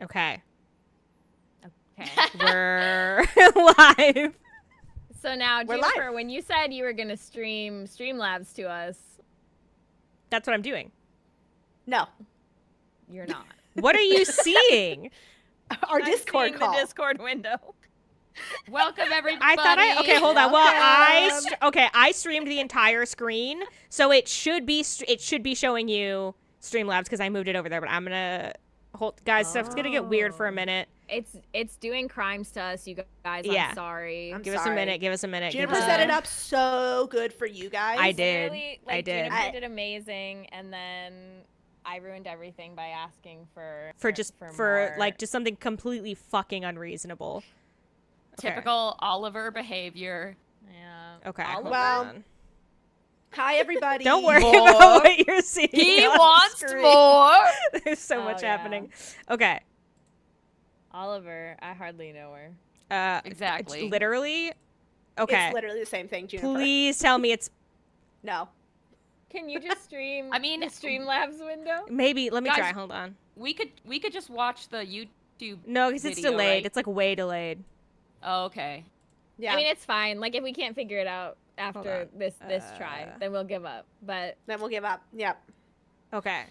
Okay. Okay. We're live. So now, We're Jennifer, live. when you said you were going to stream Streamlabs to us, That's what I'm doing. No. you're not. What are you seeing? Our I'm Discord seeing call. the Discord window. Welcome everybody. I thought okay, hold on. Well, Welcome. I streamed the entire screen, so it should be showing you Streamlabs because I moved it over there. But I'm gonna hold, guys. Stuff's gonna get weird for a minute. It's doing crimes to us, you guys. Yeah. I'm sorry. I'm Give us a sorry. minute. Give us a minute. Juniper give us a set it minute. up so good for you guys. I did. Literally, I did. Juniper did amazing, and then I ruined everything by asking for For more. like just something completely fucking unreasonable. Okay. Typical Oliver behavior. Yeah. Okay. Oliver. hold Well, on. Hi, everybody. Don't worry More. about what you're seeing. He on wants screen. more. There's so Oh, much yeah. happening. Okay. Oliver, I hardly know her. Exactly. It's literally. Okay. It's literally the same thing, Juniper. Please tell me it's No. Can you just stream? I mean, the Streamlabs window. maybe. Let me Guys, try. Hold on. We could just watch the YouTube. No, because it's video, delayed. right? It's like way delayed. Oh, okay. Yeah. I mean, it's fine. Like, if we can't figure it out after on. this try, then we'll give up. But then we'll give up. Yep. Okay.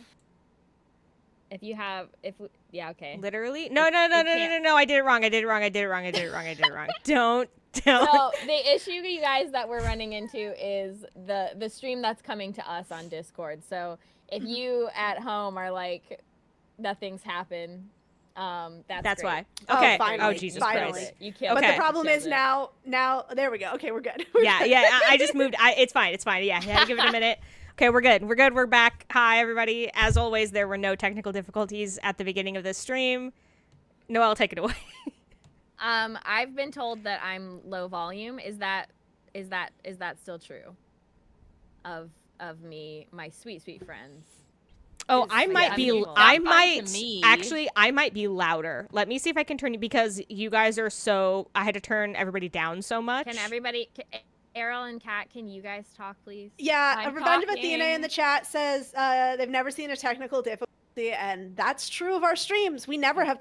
yeah, okay. Literally? No. can't. I did it wrong. I did it wrong. Don't. So the issue, you guys, that we're running into is the stream that's coming to us on Discord. So if you at home are like, nothing's happened, that's great. why. Oh, Okay. finally, Jesus finally. Christ. You killed But it. Okay. the problem Killed is it. now, there we go. Okay, we're good. Yeah. I just moved. It's fine. Yeah. I had to give it a minute. Okay, we're good. We're back. Hi, everybody. As always, there were no technical difficulties at the beginning of this stream. Noelle, take it away. I've been told that I'm low volume. Is that still true? Of me, my sweet friends. Oh, Is- I might yeah, be. people. I Sound fine to might me. actually. I might be louder. Let me see if I can turn you because you guys are so. I had to turn everybody down so much. Can everybody, Errol and Kat, can you guys talk, please? Yeah, I'm Revenge of talking. Athena in the chat says they've never seen a technical difficulty, and that's true of our streams. We never have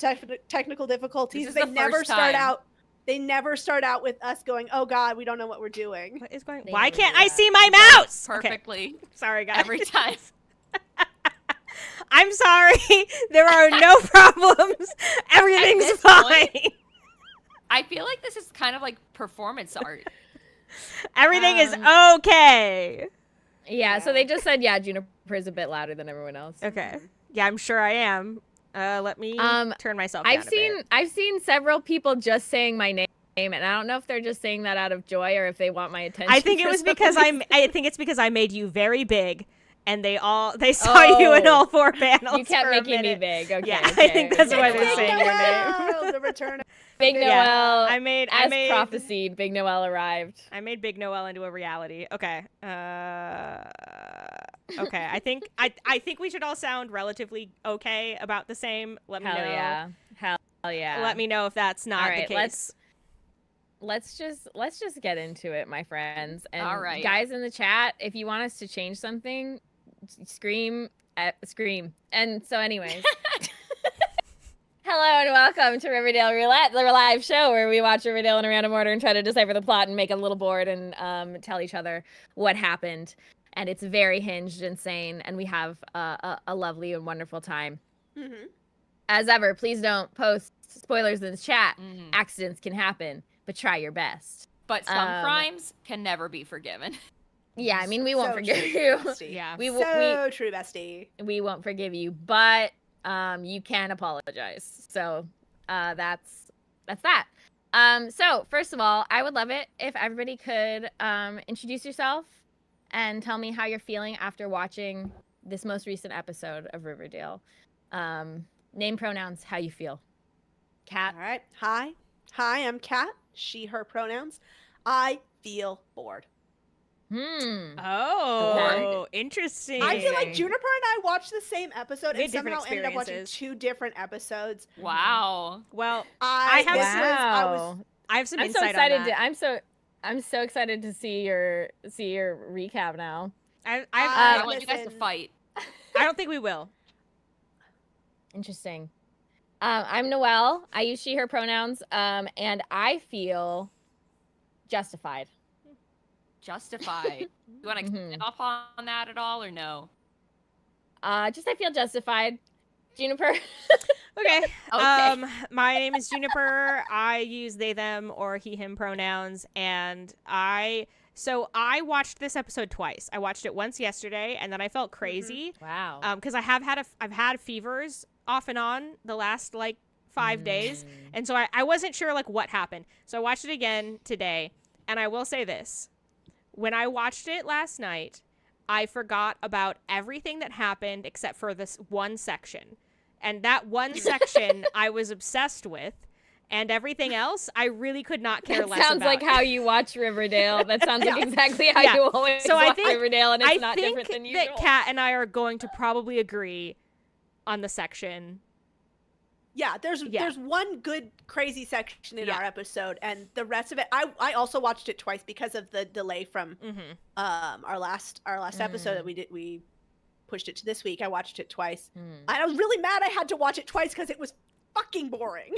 technical difficulties. This is They the never first start time. out. They never start out with us going, "Oh God, we don't know what we're doing." What is going? They Why never can't do I that. see my mouse? Okay, Perfectly. sorry guys. Every time. I'm sorry. There are no problems. Everything's this fine. point- I feel like this is kind of like performance art. Everything is Um, okay. Yeah, so they just said, yeah, Juniper's a bit louder than everyone else. Okay. Yeah, I'm sure I am. Let me turn myself down I've seen several people just saying my name, and I don't know if they're just saying that out of joy or if they want my attention. I think it for was some because reason. I think it's because I made you very big, and they saw you in all four panels. You kept for a making me minute. big. Okay, Yeah, I okay, think that's okay. why they're Big saying your name. Noel, the return of Big Noel, Yeah, I made prophesied, Big Noel arrived. I made Big Noel into a reality. Okay. Okay. I think we should all sound relatively okay, about the same. Let me Hell know. yeah. Hell yeah. Let me know if that's not All right, the case. let's just get into it, my friends. And All right. guys in the chat, if you want us to change something, scream. And so anyways. Hello and welcome to Riverdale Roulette, the live show where we watch Riverdale in a random order and try to decipher the plot and make a little board and tell each other what happened. And it's very hinged, insane, and we have a lovely and wonderful time. Mhm. As ever, please don't post spoilers in the chat. Mhm. Accidents can happen, but try your best. But some Um, crimes can never be forgiven. Yeah, I mean, we won't So forgive true, you. bestie. Yeah. So true, bestie. We won't forgive you, but you can apologize. So that's that. So first of all, I would love it if everybody could introduce yourself and tell me how you're feeling after watching this most recent episode of Riverdale. Name, pronouns, how you feel. Kat. All right. Hi, I'm Kat. She, her pronouns. I feel bored. Oh, interesting. I feel like Juniper and I watched the same episode We and had different somehow ended up watching experiences. 2 different episodes. Wow. Well, I have- Wow. I have some I'm so insight excited on that. I'm so excited to see your recap now. I want you guys to listen. fight. I don't think we will. Interesting. I'm Noelle. I use she, her pronouns, and I feel justified. Justified. You want to expand off on that at all, or no? Just I feel justified. Juniper. Okay. Okay. My name is Juniper. I use they, them, or he, him pronouns, and I watched this episode twice. I watched it once yesterday, and then I felt crazy. Wow. Because I've had fevers off and on the last like 5 days, and so I wasn't sure like what happened. So I watched it again today, and I will say this: when I watched it last night, I forgot about everything that happened except for this one section. And that one section I was obsessed with, and everything else I really could not care less about. Sounds like how you watch Riverdale. That sounds like exactly how you always watch Riverdale, and it's not different than usual. I think that Kat and I are going to probably agree on the section. Yeah, there's one good crazy section in our episode, and the rest of it, I also watched it twice because of the delay from our last episode that we pushed it to this week. I watched it twice. I was really mad I had to watch it twice because it was fucking boring.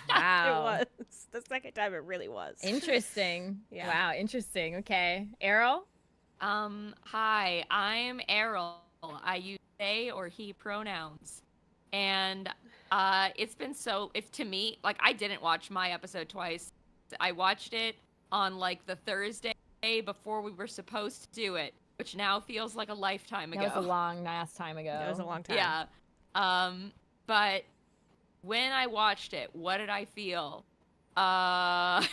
Wow. It was. The second time it really was. Interesting. Yeah. Wow, interesting. Okay. Errol? Hi, I'm Errol. I use they or he pronouns. And it's been to me, like, I didn't watch my episode twice. I watched it on like the Thursday before we were supposed to do it, which now feels like a lifetime ago. That was a long ass time ago. That was a long time. Yeah. But when I watched it, what did I feel? I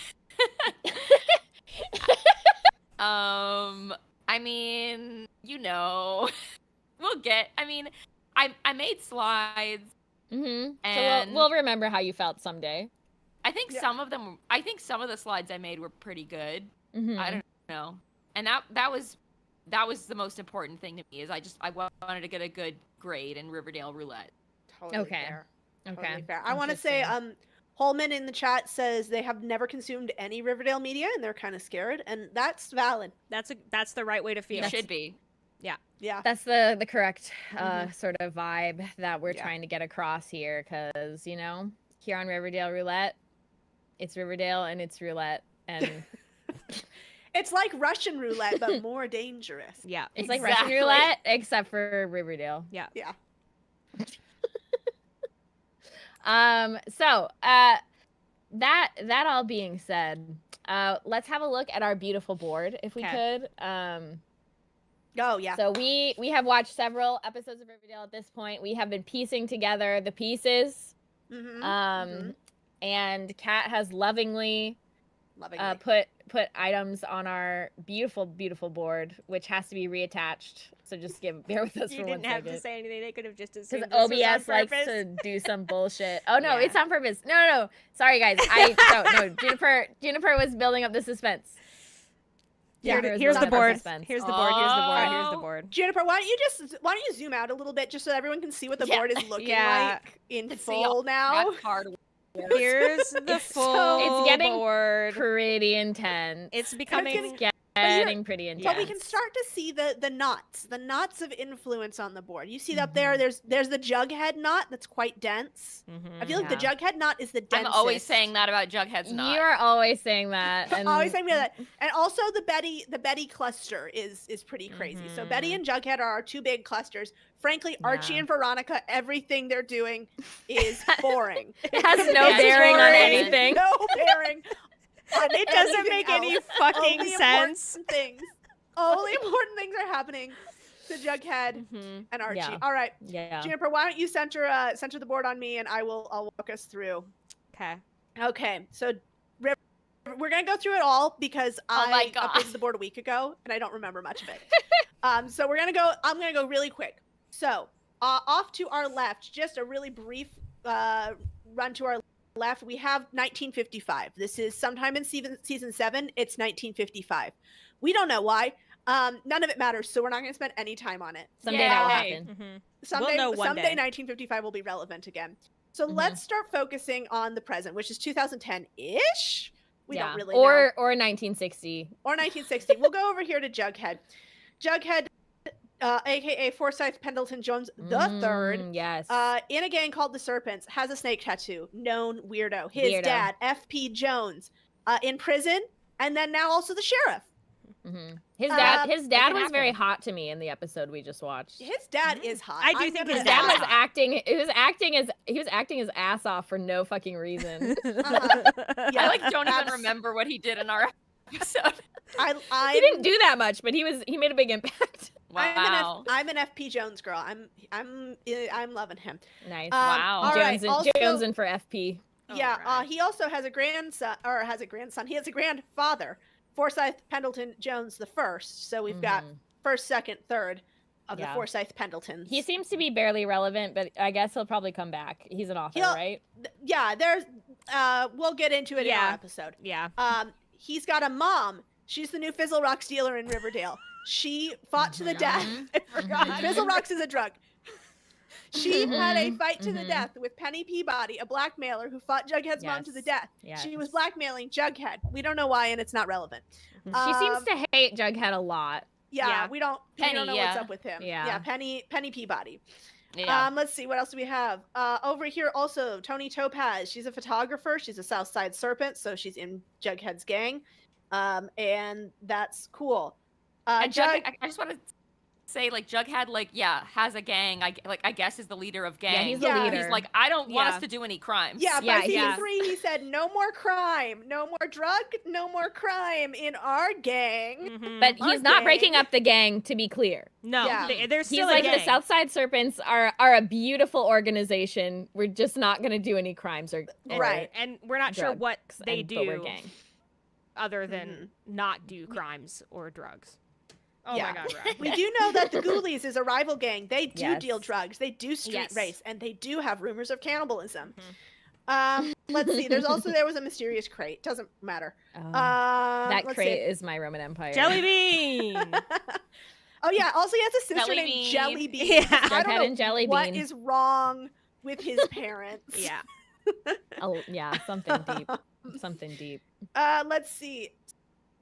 mean, I made slides. And And so we'll remember how you felt someday. I think some of the slides I made were pretty good. I don't know. And that was the most important thing to me, is I wanted to get a good grade in Riverdale Roulette. Totally Okay. fair. Okay. Totally fair. I want to say, Holman in the chat says they have never consumed any Riverdale media and they're kind of scared, and that's valid. That's the right way to feel. You should be. Yeah. That's the correct sort of vibe that we're trying to get across here, because, here on Riverdale Roulette, it's Riverdale and it's roulette, and It's like Russian roulette, but more dangerous. Yeah. it's like Russian roulette, except for Riverdale. Yeah. Yeah. So that all being said, let's have a look at our beautiful board, if we could. Oh, yeah. So we have watched several episodes of Riverdale at this point. We have been piecing together the pieces. And Kat has lovingly put items on our beautiful, beautiful board, which has to be reattached. So just bear with us for 1 second. You didn't have to say anything. They could have just assumed Because this was on OBS likes purpose. to do some bullshit. Oh no, Yeah. it's on purpose. No. Sorry guys. No. Juniper was building up the suspense. Here's the board. Here's the board. Juniper, why don't you zoom out a little bit just so everyone can see what the board is looking like in full now? That part Here's the full It's getting board. Pretty intense. It's becoming getting pretty intense. But we can start to see the knots of influence on the board. You see up there, there's the Jughead knot that's quite dense. I feel like the Jughead knot is the densest. I'm always saying that about Jughead's knot. You're always saying that. And always saying that. And also the Betty cluster is pretty crazy. So Betty and Jughead are our two big clusters. Frankly, Archie and Veronica, everything they're doing is boring. It has no bearing on anything. No bearing. It doesn't make any fucking sense. Only important things are happening to Jughead and Archie. Yeah. All right, Yeah. Juniper, why don't you center the board on me, and I'll walk us through. Okay. So we're gonna go through it all because I updated the board a week ago and I don't remember much of it. So I'm gonna go really quick. So off to our left, just a really brief run to our left, we have 1955. This is sometime in season 7. It's 1955. We don't know why. None of it matters, so we're not going to spend any time on it. Someday that will happen. Someday, We'll know one day. 1955 will be relevant again. So let's start focusing on the present, which is 2010-ish. We don't really know. Or 1960. Or 1960. We'll go over here to Jughead. Jughead, aka Forsyth Pendleton Jones the Third. Yes. In a gang called the Serpents, has a snake tattoo. Known weirdo. His dad, F.P. Jones, in prison, and then now also the sheriff. Mm-hmm. His dad was very hot to me in the episode we just watched. His dad is hot. I do think his dad was acting. He was acting his ass off for no fucking reason. Yeah, I don't even remember what he did in our episode. He didn't do that much, but he made a big impact. Wow. I'm an FP Jones girl. I'm loving him. Nice. Wow. Jones in for FP. Yeah. Right. He also has a grandson, He has a grandfather, Forsyth Pendleton Jones the First. So we've got first, second, third of the Forsyth Pendletons. He seems to be barely relevant, but I guess he'll probably come back. He's an author, right? Yeah. There's. We'll get into it in our episode. Yeah. He's got a mom. She's the new Fizzle Rocks dealer in Riverdale. She fought to the death. I forgot. Fizzle Rocks is a drug. She had a fight to the death with Penny Peabody, a blackmailer who fought Jughead's mom to the death. Yes. She was blackmailing Jughead. We don't know why, and it's not relevant. She seems to hate Jughead a lot. Yeah. We don't know what's up with him. Yeah. Penny Peabody. Yeah. Let's see, what else do we have? Over here also, Tony Topaz. She's a photographer. She's a Southside Serpent, so she's in Jughead's gang. And that's cool. I just want to say, Jughead, has a gang. I guess is the leader of gang. Yeah, he's the leader. He's like, I don't want us to do any crimes. Yeah, by season 3, he said, no more crime, no more drug, no more crime in our gang. But he's not breaking up the gang, to be clear. No, there's still he's a gang. The Southside Serpents are a beautiful organization. We're just not going to do any crimes or right. And we're not sure what they do. But we're gang. Other than not do crimes or drugs. Oh my God, right. We do know that the Ghoulies is a rival gang. They do deal drugs. They do street race, and they do have rumors of cannibalism. Let's see. There was a mysterious crate. Doesn't matter. That crate is my Roman Empire. Jelly bean. Oh yeah. Also, he has a sister named Jelly Bean. Yeah. I don't know what is wrong with his parents. Yeah. Something deep. Something deep. Let's see.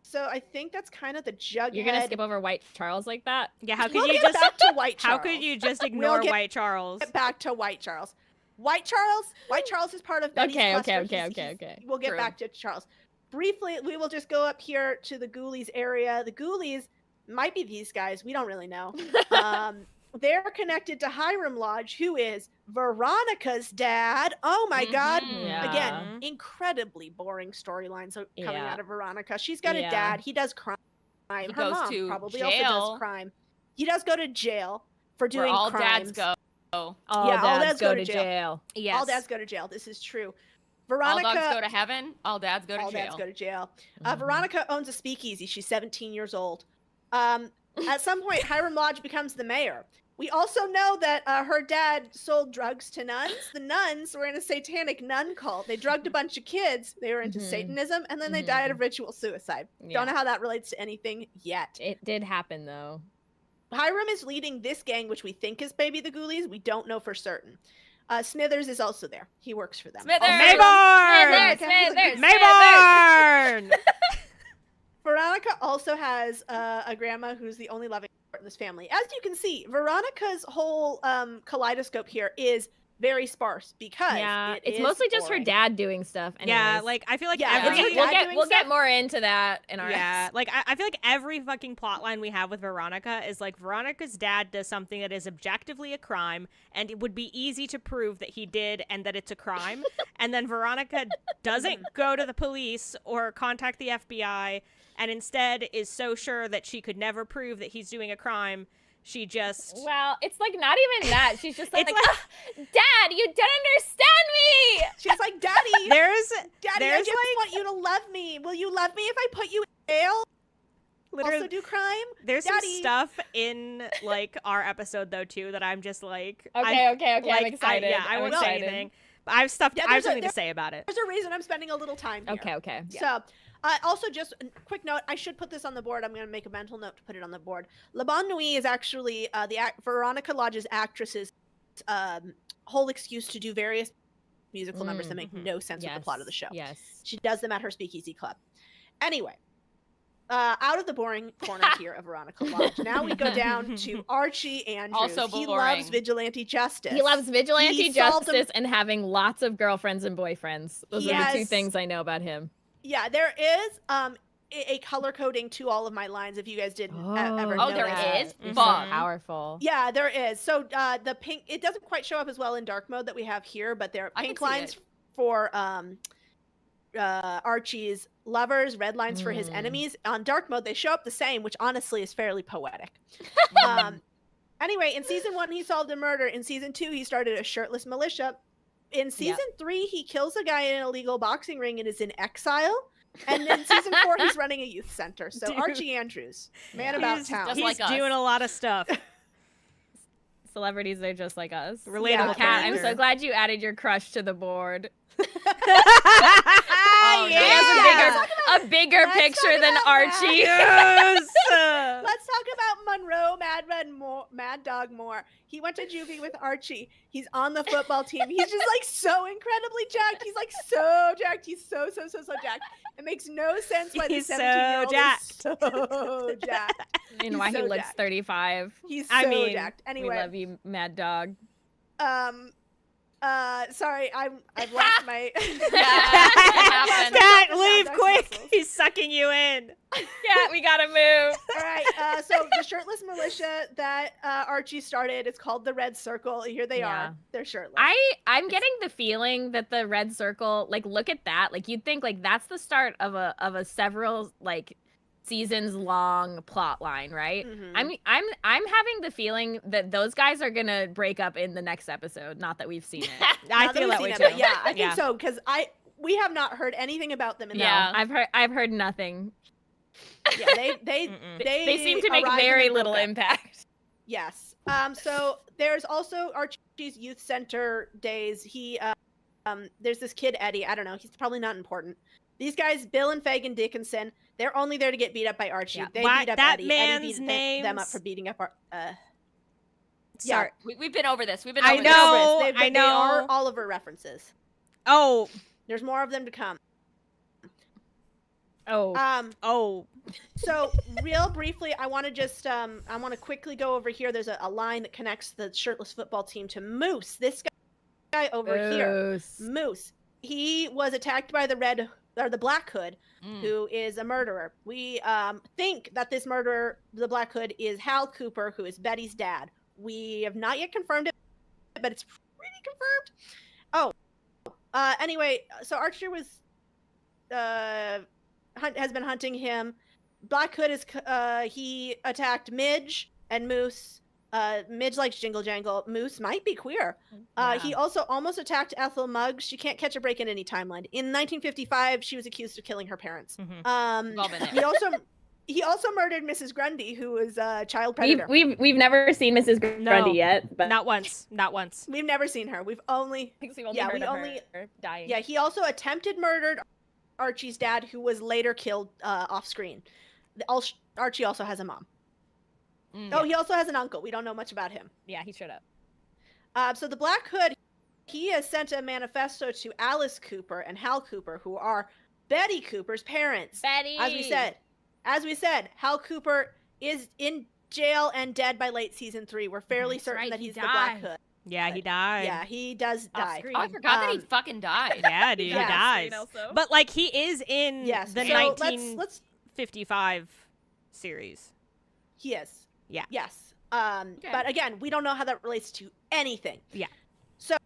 So I think that's kind of the Jughead. You're gonna skip over White Charles like that? Yeah. How could you just back to White Charles? How could you just ignore White Charles? Get back to White Charles. White Charles is part of Betty's Okay. We'll get back to Charles. Briefly, we will just go up here to the Ghoulies area. The Ghoulies might be these guys. We don't really know. They're connected to Hiram Lodge, who is Veronica's dad. Oh my God. Yeah. Again, incredibly boring storylines coming out of Veronica. She's got a dad. He does crime. Her mom to probably jail. Also does crime. He does go to jail for doing all crimes. Dads go. All dads go to jail. Yes. All dads go to jail. This is true. Veronica, all dogs go to heaven. All dads go to jail. All dads go to jail. Veronica owns a speakeasy. She's 17 years old. At some point, Hiram Lodge becomes the mayor. We also know that her dad sold drugs to nuns. The nuns were in a satanic nun cult. They drugged a bunch of kids. They were into Satanism, and then they died of ritual suicide. Don't know how that relates to anything yet. It did happen, though. Hiram is leading this gang, which we think is Baby the Ghoulies. We don't know for certain. Smithers is also there. He works for them. Mayborn! Mayborn! Veronica also has a grandma who's the only loving part in this family. As you can see, Veronica's whole kaleidoscope here is very sparse because it's mostly just her dad doing stuff. Anyways. Yeah, I feel like we'll get more into that in our I feel like every fucking plot line we have with Veronica is Veronica's dad does something that is objectively a crime and it would be easy to prove that he did and that it's a crime. And then Veronica doesn't go to the police or contact the FBI and instead is so sure that she could never prove that he's doing a crime. She just... Well, it's not even that. She's just Dad, you don't understand me! She's like, Daddy, Daddy, I just want you to love me. Will you love me if I put you in jail? Literally, also do crime? There's some stuff in, our episode, though, too, that I'm just Okay, I'm excited. I won't say anything. But I have something to say about it. There's a reason I'm spending a little time here. Okay. Yeah. So... also, just a quick note, I should put this on the board. I'm going to make a mental note to put it on the board. La Bonne Nuit is actually Veronica Lodge's actress's whole excuse to do various musical numbers that make no sense with the plot of the show. Yes. She does them at her speakeasy club. Anyway, out of the boring corner here of Veronica Lodge. Now we go down to Archie Andrews. Also he boring. loves vigilante justice. He loves vigilante justice and having lots of girlfriends and boyfriends. Those are the two things I know about him. Yeah, there is a color coding to all of my lines. If you guys didn't ever know there that. is. So powerful. Yeah, there is. So the pink, it doesn't quite show up as well in dark mode that we have here, but there are pink lines for Archie's lovers, red lines for his enemies. On dark mode, they show up the same, which honestly is fairly poetic. Anyway, in season 1, he solved a murder. In season 2, he started a shirtless militia. In season 3, he kills a guy in an illegal boxing ring and is in exile. And in season 4, he's running a youth center. So Dude. Archie Andrews, man about town. just He's like us. doing a lot of stuff. Celebrities are just like us. Relatable Kat, I'm character. so glad you added your crush to the board. Oh, He has a bigger Let's picture talk than about Archie. Yes. Let's talk about Monroe Mad Dog Moore. He went to juvie with Archie. He's on the football team. He's just like so incredibly jacked. He's like so jacked. He's so jacked. It makes no sense why He's the so 17-year-old jacked. is so jacked. And why He's he so looks jacked. 35. He's so I mean, jacked. We Anyway, love you, Mad Dog. Sorry, I've lost my. happened. Cat, Sound leave effects quick. muscles. He's sucking you in. Yeah, we gotta move. All right, so the shirtless militia that Archie started, it's called the Red Circle. Here they are. They're shirtless. I'm getting the feeling that the red circle, like, look at that. Like, you'd think like that's the start of a several like seasons long plot line, right? Mhm. I'm having the feeling that those guys are gonna break up in the next episode. Not that we've seen it. I Not feel we've that seen way it, too. but yeah, I think so because we have not heard anything about them in Yeah, I've heard nothing. Yeah, they They seem to make arrived and very then little broke up. impact. Yes. So there's also Archie's youth center days. He there's this kid Eddie. I don't know. He's probably not important. These guys, Bill and Fagin Dickinson, they're only there to get beat up by Archie. Yeah. They What? beat up That Eddie. man's Eddie beat them up names- for beating up Sorry. We've been over this. We've been I over know. this. They I know. are Oliver references. Oh. There's more of them to come. Oh. So real briefly, I want to just I want to quickly go over here. There's a line that connects the shirtless football team to Moose. This guy over here, Moose. He was attacked by the Black Hood, who is a murderer. We think that this murderer, the Black Hood, is Hal Cooper, who is Betty's dad. We have not yet confirmed it, but it's pretty confirmed. Anyway, so Archer was has been hunting him. Black Hood is he attacked Midge and Moose. Midge likes Jingle Jangle. Moose might be queer. He also almost attacked Ethel Muggs. She can't catch a break in any timeline. In 1955, she was accused of killing her parents. He also murdered Mrs. Grundy, who was a child predator. We've never seen Mrs. Grundy yet, but Not once. Not once. We've never seen her. We've only heard of her dying. Yeah, he also attempted murdered Archie's dad, who was later killed off screen. Archie also has a mom. He also has an uncle. We don't know much about him. Yeah, he showed up. So the Black Hood, he has sent a manifesto to Alice Cooper and Hal Cooper, who are Betty Cooper's parents. Betty! As we said, Hal Cooper is in jail and dead by late season 3. We're fairly certain that he's the Black Hood. Yeah, he died. Yeah, he does die. Oh, I forgot that he fucking died. Yeah, dude, he dies. But like he is in the 1955 series. He is. Yeah. Yes. But again, we don't know how that relates to anything. Yeah. So,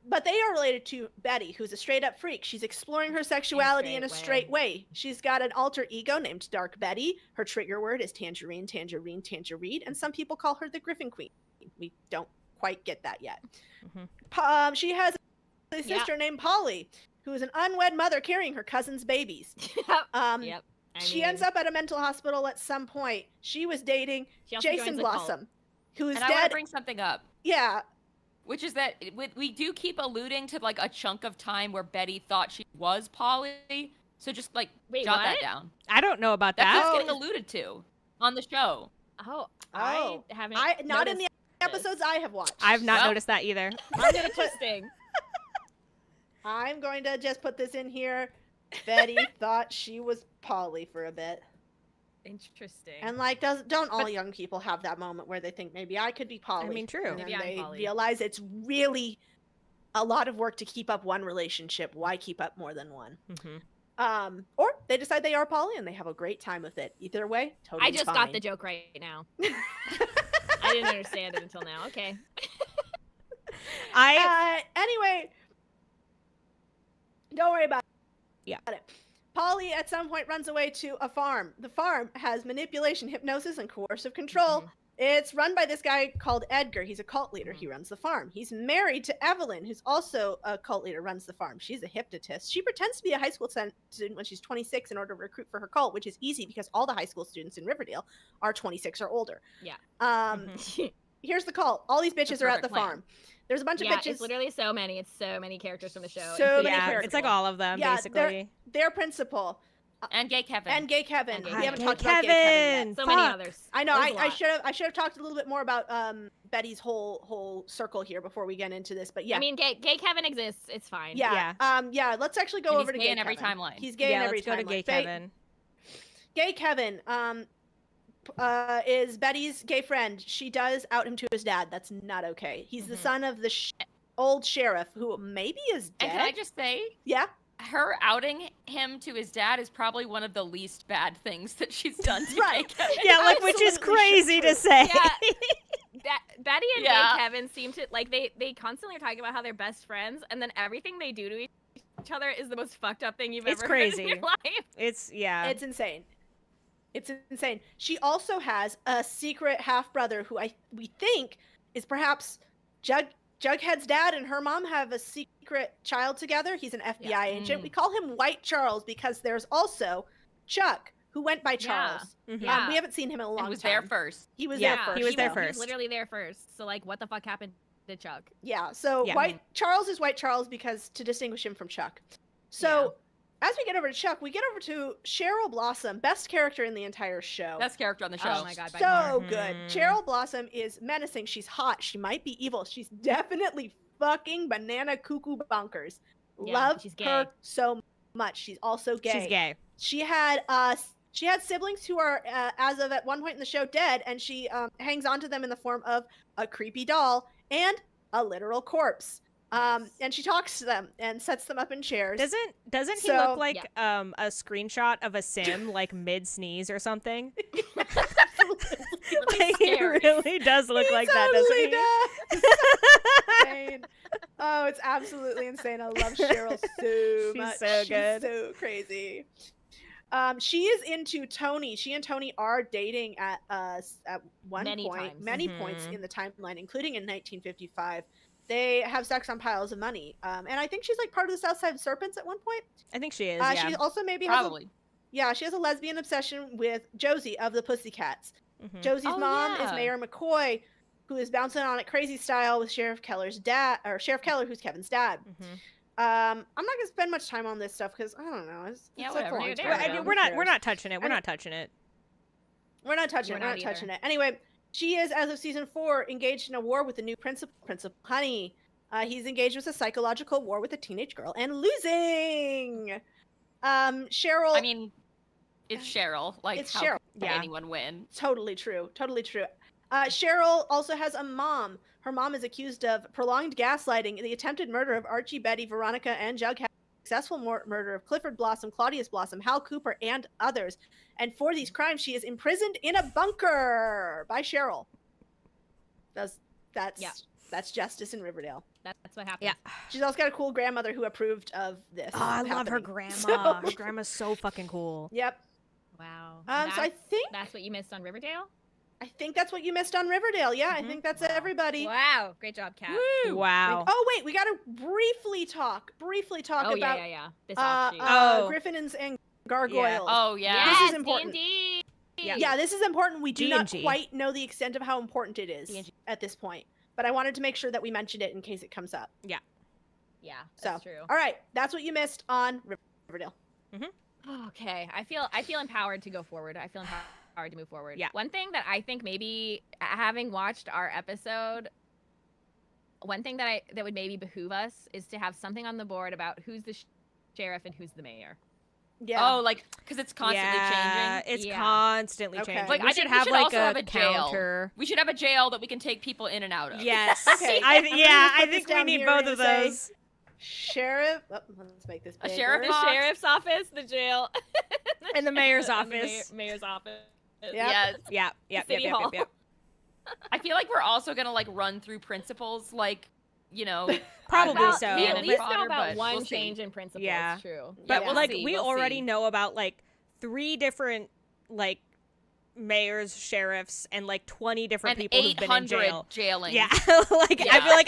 but they are related to Betty, who's a straight up freak. She's exploring her sexuality in a straight way. She's got an alter ego named Dark Betty. Her trigger word is tangerine, tangerine, tangerine, and some people call her the Griffin Queen. We don't quite get that yet. She has a sister named Polly, who is an unwed mother carrying her cousin's babies. She ends up at a mental hospital at some point. She was dating Jason Blossom, who is dead. I want to bring something up. Yeah. Which is that we do keep alluding to like a chunk of time where Betty thought she was Polly. So just like jot that down. I don't know about that. That's getting alluded to on the show. I haven't. Not in the episodes I have watched. I've not noticed that either. I'm gonna I'm going to just put this in here. Betty thought she was Polly for a bit. Interesting. And like, don't all young people have that moment where they think maybe I could be Polly? I mean, true. And Maybe then I'm they Polly. realize it's really a lot of work to keep up one relationship. Why keep up more than one? Mm-hmm. Or they decide they are Polly and they have a great time with it. Either way, totally I just fine. got the joke right now. I didn't understand it until now. Okay. Anyway, don't worry about it. Polly at some point runs away to a farm. The farm has manipulation, hypnosis, and coercive control. It's run by this guy called Edgar. He's a cult leader. He runs the farm. He's married to Evelyn, who's also a cult leader, runs the farm. She's a hypnotist. She pretends to be a high school student when she's 26 in order to recruit for her cult, which is easy because all the high school students in Riverdale are 26 or older. Yeah. Here's the cult. All these bitches are at the farm. There's a bunch of bitches. It's literally so many. It's so many characters from the show. So many characters. It's like all of them, basically. Their principal. And Gay Kevin. And Gay Kevin. We haven't Gay talked about Gay Kevin yet. So many others. I know. I should have talked a little bit more about Betty's whole circle here before we get into this. But yeah. I mean, Gay Kevin exists. It's fine. Yeah. Let's actually go over to Gay Kevin. He's gay in every timeline. He's gay in every timeline. Let's go to Gay Kevin. Gay Kevin is Betty's gay friend. She does out him to his dad. That's not okay. He's the son of the old sheriff who maybe is dead. And can I just say? Yeah. Her outing him to his dad is probably one of the least bad things that she's done to Right. Gay Kevin. Yeah, like, which is crazy to say. Yeah. Betty and Gay Kevin seem to, like, they constantly are talking about how they're best friends, and then everything they do to each other is the most fucked up thing you've ever heard in your life. It's insane. It's insane. She also has a secret half-brother who we think is perhaps Jughead's dad and her mom have a secret child together. He's an FBI agent. We call him White Charles because there's also Chuck, who went by Charles. We haven't seen him in a long time. He was there first. He was there first. He was there first. He was literally there first. So, like, what the fuck happened to Chuck? Yeah, so White Charles is White Charles because to distinguish him from Chuck. So, as we get over to Chuck, we get over to Cheryl Blossom, best character in the entire show. Best character on the show. Oh my god, by so far. good. Cheryl Blossom is menacing. She's hot. She might be evil. She's definitely fucking banana cuckoo bonkers. Yeah, Love she's gay. her so much. She's also gay. She's gay. She had siblings who are, as of at one point in the show, dead, and she hangs on to them in the form of a creepy doll and a literal corpse. And she talks to them and sets them up in chairs. Doesn't he look like a screenshot of a sim, like mid sneeze or something? Like, he really does look like that, doesn't he? Insane. Oh, it's absolutely insane. I love Cheryl so much. She's so good. She's so crazy. She is into Tony. She and Tony are dating at many points in the timeline, including in 1955. They have sex on piles of money. And I think she's like part of the Southside Serpents at one point. I think she is, She also maybe she has a lesbian obsession with Josie of the Pussycats. Josie's mom is Mayor McCoy, who is bouncing on it crazy style with Sheriff Keller's dad, or Sheriff Keller, who's Kevin's dad. I'm not gonna spend much time on this stuff because I don't know. It's whatever. We're not touching it. We're not touching it. We're not touching it. Anyway, she is, as of season 4, engaged in a war with the new Principal Honey. He's engaged with a psychological war with a teenage girl and losing. Cheryl. I mean, it's Cheryl. Like, it's how Cheryl. can anyone win? Totally true. Cheryl also has a mom. Her mom is accused of prolonged gaslighting, the attempted murder of Archie, Betty, Veronica, and Jughead, successful murder of Clifford Blossom, Claudius Blossom, Hal Cooper, and others. And for these crimes, she is imprisoned in a bunker by Cheryl. That's justice in Riverdale. That's what happened. Yeah. She's also got a cool grandmother who approved of this. Oh, I love her grandma. Her grandma's so fucking cool. Yep. Wow. So I think that's what you missed on Riverdale? I think that's what you missed on Riverdale. Yeah, I think that's everybody. Wow. Great job, Kat. Woo. Wow. Oh, wait. We got to briefly talk about This offshoot. Griffin and Gargoyles. Yeah. Oh, yeah. This is important. D&D. Yeah, this is important. We do not G&G. quite know the extent of how important it is at this point. But I wanted to make sure that we mentioned it in case it comes up. Yeah, that's true. All right. That's what you missed on Riverdale. Okay. I feel empowered to go forward. I feel empowered to move forward. Yeah. One thing that I think maybe having watched our episode, one thing that would maybe behoove us is to have something on the board about who's the sheriff and who's the mayor. Yeah. Oh, like because it's constantly changing. It's constantly changing. Like we should have we should like also have a counter. jail. We should have a jail that we can take people in and out of. Yes. Okay. I think we need both of those. Sheriff. Oh, let's make this bigger. A sheriff. The sheriff's office, the jail, and the mayor's and the office. mayor's office. Yes. Yep. City Hall. I feel like we're also gonna like run through principles, like Probably so. We at least know Fodder, about but one we'll see. change in principles. Yeah. True. But we'll like see, we we'll already see. know about like 3 different like mayors, sheriffs, and like 20 different and people who've been in 800 jail. jailing. Yeah, like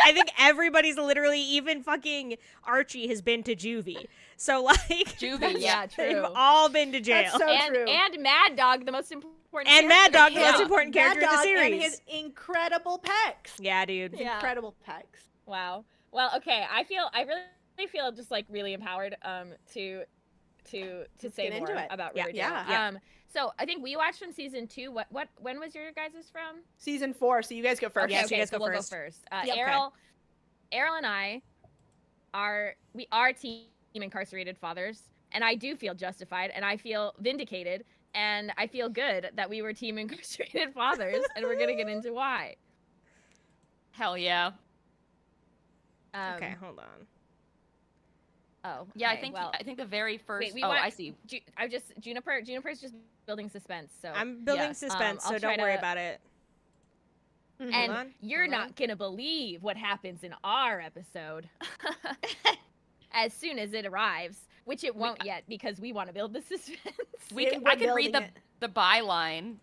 I think everybody's literally, even fucking Archie has been to juvie. So like Juvie. Yeah, they've true. all been to jail. That's so true. And Mad Dog, the most important And Mad Dog, the character. most important character in the Mad Dog series. and his incredible pecs. Yeah, dude. Yeah. Incredible pecs. Wow. Well, okay. I really feel just like really empowered to say get more into it. about Yeah. Riverdale. Yeah. So I think we watched from season 2. When was your guys' from? Season 4, so you guys go first. Yes, you guys so go we'll first. go first. Yep. Errol and I are team incarcerated fathers, and I do feel justified, and I feel vindicated, and I feel good that we were team incarcerated fathers, and we're gonna get into why. Hell yeah. Okay, hold on. Oh. Yeah, okay, I think the very first. Wait, I see. Juniper's just building suspense. So I'm building yeah. suspense, I'll so try don't worry to- about it. Mhm. and Hold on, you're hold on. not gonna believe what happens in our episode as soon as it arrives, which it won't yet because we want to build the suspense. We're I can read building the byline.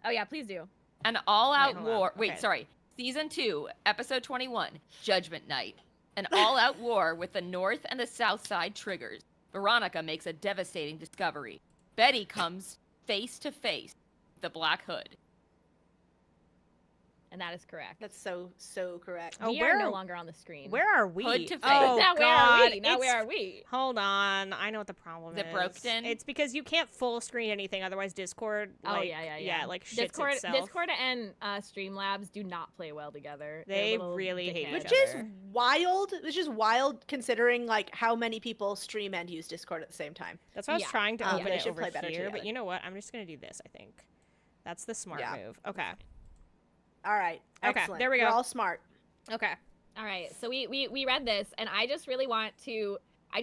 Oh yeah, please do. An all-out Wait, hold on. war. Okay. Wait, sorry. Season 2, episode 21, Judgment Night. An all-out war with the North and the South Side triggers. Veronica makes a devastating discovery. Betty comes face to face with the Black Hood. And that is correct. That's so correct. Oh, we where are no are- longer on the screen. Where are we? Hood to face. Oh now God! where are we? Now it's- where are we? Hold on, I know what the problem Is is. it broken? It's because you can't full screen anything, otherwise Discord. Oh Like, yeah. like shits Discord itself. and Streamlabs do not play well together. They They're little really hate dickheads. each Which is other. wild. Which is wild considering like how many people stream and use Discord at the same time. That's why I was Yeah. trying to But open they it should over play better here, but together. you know what? I'm just gonna do this. I think that's the smart Yeah. move. Okay. All right. Okay, Excellent. there we go. We're all smart. Okay. All right, so we read this, and I just really want to. I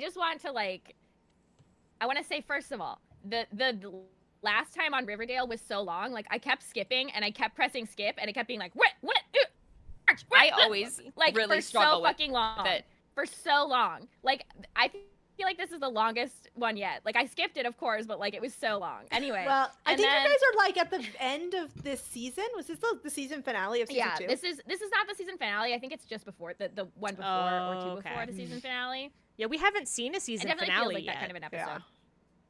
want to say first of all, the last time on Riverdale was so long. Like I kept skipping, and I kept pressing skip, and it kept being like what. I always like really for struggle so with fucking long. it. For so long, like I feel like this is the longest one yet. Like I skipped it, of course, but like it was so long. Anyway. Well, I and think then- you guys are like at the end of this season. Was this the season finale of season 2? This is not the season finale. I think it's just before the one before or two okay. before the season finale. Yeah, we haven't seen a It season definitely finale feels like yet. that kind of an episode. Yeah.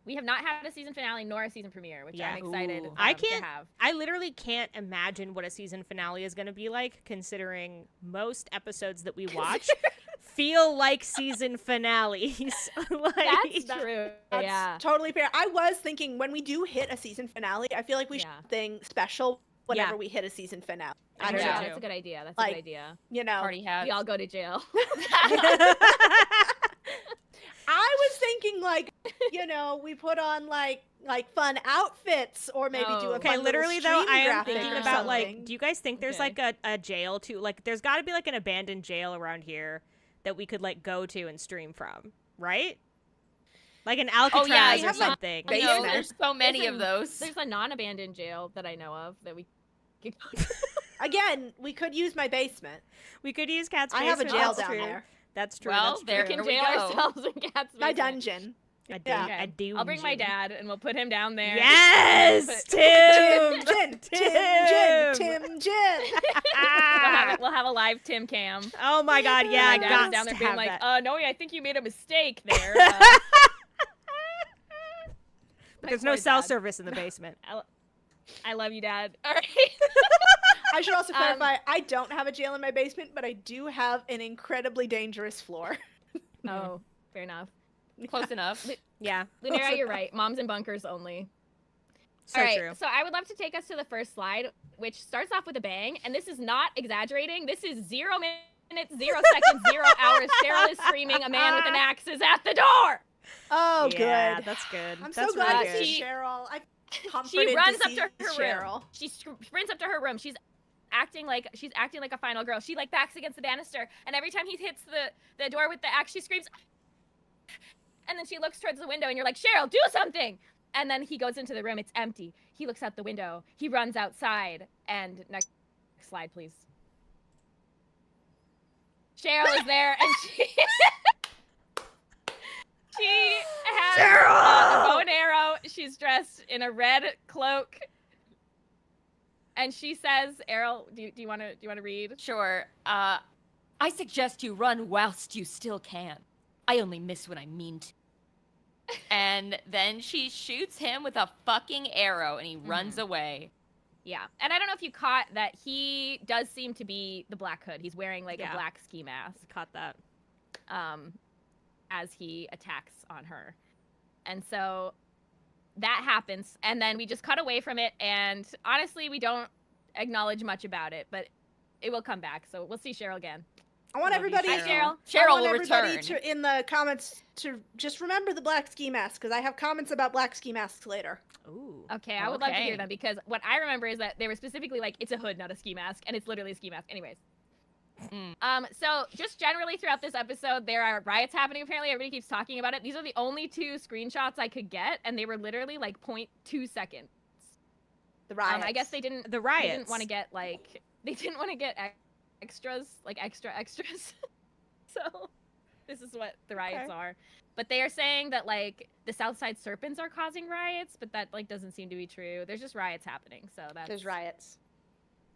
We have not had a season finale nor a season premiere, which Yeah. I'm excited Ooh. I to can't- have. I literally can't imagine what a season finale is going to be like, considering most episodes that we watch feel like season finales. Like, That's true. That's yeah. totally fair. I was thinking when we do hit a season finale, I feel like we should Yeah. do something special whenever Yeah. we hit a season finale. I I don't agree. know. Yeah, too. that's a good idea. That's Like- a good idea. You know, Party hat. We all go to jail. I was thinking like, you know, we put on like fun outfits or maybe do a Oh. fun Okay, literally little though, stream I am graphic thinking or about like, something. do you guys think there's Okay. like a jail too? Like, there's got to be like an abandoned jail around here that we could like go to and stream from, right? Like an Alcatraz yeah, or you have, like, something. No, basement. there's so many There's of a- those. There's a non-abandoned jail that I know of that we could go to. Again, we could use my basement. We could use Cat's I have a basement, jail that's down true. there. That's true. Well, that's there true. We can we jail go. ourselves in Cat's My basement. dungeon. A Yeah. dun- a dungeon. I'll bring my dad and we'll put him down there. Yes, Tim! Tim. Tim Jin. We'll have a live Tim cam. Oh my God! Yeah, I My dad got is down there to being have like, that. Noe, I think you made a mistake there. There's no poor cell dad. service in the basement. I love you, Dad. All right. I should also clarify, I don't have a jail in my basement, but I do have an incredibly dangerous floor. Oh, fair enough. Close enough. Yeah, Lunera, you're right. Moms and bunkers only. so All right, true. so I would love to take us to the first slide, which starts off with a bang, and this is not exaggerating. This is 0 minutes, 0 seconds, 0 hours. Cheryl is screaming, "A man with an axe is at the door!" Oh, yeah, good. that's good. I'm that's so glad really to good. see Cheryl. I'm confident She runs to up see to her Cheryl. room. She sprints up to her room. She's acting like a final girl. She like backs against the banister, and every time he hits the door with the axe, she screams. And then she looks towards the window, and you're like, Cheryl, do something! And then he goes into the room. It's empty. He looks out the window. He runs outside. And next slide, please. Cheryl is there, and she has a bow and arrow. She's dressed in a red cloak. And she says, Errol, do you want to read? Sure. I suggest you run whilst you still can. I only miss when I mean to. And then she shoots him with a fucking arrow, and he runs away. Yeah. And I don't know if you caught that he does seem to be the Black Hood. He's wearing like a black ski mask. Caught that. As he attacks on her. And so that happens. And then we just cut away from it. And honestly, we don't acknowledge much about it, but it will come back. So we'll see Cheryl again. I want everybody, Cheryl will return. In the comments to just remember the black ski mask, because I have comments about black ski masks later. Ooh. Okay, I would love to hear them, because what I remember is that they were specifically like, it's a hood, not a ski mask, and it's literally a ski mask. Anyways. So just generally throughout this episode, there are riots happening. Apparently, everybody keeps talking about it. These are the only 2 screenshots I could get, and they were literally like 0.2 seconds. The riots. I guess they didn't. The riots. They didn't want to get like. They didn't want to get extras, like extras. So this is what the riots are. But they are saying that like the Southside Serpents are causing riots, but that like doesn't seem to be true. There's just riots happening. So that's. There's riots.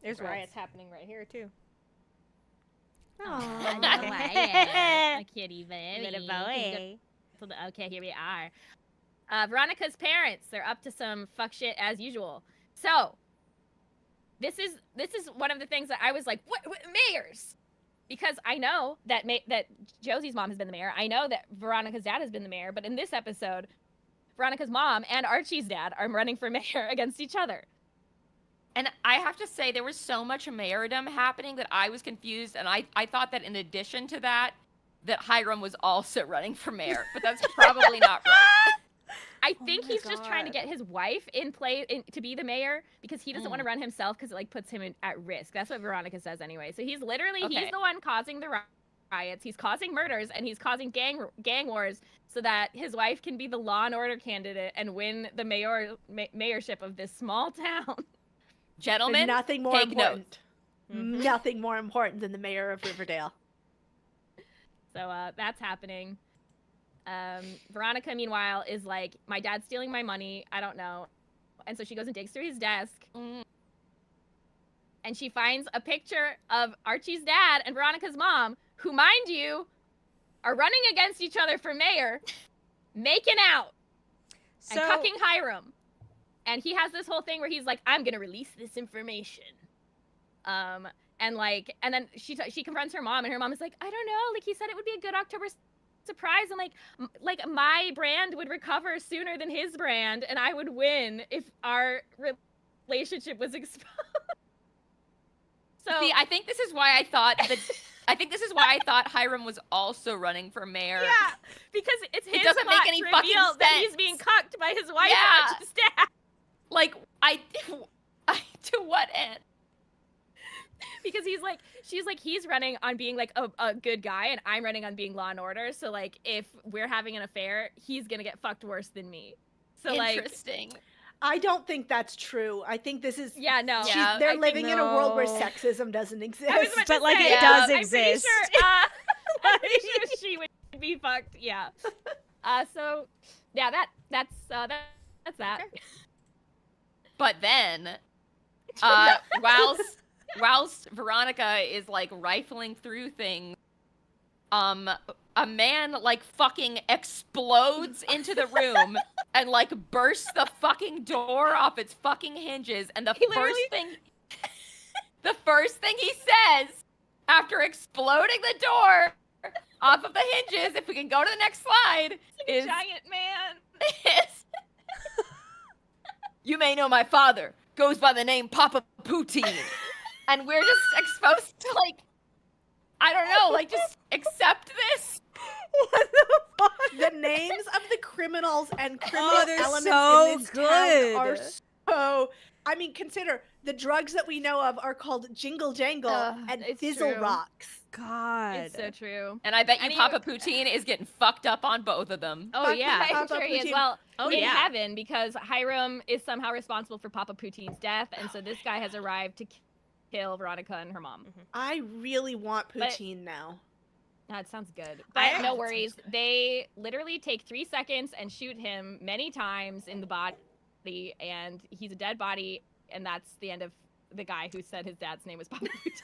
There's riots happening right here too. Oh, a kitty baby. Little boy. Okay, here we are. Veronica's parents, they're up to some fuck shit as usual. So, this is one of the things that I was like, what mayors? Because I know that that Josie's mom has been the mayor. I know that Veronica's dad has been the mayor. But in this episode, Veronica's mom and Archie's dad are running for mayor against each other. And I have to say, there was so much mayordom happening that I was confused, and I thought that in addition to that Hiram was also running for mayor, but that's probably not right. I think he's just trying to get his wife to be the mayor, because he doesn't want to run himself, because it like puts him at risk. That's what Veronica says anyway. So he's literally he's the one causing the riots. He's causing murders, and he's causing gang wars, so that his wife can be the law and order candidate and win the mayorship of this small town. Gentlemen, nothing more take important. Nothing more important than the mayor of Riverdale. So that's happening. Veronica, meanwhile, is like, my dad's stealing my money. I don't know. And so she goes and digs through his desk. And she finds a picture of Archie's dad and Veronica's mom, who, mind you, are running against each other for mayor, making out, and cucking Hiram. And he has this whole thing where he's like, I'm going to release this information. And then she confronts her mom, and her mom is like, I don't know. Like, he said it would be a good October surprise. And like my brand would recover sooner than his brand, and I would win if our relationship was exposed. So see, I think this is why I thought Hiram was also running for mayor. Yeah, because it's his doesn't plot make any to fucking reveal that sense. he's being cucked by his wife. Yeah. Archie's dad. Like, I to what end? Because she's like, he's running on being like a good guy, and I'm running on being law and order. So like, if we're having an affair, he's gonna get fucked worse than me. So Interesting. I don't think that's true. I think this is they're living in a world where sexism doesn't exist. But like, it does exist. I'm pretty sure she would be fucked. Yeah. So yeah, that's that. Okay. But then, whilst Veronica is like rifling through things, a man like fucking explodes into the room and like bursts the fucking door off its fucking hinges, and the first thing he says after exploding the door off of the hinges, if we can go to the next slide, is a giant man. You may know my father goes by the name Papa Poutine. And we're just exposed to, like, I don't know, like, just accept this. What the fuck? The names of the criminals and criminal elements so in this good. town are so. I mean, consider the drugs that we know of are called Jingle Jangle and Fizzle true. Rocks. God. It's so true. And I bet you Papa Poutine is getting fucked up on both of them. Oh, yeah. I'm sure he is. Well, in yeah. heaven, because Hiram is somehow responsible for Papa Poutine's death, and so this guy has arrived to kill Veronica and her mom. I really want poutine now. That sounds good. But no worries. They literally take 3 seconds and shoot him many times in the body, and he's a dead body, and that's the end of the guy who said his dad's name was Papa Poutine.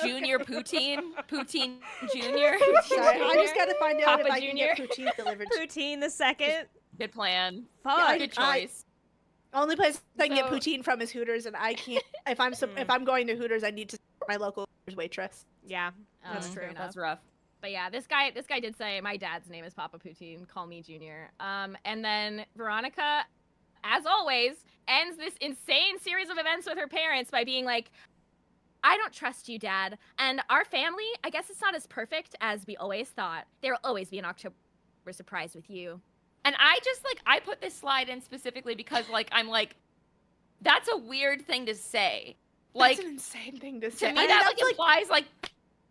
Junior Poutine? Poutine Junior? Sorry, I just got to find out Papa if I Jr. can get poutine delivered. Poutine the second. Good plan. Fuck. Good choice. Only place I can get poutine from is Hooters, and I can't. If I'm going to Hooters, I need to support my local Hooters waitress. Yeah, that's true. That's rough. But yeah, this guy did say my dad's name is Papa Poutine. Call me Junior. And then Veronica, as always, ends this insane series of events with her parents by being like, I don't trust you, Dad. And our family, I guess it's not as perfect as we always thought. There will always be an October surprise with you. And I just, like, I put this slide in specifically because, like, I'm like, that's a weird thing to say. Like, that's an insane thing to say. To me, that, like, implies, like,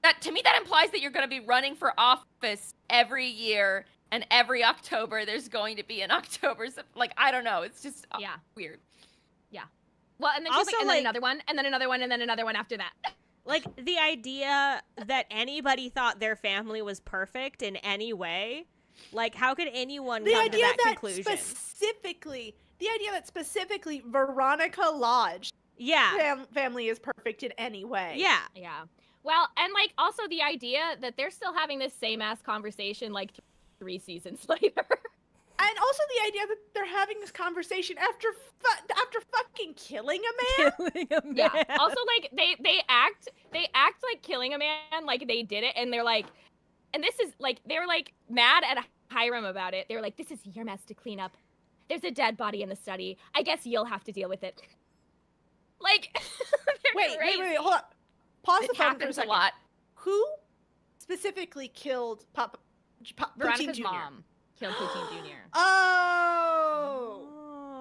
that implies that you're going to be running for office every year, and every October there's going to be an October, like, I don't know. It's just weird. Yeah. Well, and then she's like, and then another one, and then another one, and then another one after that. Like, the idea that anybody thought their family was perfect in any way, like, how could anyone come to that conclusion? The idea that specifically Veronica Lodge family is perfect in any way. Yeah. Yeah. Well, and, like, also the idea that they're still having this same-ass conversation, like, 3 seasons later. And also the idea that they're having this conversation after fucking killing a man. Yeah. Also, like, they act like killing a man, like they did it, and they're like, and this is like, they were like mad at Hiram about it. They were like, "This is your mess to clean up. There's a dead body in the study. I guess you'll have to deal with it." Like, wait, hold up. Pause the phone for a second. A lot. Who specifically killed Veronica's Jr.? mom killed Poutine Jr. Oh.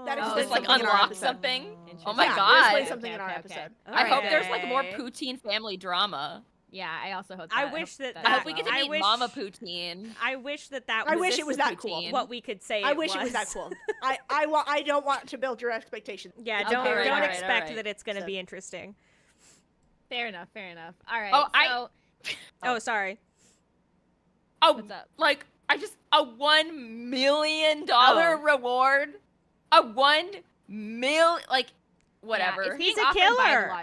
That explains like unlock something. Oh my god. That explains something in our episode. I hope there's like more Poutine family drama. Yeah, I also hope that. I wish that I hope we get to meet Mama Poutine. I wish that was I wish it was that cool. What we could say I wish it was that cool. I don't want to build your expectations. Yeah, don't expect that it's going to be interesting. Fair enough. All right. Oh, sorry. Oh, what's up? Like, I just a $1 million reward. A 1 million, like, whatever. Yeah, he's a killer.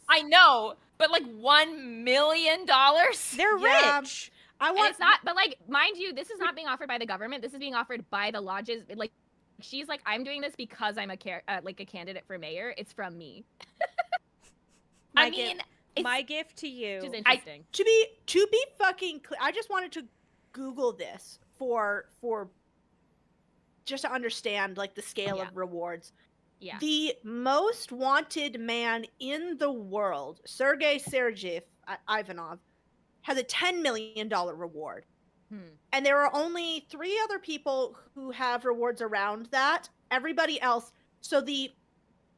I know, but like $1 million. They're rich. I want. And it's not, but like, mind you, this is not being offered by the government. This is being offered by the lodges. Like, she's like, I'm doing this because I'm a candidate for mayor. It's from me. My gift to you. Which is interesting. To be fucking clear, I just wanted to Google this for just to understand like the scale of rewards. Yeah. The most wanted man in the world, Sergei Sergeyev Ivanov, has a $10 million reward. And there are only 3 other people who have rewards around that. Everybody else, so the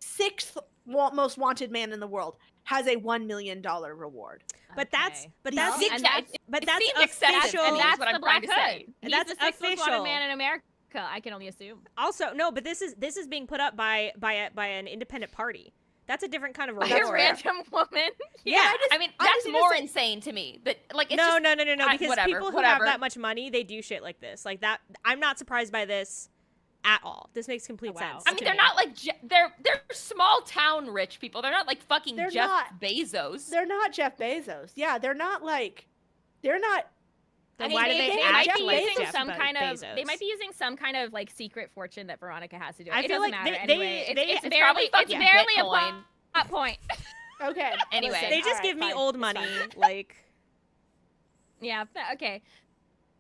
6th most wanted man in the world has a $1 million reward. But that's official. And that's what I'm trying to say. And that's the 6th most wanted official. man in America. I can only assume. Also, no, but this is being put up by an independent party. That's a different kind of reward. A random woman. Yeah, I mean that's more insane to me. But like, it's no. Because whatever, people who have that much money, they do shit like this. Like that, I'm not surprised by this at all. This makes complete sense. I mean, they're not like they're small town rich people. They're not like fucking Jeff Bezos. They're not Jeff Bezos. Yeah, they're not. Then why do they act like Jeff Bezos? They might be using some kind of like secret fortune that Veronica has to do. I feel like it's barely a plot point. Okay. Anyway, they just give me old money. Like, yeah. Okay.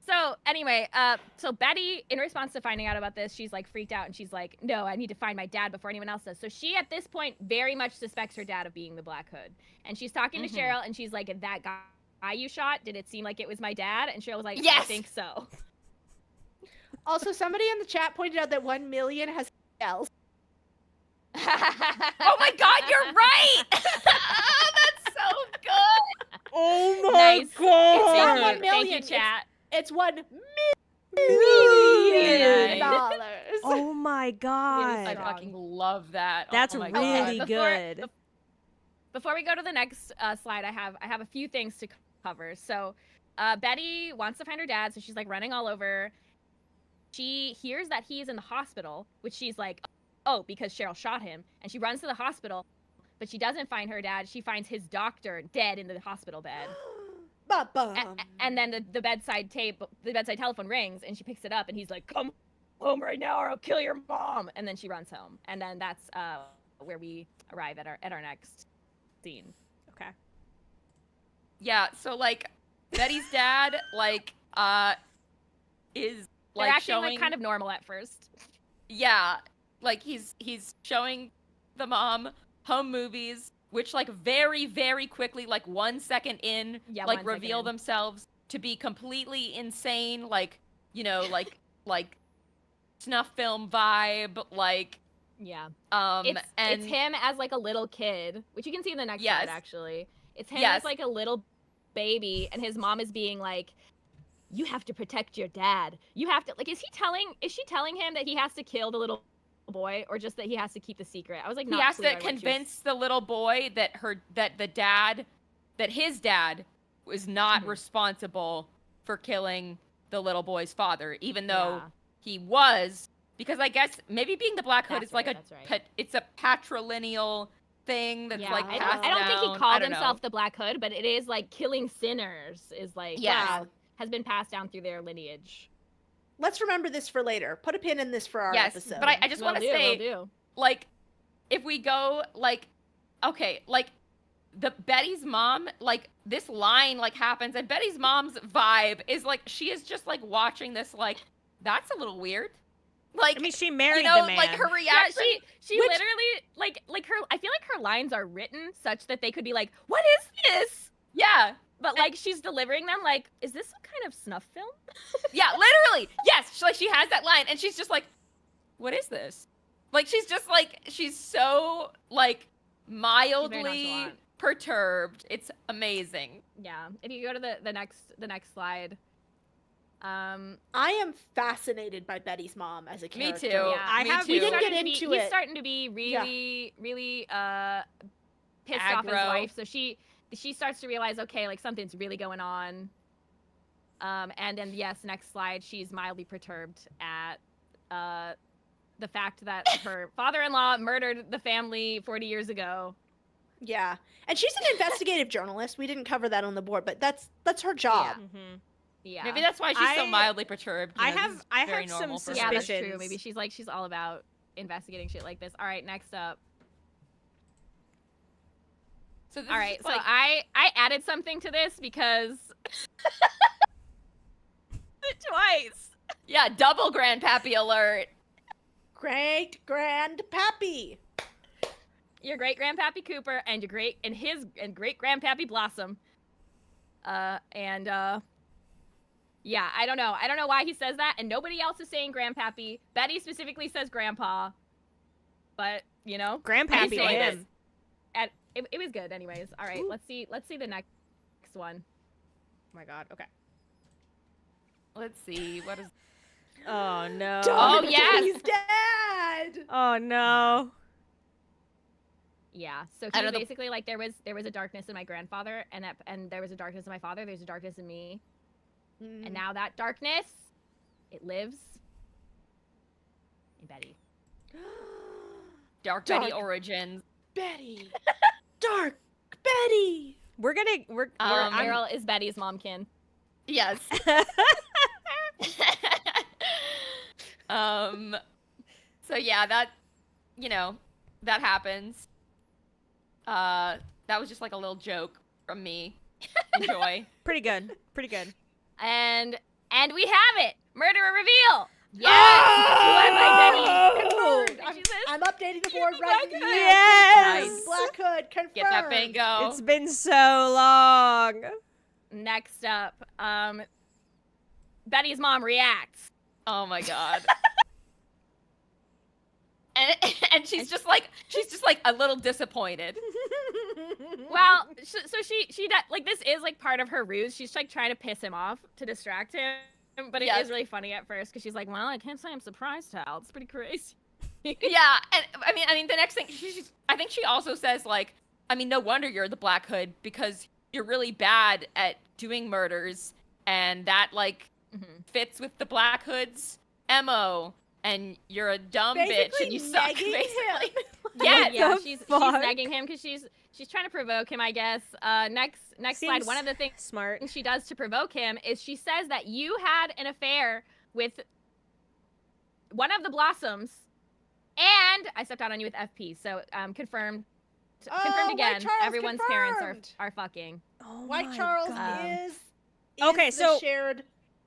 So anyway, so Betty, in response to finding out about this, she's like freaked out and she's like, "No, I need to find my dad before anyone else does." So she, at this point, very much suspects her dad of being the Black Hood, and she's talking to Cheryl, and she's like, "That guy you shot? Did it seem like it was my dad? And Cheryl was like, yes! I think so. Also, somebody in the chat pointed out that 1 million has L's. Oh my god, you're right! Oh, that's so good! Oh my Nice. god! It's not 1 million. Thank you, chat. It's $1 million. dollars. Oh my god. I fucking love that. That's oh my really god. good. Before we go to the next slide, I have a few things to cover. So Betty wants to find her dad, so she's like running all over. She hears that he's in the hospital, which she's like, oh, because Cheryl shot him. And she runs to the hospital, but she doesn't find her dad. She finds his doctor dead in the hospital bed. And then the bedside telephone rings, and she picks it up, and he's like, come home right now or I'll kill your mom. And then she runs home. And then that's where we arrive at our next scene. Okay. Yeah, so like Betty's dad is They're like acting showing like kind of normal at first. Yeah, like he's showing the mom home movies, which like very, very quickly, like 1 second in, like reveal themselves to be completely insane, like, you know, like snuff film vibe, like yeah. And it's him as like a little kid, which you can see in the next slide actually. It's him as like a little baby, and his mom is being like, you have to protect your dad. You have to, like, is she telling him that he has to kill the little boy, or just that he has to keep the secret? I was like, he has to convince the little boy that his dad was not responsible for killing the little boy's father, even though he was, because I guess maybe being the Black Hood is like it's a patrilineal thing that's like passed I don't think he called himself know. the Black Hood, but it is like killing sinners is like has been passed down through their lineage. Let's remember this for later. Put a pin in this for our episode. But I just want to say, like, if we go, like, okay, like, the Betty's mom, like, this line, like, happens, and Betty's mom's vibe is, like, she is just, like, watching this, like, that's a little weird. Like, I mean, she married the man. like, her reaction. Yeah, she literally, like her, I feel like her lines are written such that they could be like, what is this? Yeah. But, like, she's delivering them like, is this some kind of snuff film? Yeah, literally. Yes. She has that line, and she's just like, what is this? Like, she's just, like, she's so, like, mildly perturbed. It's amazing. Yeah. If you go to the next slide. I am fascinated by Betty's mom as a character. Me too. Yeah. We didn't get into it. He's starting to be really pissed off his wife. So she starts to realize, okay, like something's really going on. And then next slide, she's mildly perturbed at the fact that her father-in-law murdered the family 40 years ago. Yeah, and she's an investigative journalist. We didn't cover that on the board, but that's her job. Yeah. Mm-hmm. Yeah. Maybe that's why she's so mildly perturbed. I have some suspicions. Yeah, that's true. Maybe she's all about investigating shit like this. All right, next up. So this all right, like... so I added something to this because twice. Yeah, double grandpappy alert. Great grandpappy. Your great grandpappy Cooper and your great grandpappy Blossom. Yeah, I don't know why he says that, and nobody else is saying grandpappy. Betty specifically says grandpa, but you know, grandpappy to him. And it was good, anyways. All right, let's see the next one. Oh my god. Okay. Let's see what is. Oh no. Oh yes. He's dead. Oh no. Yeah. So he basically like there was a darkness in my grandfather, and there was a darkness in my father. There's a darkness in me. And now that darkness, it lives in Betty. Dark Betty origins. Betty. Dark Betty. Meryl is Betty's momkin. Yes. So yeah, that that happens. That was just like a little joke from me. Enjoy. Pretty good. Pretty good. And we have it! Murderer reveal! Yes! Oh! I'm updating the board right now. Yes! Black Hood, confirmed. Get that bingo. It's been so long. next up, Betty's mom reacts. Oh my god. and she's just like a little disappointed. Well, so she like, this is like part of her ruse. She's like trying to piss him off to distract him, but it is really funny at first because she's like, well, I can't say I'm surprised, Hal. It's pretty crazy. Yeah, and I mean the next thing I think she also says, like, I mean, no wonder you're the Black Hood because you're really bad at doing murders, and that like fits with the Black Hood's MO, and you're a dumb bitch and you suck. Basically. Yeah, she's nagging him because she's trying to provoke him, I guess. Next slide. One of the things she does to provoke him is she says that you had an affair with one of the Blossoms, and I stepped out on you with FP. So confirmed. Confirmed again. Everyone's parents are fucking. Oh, White Charles is okay. The shared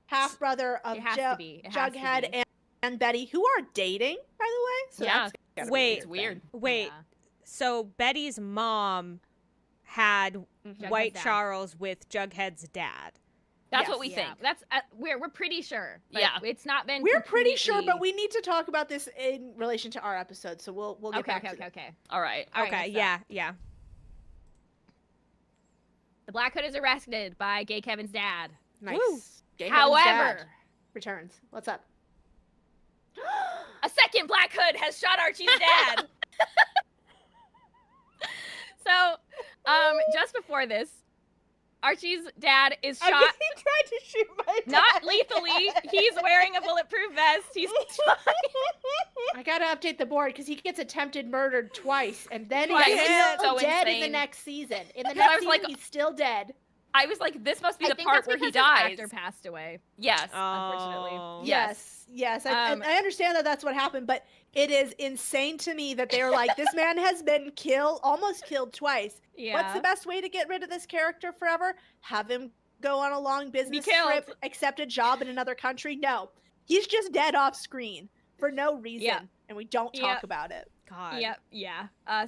half brother of Jughead and Betty, who are dating, by the way. So that's wait, it's weird. Wait, yeah. So Betty's mom had White Charles with Jughead's dad. That's what we think. That's we're pretty sure. It's not been. We're pretty sure, but we need to talk about this in relation to our episode. So we'll get back to that. Okay. All right. Yeah. The Black Hood is arrested by Gay Kevin's dad. Nice. Gay However, Kevin's dad returns. What's up? A second Black Hood has shot Archie's dad. So, just before this, Archie's dad is shot. He tried to shoot my dad. Not lethally. He's wearing a bulletproof vest. He's fine. I gotta update the board because he gets attempted murdered twice, and then he's so dead insane. in the next season. In the next season, he's still dead. I was like, this must be the think part that's where he because his dies. actor passed away. Yes, unfortunately. Yes. I understand that that's what happened, but it is insane to me that they're like, this man has been almost killed twice. Yeah. What's the best way to get rid of this character forever? Have him go on a long business trip, accept a job in another country? No. He's just dead off screen for no reason, and we don't talk about it. God. Yeah.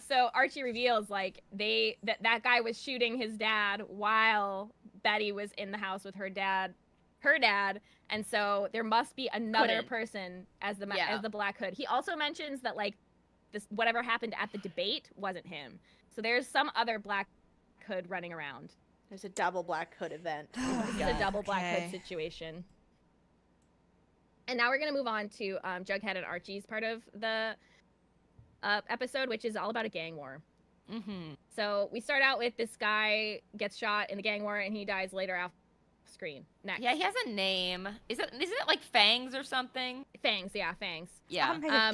So Archie reveals like that guy was shooting his dad while Betty was in the house with her dad, and so there must be another person as the Black Hood. He also mentions that like this whatever happened at the debate wasn't him. So there's some other Black Hood running around. There's a double Black Hood event. It's a double Black Hood situation. And now we're gonna move on to Jughead and Archie's part of the episode, which is all about a gang war. So we start out with this guy gets shot in the gang war and he dies later off screen. Next. Yeah, he has a name. Isn't it like Fangs or something? Fangs. Yeah.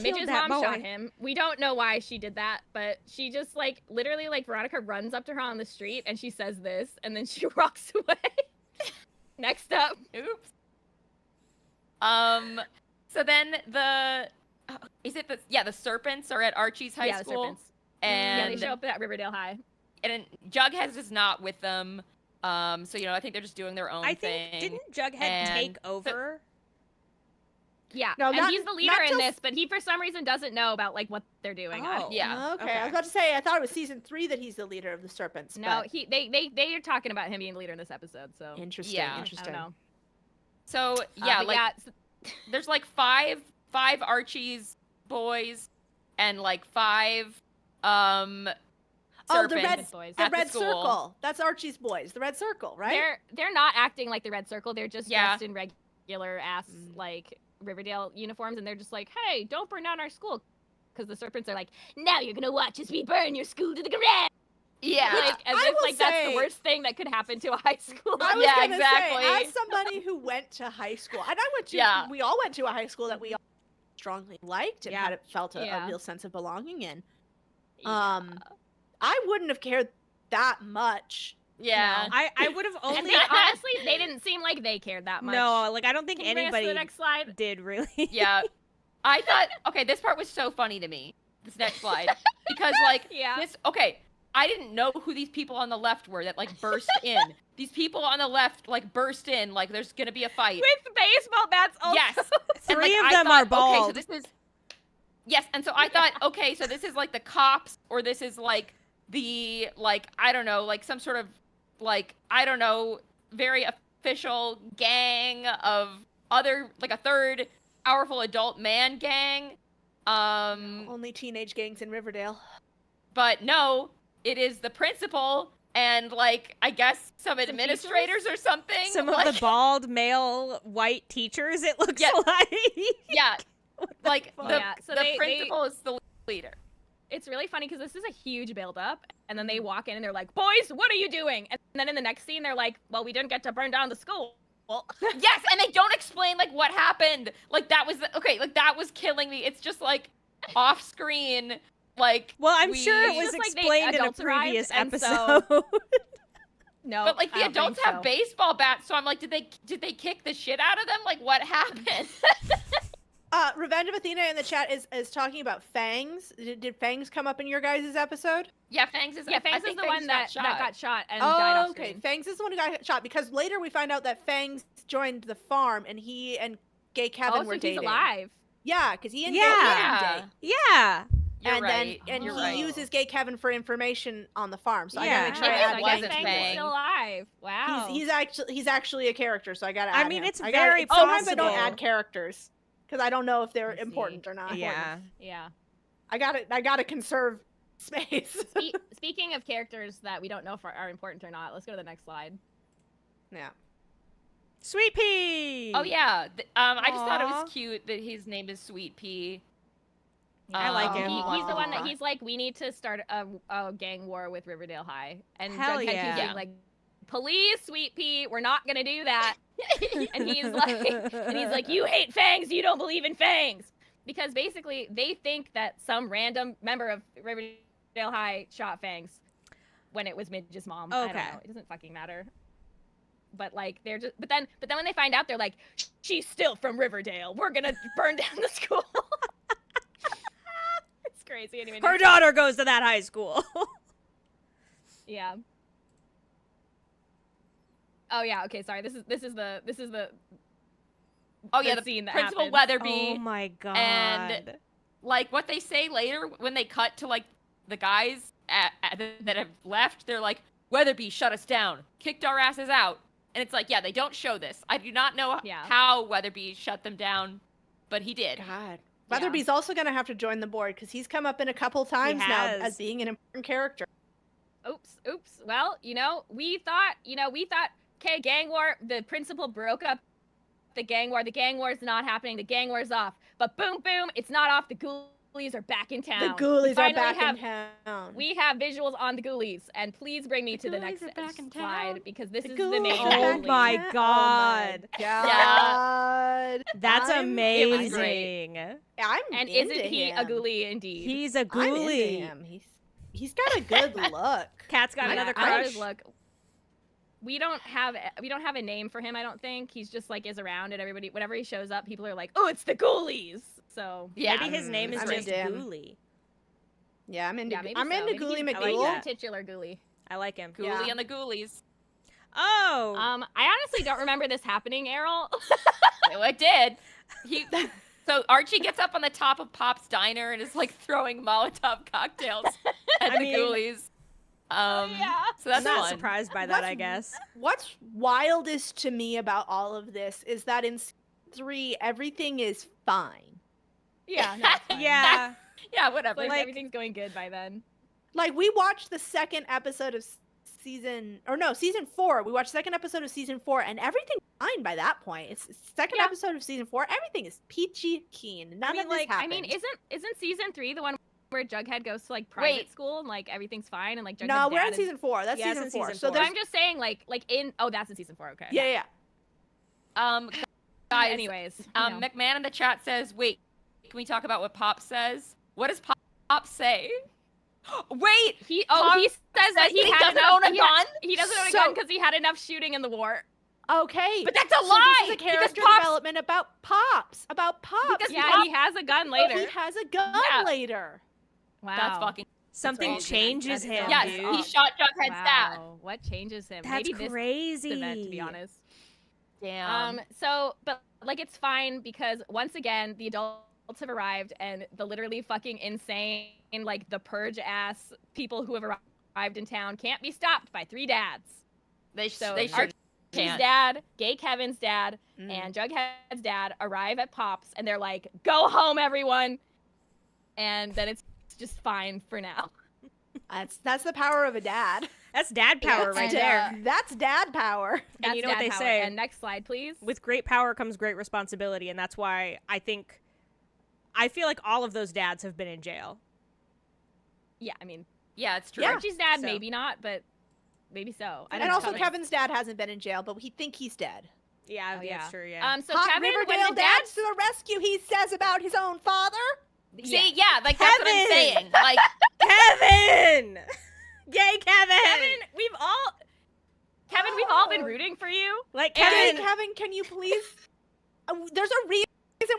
Mitch's mom shot him. We don't know why she did that, but she just like literally like Veronica runs up to her on the street and she says this and then she walks away. Next up. Oops. So then the Serpents are at Archie's high school. The Serpents. And they show up at Riverdale High. And Jughead is not with them. So I think they're just doing their own thing. I think didn't Jughead take over? Yeah, no, and he's the leader in this, but he for some reason doesn't know about like what they're doing. Okay. I was about to say I thought it was season 3 that he's the leader of the Serpents. No, they are talking about him being the leader in this episode. So interesting. I don't know. So there's like five Archie's boys and like 5 Serpents the Red Circle. That's Archie's boys. The Red Circle, right? They're not acting like the Red Circle. They're just dressed in regular ass like Riverdale uniforms, and they're just like, hey, don't burn down our school, because the Serpents are like, now you're gonna watch as we burn your school to the ground. Yeah, like as if like that's the worst thing that could happen to a high school. Exactly. Say, as somebody who went to high school, and I went to, we all went to a high school that we all strongly liked and had felt a real sense of belonging in. I wouldn't have cared that much. Yeah, no. I would have only. And honestly, they didn't seem like they cared that much. No, like I don't think anybody the next slide? did really. Yeah, I thought this part was so funny to me. This next slide, because I didn't know who these people on the left were that like burst in. These people on the left like burst in like there's gonna be a fight with baseball bats. Also. Yes, 3 of them are bald. Okay, so this is and so I thought okay, so this is like the cops or this is like the like I don't know like some sort of like I don't know very official gang of other, like a third powerful adult man gang. Only teenage gangs in Riverdale. But no, it is the principal and, like, I guess some administrators or something. Some of the bald male white teachers, it looks like. Yeah. Like, the So the principal is the leader. It's really funny because this is a huge build-up, and then they walk in and they're like, "Boys, what are you doing?" And then in the next scene, they're like, "Well, we didn't get to burn down the school." Yes, and they don't explain, like, what happened. Like, that was like, that was killing me. It's just, like, off screen. Like, well, I'm sure it was explained in a previous episode. No, but like the adults have baseball bats, so I'm like, did they kick the shit out of them? Like, what happened? Revenge of Athena in the chat is talking about Fangs. Did Fangs come up in your guys' episode? Yeah, Fangs is the one that got shot and died off okay. screen. Fangs is the one who got shot because later we find out that Fangs joined the farm and he and Gay Kevin were dating. He's alive. Yeah, because he and Gay Kevin date. Yeah. You're right. He uses Gay Kevin for information on the farm. So I gotta make sure I add wasn't Fangs. Fangs still alive. Wow. He's actually a character, so I gotta add him. It's very possible. Sometimes I don't add characters because I don't know if they're important or not. Yeah. I gotta conserve space. Speaking of characters that we don't know if are important or not, let's go to the next slide. Yeah. Sweet Pea. Oh yeah. I just thought it was cute that his name is Sweet Pea. I like him. He's the one that he's like, we need to start a gang war with Riverdale High, and Hell Jughead keeps being like, please, Sweet Pea, we're not gonna do that. and he's like, you hate Fangs, you don't believe in Fangs, because basically they think that some random member of Riverdale High shot Fangs when it was Midge's mom. I don't know. It doesn't fucking matter. But like they're just, but then when they find out, they're like, she's still from Riverdale. We're gonna burn down the school. Crazy. Anyway, her daughter goes to that high school. Yeah. Oh yeah. Okay. Sorry. This is the. Oh yeah, the scene that Principal happened. Weatherby. Oh my god. And like what they say later when they cut to like the guys that have left, they're like, Weatherby shut us down, kicked our asses out, and it's like, yeah, they don't show this. I do not know how Weatherby shut them down, but he did. God. Weatherby's also going to have to join the board because he's come up in a couple times now as being an important character. Oops. Well, we thought, okay, gang war, the principal broke up the gang war. The gang war is not happening. The gang war is off. But boom, it's not off. The Ghoulies are back in town. The Ghoulies are back in town. We have visuals on the Ghoulies. And please bring me to the next slide because this is the name. Oh my god. God. That's amazing. And isn't he a ghoulie indeed? He's a ghoulie. I'm into him. He's got a good look. Cat's got another crush. Look. We don't have a name for him, I don't think. He's just like is around and everybody whenever he shows up, people are like, "Oh, it's the Ghoulies." So, maybe his name is just Ghoulie. Yeah, I'm into Ghoulie McGhoul. Like titular Ghoulie. I like him. Ghoulie and the Ghoulies. Oh. I honestly don't remember this happening, Errol. It did. So Archie gets up on the top of Pop's diner and is like throwing Molotov cocktails at the Ghoulies. So that's I'm not surprised by that, I guess. What's wildest to me about all of this is that in season 3, everything is fine. Yeah, no, yeah. Yeah, whatever. Like, everything's going good by then. Like, we watched the second episode of season 4. We watched second episode of season 4, and everything's fine by that point. It's second episode of season 4. Everything is peachy keen. None of this happened. I mean, isn't season 3 the one where Jughead goes to like private school and like everything's fine and like Jughead's No, we're in season 4. That's season 4. So I'm just saying like in that's in season 4. Okay. Yeah. Guys. Anyways, McMahon in the chat says, "Wait, can we talk about what Pop says? What does Pop say?" Wait, he says that he doesn't own a gun. He doesn't own a gun because he had enough shooting in the war. Okay, but that's a lie. This is a character development about Pops. He has a gun later. He has a gun later. Wow, that's fucking something changes him. Yes, dude. he shot Jughead's dad. What changes him? That's Maybe crazy. This event, to be honest. Damn. So, but like it's fine because once again the adults have arrived and the literally fucking insane, like the purge ass people who have arrived in town can't be stopped by 3 dads. They should. dad, Gay Kevin's dad, and Jughead's dad arrive at Pops, and they're like, "Go home, everyone," and then it's just fine for now. That's the power of a dad. That's dad power right there. That's dad power. And you know what they say? And next slide, please. With great power comes great responsibility, and that's why I feel like all of those dads have been in jail. Yeah, I mean, yeah, it's true. Archie's dad, maybe not, but maybe so. And also Kevin's dad hasn't been in jail, but we think he's dead. Yeah, that's true, yeah. So Kevin, Riverdale dads to the rescue, he says about his own father. See, yeah, like Kevin! That's what I'm saying. Like Kevin! Gay Kevin! We've all been rooting for you. Like, Kevin! Gay Kevin, can you please... there's a reason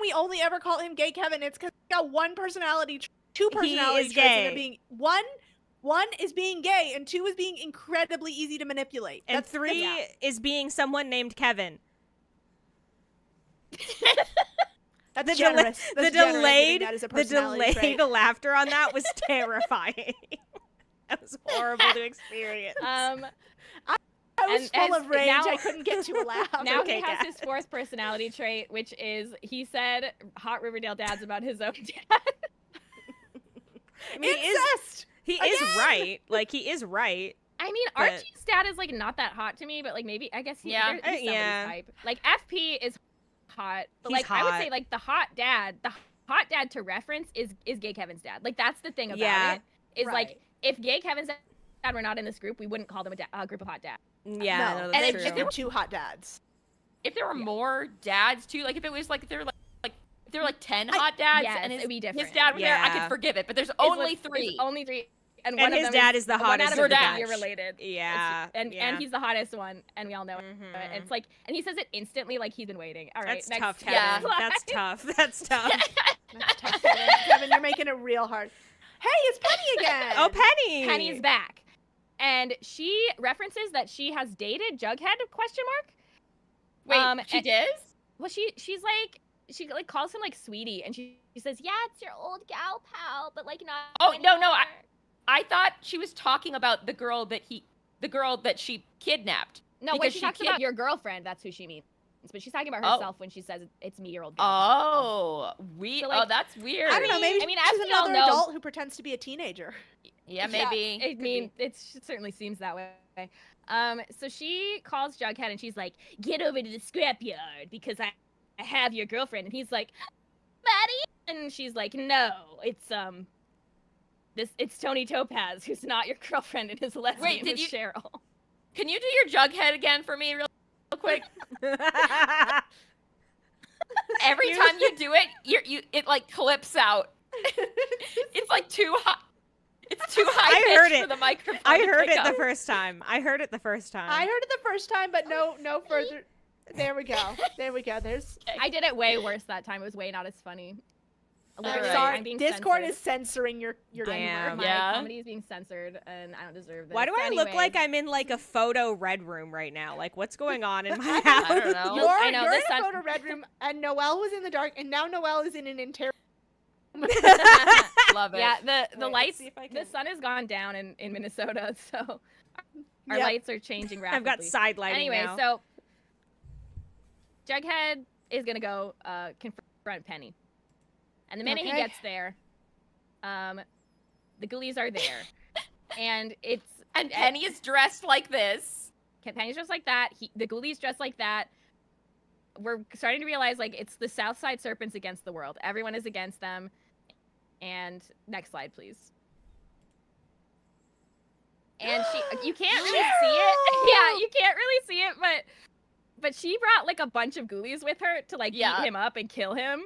we only ever call him Gay Kevin. It's because he's got one personality, two personality traits, and they're being... One is being gay, and 2 is being incredibly easy to manipulate. And 3 is being someone named Kevin. That's generous. The delayed laughter on that was terrifying. That was horrible to experience. I was full of rage. I couldn't get to a laugh. Now he has his 4th personality trait, which is he said hot Riverdale dads about his own dad. I mean, incest! He is right. Like, he is right. I mean, Archie's dad is, like, not that hot to me, but, like, maybe, I guess he's somebody's type. Like, FP is hot, but, like, I would say, like, the hot dad to reference is Gay Kevin's dad. Like, that's the thing about it. Is, like, if Gay Kevin's dad were not in this group, we wouldn't call them a group of hot dads. Yeah, no, and if there were 2 hot dads. If there were more dads, too, like, if it was, like, if there were, like, 10 hot dads, and it'd be different. His dad was there, I could forgive it, but there's only 3. There's only 3. And one his dad is the hottest of the bunch. You're related. Yeah. And he's the hottest one, and we all know it. It's like, and he says it instantly, like he's been waiting. All right, that's next tough, Kevin. That's tough. That's tough. That's tough, Kevin. Kevin, you're making it real hard. Hey, it's Penny again. Oh, Penny. Penny's back, and she references that she has dated Jughead? ? Wait, she did? Well, she's like. She like calls him like sweetie, and she says, "Yeah, it's your old gal pal, but like not." Oh no, I thought she was talking about the girl that she kidnapped. No, when she talks about your girlfriend, that's who she means. But she's talking about herself when she says it's me, your old gal. Oh, that's weird. I don't know. Maybe she's another adult who pretends to be a teenager. Yeah, maybe. I mean, it certainly seems that way. So she calls Jughead, and she's like, "Get over to the scrapyard because I have your girlfriend," and he's like, "Maddie," and she's like, "No, it's Tony Topaz, who's not your girlfriend, and his lesbian is Cheryl." Can you do your Jughead again for me, real quick? Every time you do it, it like clips out. It's like too high. It's too high pitched for the microphone. I heard it the first time. I heard it the first time, but no further. There we go. I did it way worse that time. It was way not as funny. Right. Sorry, Discord is censoring your humor. My comedy is being censored, and I don't deserve this. Why do I look like I'm in like a photo red room right now? Like, what's going on in my house? I don't know. You're in a photo red room, and Noelle was in the dark, and now Noelle is in an interior. Love it. Yeah, the lights. The sun has gone down in Minnesota, so our lights are changing rapidly. I've got side lighting now. So Jughead is gonna go confront Penny. And the minute he gets there, the ghoulies are there. And Penny is dressed like this. Penny's dressed like that. The ghoulies dressed like that. We're starting to realize, like, it's the Southside Serpents against the world. Everyone is against them. And next slide, please. And you can't really see it. Yeah, you can't really see it, but she brought, like, a bunch of ghoulies with her to, like, beat him up and kill him.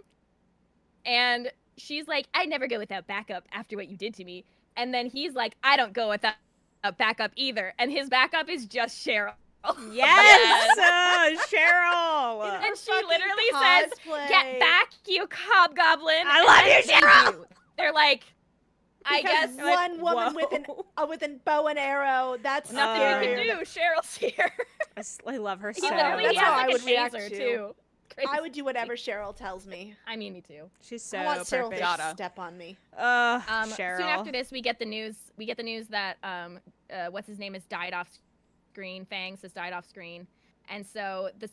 And she's like, "I never go without backup after what you did to me." And then he's like, "I don't go without a backup either." And his backup is just Cheryl. Yes, Cheryl. And she literally says, "Get back, you hobgoblin." I love you, Cheryl. They're like, I guess one woman with a bow and arrow. That's nothing we can do. Cheryl's here. I love her so. That's how I would react too. Crazy. I would do whatever Cheryl tells me. I mean, me too. She's so I want Cheryl perfect. to step on me. Cheryl. Soon after this, we get the news that what's his name has died off screen. Fangs has died off screen, And so the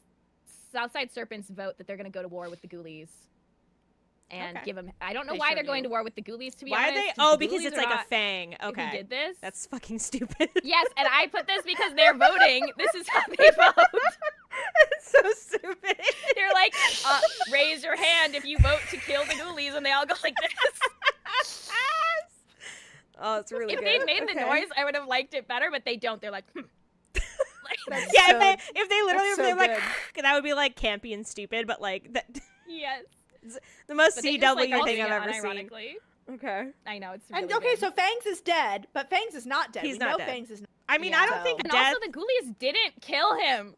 Southside Serpents vote that they're going to go to war with the Ghoulies. And give them. I don't know why they're going to war with the Ghoulies. To be honest, why are they? Oh, because it's like a fang. Okay, who did this? That's fucking stupid. Yes, and I put this because they're voting. This is how they vote. It's so stupid. They're like, raise your hand if you vote to kill the Ghoulies, and they all go like this. Oh, it's really good. If they'd made the noise, I would have liked it better, but they don't. They're like, yeah, if they literally were like, that would be like campy and stupid, but like that. Yes. The most CW thing I've ever seen. Okay. I know, it's really And okay, good. so Fangs is dead, but Fangs is not dead. He's we not know dead. Fangs is not I mean, I don't think And death... also the Ghoulies didn't kill him.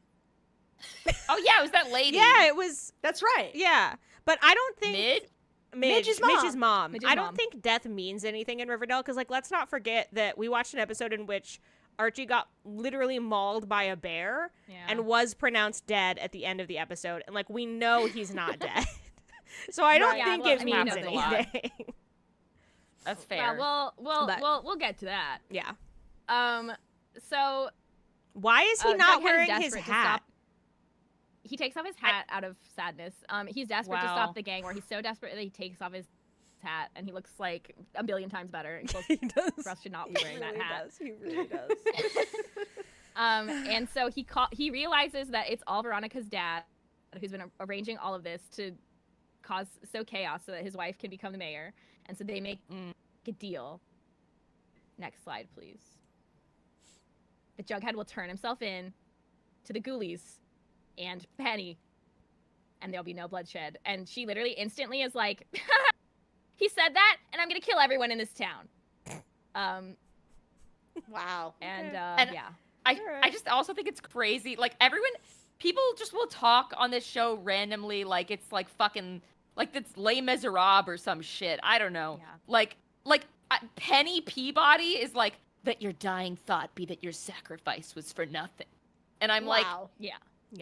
Oh yeah, it was that lady. Yeah, it was... That's right. Yeah, but I don't think... Midge's mom. I don't think death means anything in Riverdale, because, like, let's not forget that we watched an episode in which Archie got literally mauled by a bear and was pronounced dead at the end of the episode, and, like, we know he's not dead. So I don't think it means anything. That's fair. Well, we'll get to that. Yeah. So why is he not wearing his hat? He takes off his hat out of sadness. He's desperate to stop the gang war. He's so desperate that he takes off his hat, and he looks like a billion times better. And he does. Russ should not be wearing that hat. He really does. And so he realizes that it's all Veronica's dad who's been arranging all of this to cause chaos so that his wife can become the mayor. And so they make a deal. Next slide, please. The Jughead will turn himself in to the Ghoulies and Penny, and there'll be no bloodshed. And she literally instantly is like, he said that, and I'm gonna kill everyone in this town. Wow. And yeah. I just also think it's crazy. Like, people just will talk on this show randomly like it's like fucking, like it's Les Miserables or some shit. I don't know. Yeah. Like Penny Peabody is like, that your dying thought be that your sacrifice was for nothing. And I'm like, yeah.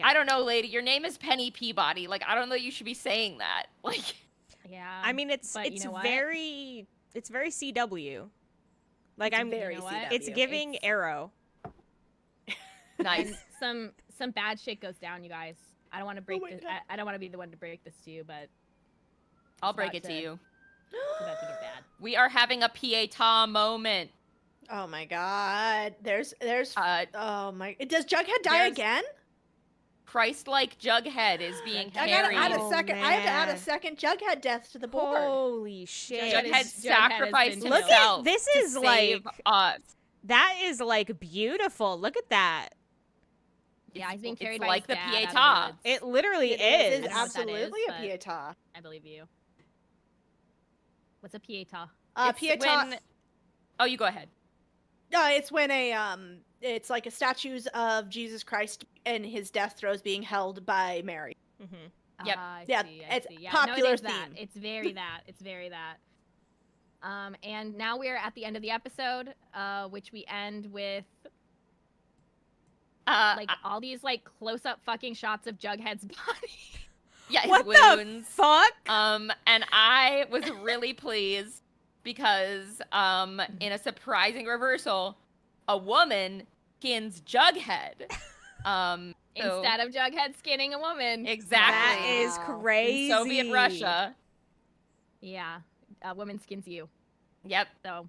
I don't know, lady. Your name is Penny Peabody. Like, I don't know you should be saying that. Like, yeah. I mean, it's very CW. Like, it's giving Arrow. Nice. Some bad shit goes down, you guys. I don't want to break this. I don't want to be the one to break this to you, but I'll break it to you. It's about to get bad. We are having a Pietà moment. Oh my god. There's oh my, does Jughead die again? Christ-like Jughead is being carried. I have to add a second Jughead death to the board. Holy shit. Jughead sacrificed himself. Look at this is like us. That is like beautiful. Look at that. Yeah, he's being carried by like his the dad Pietà. It literally is. It is absolutely a Pietà. I believe you. What's a Pietà? Pietà. Oh, you go ahead. It's when it's like a statues of Jesus Christ and his death throes being held by Mary. Mm-hmm. Yep. It's popular theme. It's very that. It's very that. And now we're at the end of the episode, which we end with like all these like close-up fucking shots of Jughead's body. Yeah, his what wounds. The fuck? And I was really pleased because in a surprising reversal, a woman skins Jughead. Instead of Jughead skinning a woman. Exactly. That is crazy. In Soviet Russia. Yeah. A woman skins you. Yep. So.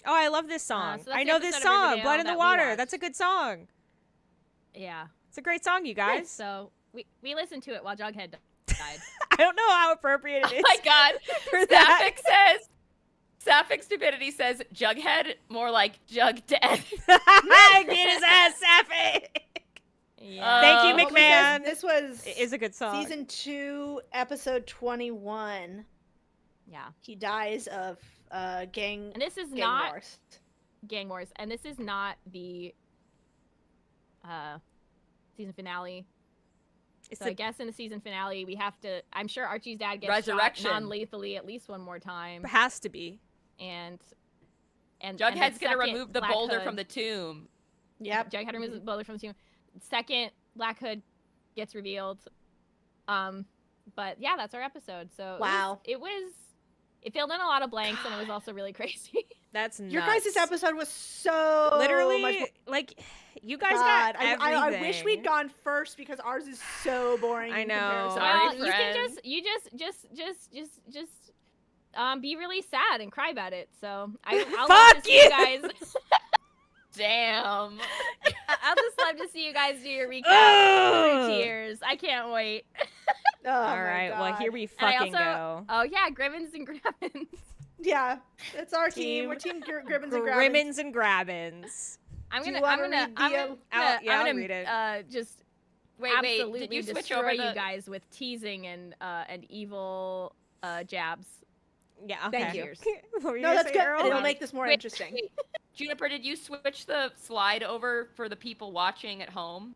Oh, I love this song. So I know this song, Blood in the Water. That's a good song. Yeah. It's a great song, you guys. So we listened to it while Jughead died. I don't know how appropriate it is. Oh my god. For that. Sapphic Stupidity says Jughead, more like Jug Dead. Get his ass, Sapphic. Yeah. Thank you, McMahon. This was it is a good song. Season 2, episode 21. Yeah. He dies of gang. And this is gang not wars. Gang Wars, and this is not the season finale. So I guess in the season finale we have to. I'm sure Archie's dad gets shot non-lethally at least one more time. It has to be. And Jughead's gonna remove the boulder from the tomb. Yep. Jughead removes the boulder from the tomb. Second Black Hood gets revealed. But yeah, that's our episode. So wow, it was It filled in a lot of blanks, and it was also really crazy. That's nuts. Your guys' episode was so literally much more... like you guys got everything. I wish we'd gone first because ours is so boring. I know. Sorry, you can just be really sad and cry about it. So I'll love to see you guys. Damn. I'll just love to see you guys do your recap through tears. I can't wait. Oh, all right, well, here we fucking go. Oh yeah, Grimmins and Grabbins. Yeah, it's our team. We're team Grimmins and Grabbins. Grimmins and Grabbins. I'm gonna read it. Just absolutely did you switch destroy over you guys with teasing and evil jabs. Yeah, okay. Thank you. What were you No, that's say, good. Earl? It'll make this more interesting. Wait. Juniper, did you switch the slide over for the people watching at home?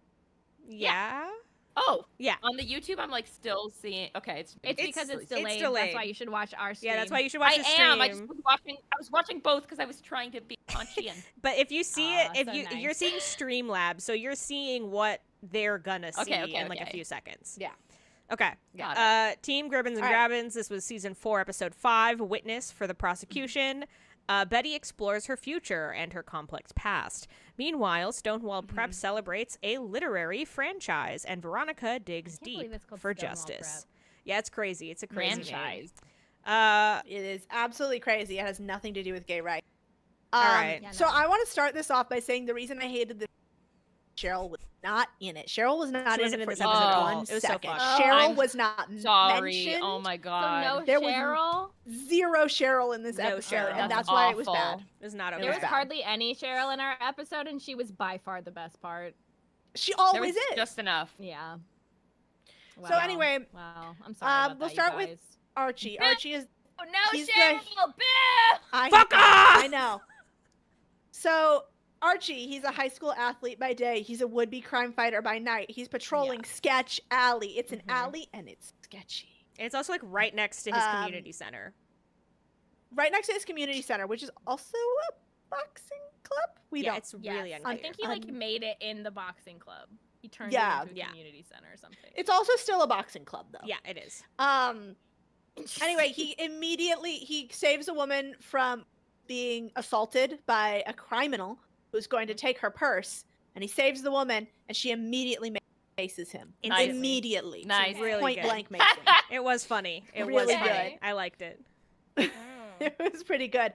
Yeah. Oh, yeah. On the YouTube, I'm like still seeing. Okay, it's because it's delayed. That's why you should watch our stream. Yeah, that's why you should watch the stream. I was watching both because I was trying to be punchy. But if you see it, you're seeing Streamlabs, so you're seeing what they're gonna see in like a few seconds. Yeah. Okay. Team Gribbins and Grabbins. This was season 4, episode 5. Witness for the prosecution. Betty explores her future and her complex past. Meanwhile, Stonewall Prep celebrates a literary franchise, and Veronica digs deep for justice. Yeah, it's crazy. It's a crazy franchise. It is absolutely crazy. It has nothing to do with gay rights. All right. So I want to start this off by saying the reason I hated this, Cheryl was not in it. Cheryl was not in it for even 1 second. Cheryl was not mentioned. Oh my god. So there Cheryl? was zero Cheryl in this episode, and that's why it was bad. It was not okay. There was hardly any Cheryl in our episode, and she was by far the best part. She always is. Just enough. Yeah. Wow. So anyway, I'm sorry about we'll that, start with Archie. Archie is. Oh no, Cheryl! Fuck off! I know. So Archie, he's a high school athlete by day. He's a would-be crime fighter by night. He's patrolling Sketch Alley. It's an alley, and it's sketchy. And it's also like right next to his community center. Right next to his community center, which is also a boxing club. It's really unclear. I think he made it in the boxing club. He turned it into a community center or something. It's also still a boxing club, though. Yeah, it is. Anyway, he saves a woman from being assaulted by a criminal who's going to take her purse, and he saves the woman, and she immediately faces him. Immediately. Nice. Really point good. blank makes him. It was funny. It really was funny. good. I liked it. It was pretty good.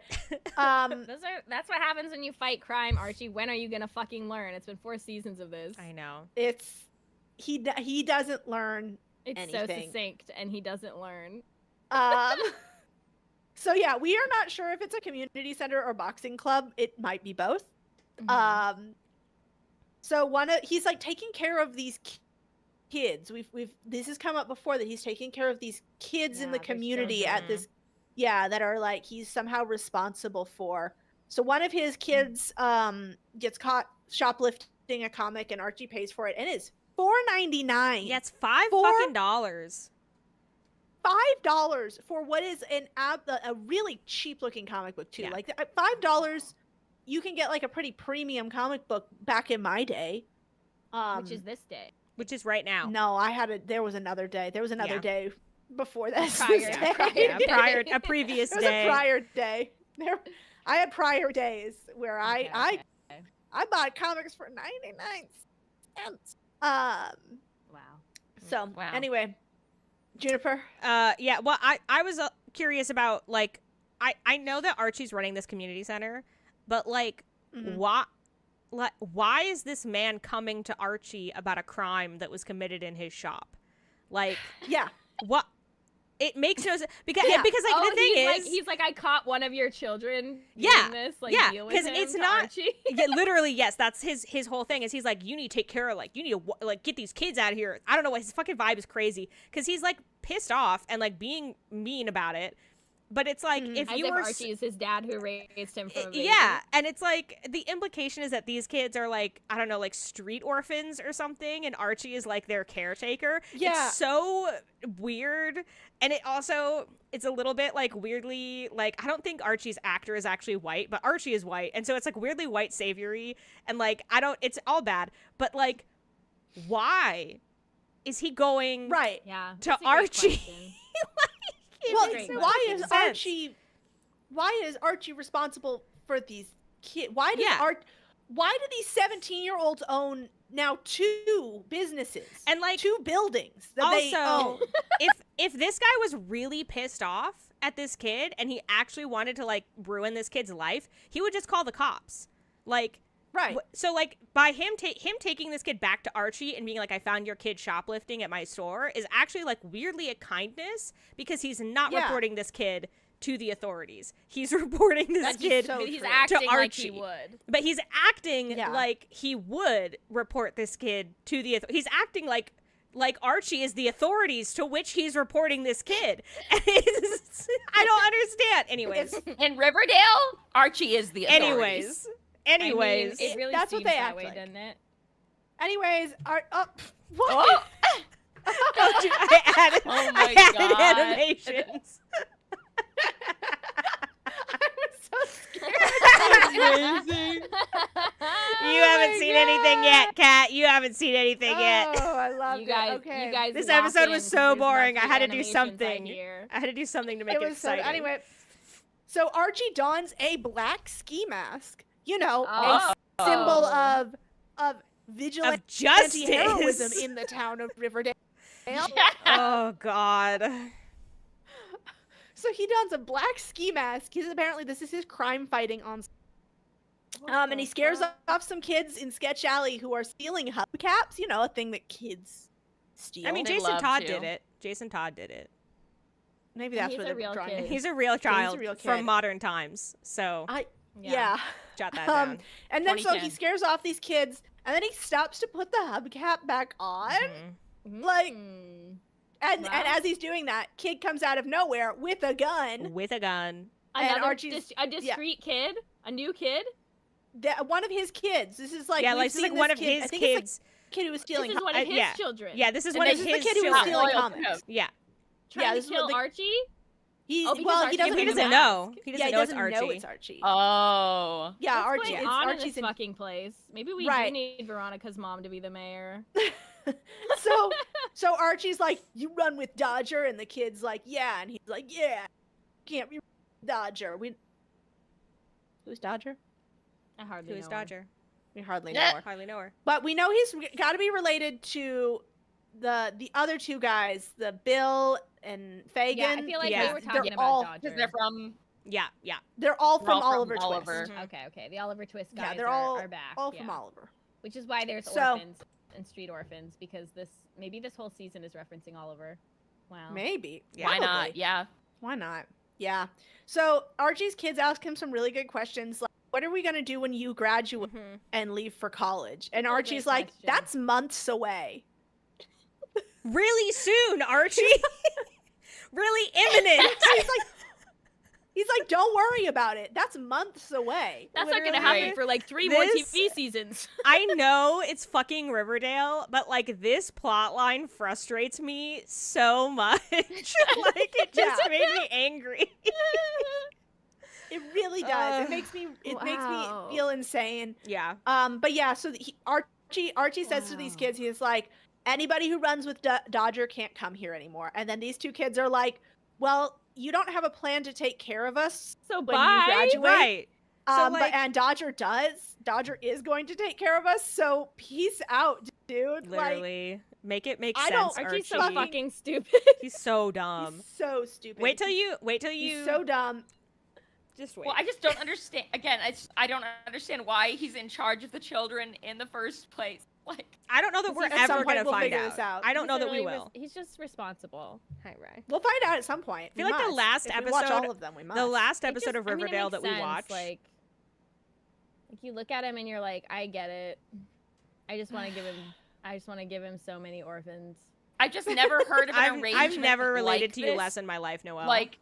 That's what happens when you fight crime, Archie. When are you gonna fucking learn? It's been 4 seasons of this. I know. He doesn't learn anything. So succinct, and he doesn't learn. So yeah, we are not sure if it's a community center or boxing club. It might be both. So he's like taking care of these kids. This has come up before that he's taking care of these kids in the community at this, that are like he's somehow responsible for. So one of his kids gets caught shoplifting a comic, and Archie pays for it, and it's $4.99. Yeah, it's $5 $5 for what is a really cheap looking comic book too. Yeah. Like $5, you can get like a pretty premium comic book back in my day. Which is this day. Which is right now. No, there was another day. There was another day before this. A previous day. There was a prior day. I had prior days where I bought comics for 99 cents. Wow. So anyway, Juniper. Yeah. Well, I was curious about like I know that Archie's running this community center, but like why is this man coming to Archie about a crime that was committed in his shop? Like, what? It makes no sense because the thing is, he's like, I caught one of your children doing this. Like, deal with him it's not. Archie. Literally, yes, that's his whole thing. Is he's like, you need to take care of you need to get these kids out of here. I don't know why his fucking vibe is crazy because he's like pissed off and like being mean about it. But it's like if As you if were Archie is his dad who raised him from a baby. Yeah, and it's like the implication is that these kids are like, I don't know, like street orphans or something, and Archie is like their caretaker. Yeah, it's so weird, and it's a little bit like weirdly like I don't think Archie's actor is actually white, but Archie is white, and so it's like weirdly white saviory, and like it's all bad, but like why is he going right to Archie? Well, makes no why fucking is sense. Archie responsible for these kids? Why do these 17-year-olds own now 2 businesses and like 2 buildings that also, they own? if this guy was really pissed off at this kid and he actually wanted to like ruin this kid's life, he would just call the cops. Like, right. So like by him taking this kid back to Archie and being like, I found your kid shoplifting at my store, is actually like weirdly a kindness, because he's not reporting this kid to the authorities. He's reporting this kid he's acting to Archie. like he would. But he's acting like he would report this kid to the he's acting like Archie is the authorities to which he's reporting this kid. And I don't understand. Anyways. In Riverdale, Archie is the authorities. Anyways. I mean, it really that's seems what they that act way, like. doesn't it? Anyways, what? Oh, I added animations. I was so scared. Amazing. You haven't seen anything yet, Kat. You haven't seen anything yet. Oh, I love You guys, it. Okay. you guys. This lock episode in, was 'cause so there's boring. about I had to do animations something. here. I had to do something to make it was exciting. So, anyway, so Archie dons a black ski mask. You know, Oh. a symbol of vigilante Of justice. heroism in the town of Riverdale. Oh God. So he dons a black ski mask. Apparently this is his crime fighting on. And he scares off some kids in Sketch Alley who are stealing hubcaps. You know, a thing that kids steal. I mean, They Jason love Todd to. did it. Jason Todd did it. Maybe that's He's where a they're real drawing. kid. it. He's a real child real from kid. modern times. So Yeah. jot that down. And then so he 2010. scares off these kids, and then he stops to put the hubcap back on. Mhm. Like, Mm. and Wow. as he's doing that, kid comes out of nowhere with a gun. With a gun. And Another Archie's- a discreet kid, a new kid. One of his kids. This is like Yeah, we've like this is like seen one this of kid. I his think it's, like, kids. the kid who was stealing. This is one of his yeah. children. Yeah, this is And one of this is his the kid who was children. stealing Loyal comics. Yeah. Trying this to is kill what the- Archie. He Oh, because well, Archie he doesn't. He wears a doesn't mask. know. He doesn't know it's Archie. know it's Archie. Oh. Yeah, What's Archie. going It's on Archie's in this fucking place? Maybe we Right. do need Veronica's mom to be the mayor. So Archie's like, you run with Dodger, and the kid's like, yeah, and he's like, yeah, can't be Dodger. Who's Dodger? I hardly Who is know her. Dodger? We hardly know Yeah. her. Hardly know her. But we know he's got to be related to the other 2 guys, the Bill and Fagin. Yeah, I feel like Yeah. we were talking They're about all- Dodger. Because they're from. Yeah, yeah. They're all They're from all from Oliver Twist. Oliver. Mhm. Okay. The Oliver Twist Yeah, guys they're all are back. all yeah. from Oliver. Which is why there's So- orphans and street orphans, because maybe this whole season is referencing Oliver. Wow. Maybe. Yeah. Why Probably. not? Yeah. Why not? Yeah. So Archie's kids ask him some really good questions like, what are we going to do when you graduate Mhm. and leave for college? And That's a Archie's great like, question. that's months away. Really soon, Archie. Really imminent. He's like, don't worry about it. That's months away. That's not Literally. gonna happen for like 3 more This- TV seasons. I know it's fucking Riverdale, but like this plot line frustrates me so much. Like it just Yeah. made me angry. It really does. It makes me Wow. feel insane. Yeah. But yeah, so Archie says to these Wow. kids, he's like, anybody who runs with Dodger can't come here anymore. And then these 2 kids are like, well, you don't have a plan to take care of us So when bye. you graduate. Right. So, like- And Dodger does. Dodger is going to take care of us. So peace out, dude. Literally. Make it make I sense, don't- Archie. Archie's so fucking stupid. He's so Like, dumb. he's so stupid. Wait till you He's so dumb. just wait. Well, I just don't understand. Again, I don't understand why he's in charge of the children in the first place. Like, I don't know that 'Cause we're at some ever point gonna we'll find figure out. this out. I don't know He's that we really will. He's just responsible. Hi, Ray. We'll find out at some point. I feel like the last If we watch episode- all of them, we must. The last It episode just- of I mean, it Riverdale makes that we sense, watched. like you look at him and you're like, I get it. I just want to give him so many orphans. I've just never heard of an I've arrangement never related like to you this. less in my life, Noelle. Like,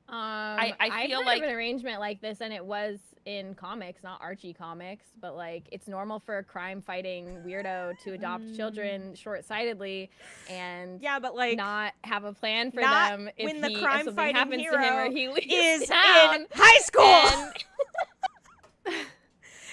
I feel heard like- of an arrangement like this, and it was in comics, not Archie comics, but like it's normal for a crime-fighting weirdo to adopt children short-sightedly and yeah, but like not have a plan for not them if when the if crime something fighting happens to him or hero he leaves is town. in high school. And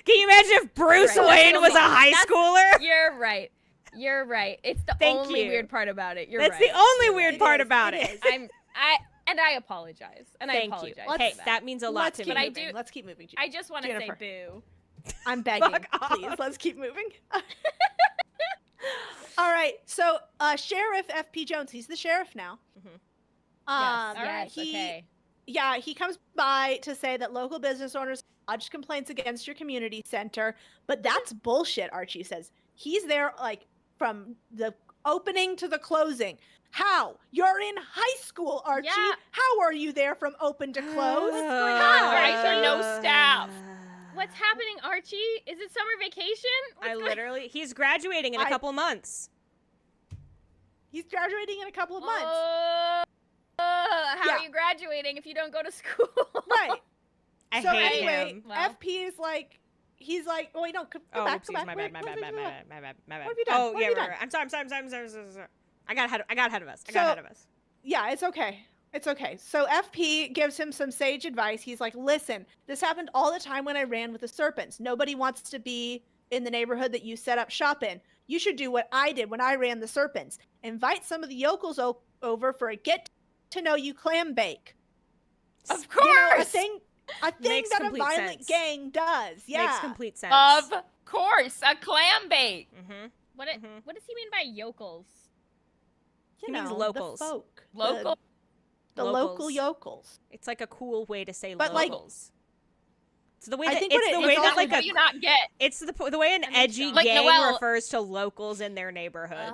Can you imagine if Bruce Right. Wayne was a high That's- schooler? you're right. It's the Thank only you. weird part about it. You're That's right. the only You're weird right. part is, about it it. is. I apologize. And Thank I apologize. you. Okay, that means a lot to me. But Let's keep moving. I just want to say boo. I'm begging. Please, let's keep moving. All right. So, Sheriff F.P. Jones, he's the sheriff now. Yes. Okay. Yeah, he comes by to say that local business owners lodged complaints against your community center, but that's bullshit, Archie says. He's there, like, from the opening to the closing. How? You're in high school, Archie. Yeah. How are you there from open to close? All right, so no staff. What's happening, Archie? Is it summer vacation? He's graduating in a couple months. He's graduating in a couple of months. How are you graduating if you don't go to school? Right. I hate anyway, him. FP is like, he's like, oh wait, no, come back, come back. My bad. What have you done? Oh, What yeah, have you right. done? I'm sorry. I got ahead of us. Yeah, it's okay. It's okay. So FP gives him some sage advice. He's like, listen, this happened all the time when I ran with the serpents. Nobody wants to be in the neighborhood that you set up shop in. You should do what I did when I ran the serpents. Invite some of the yokels over for a get-to-know-you clam bake. Of course! You know, a thing Makes that a violent sense. gang does. Yeah. Makes complete sense. Of course, a clam bake. Mm-hmm. What does he mean by yokels? He means locals. The folk. Local. The local yokels. It's like a cool way to say But locals. It's the way that you not get. It's the way an edgy like gang Noelle refers to locals in their neighborhood.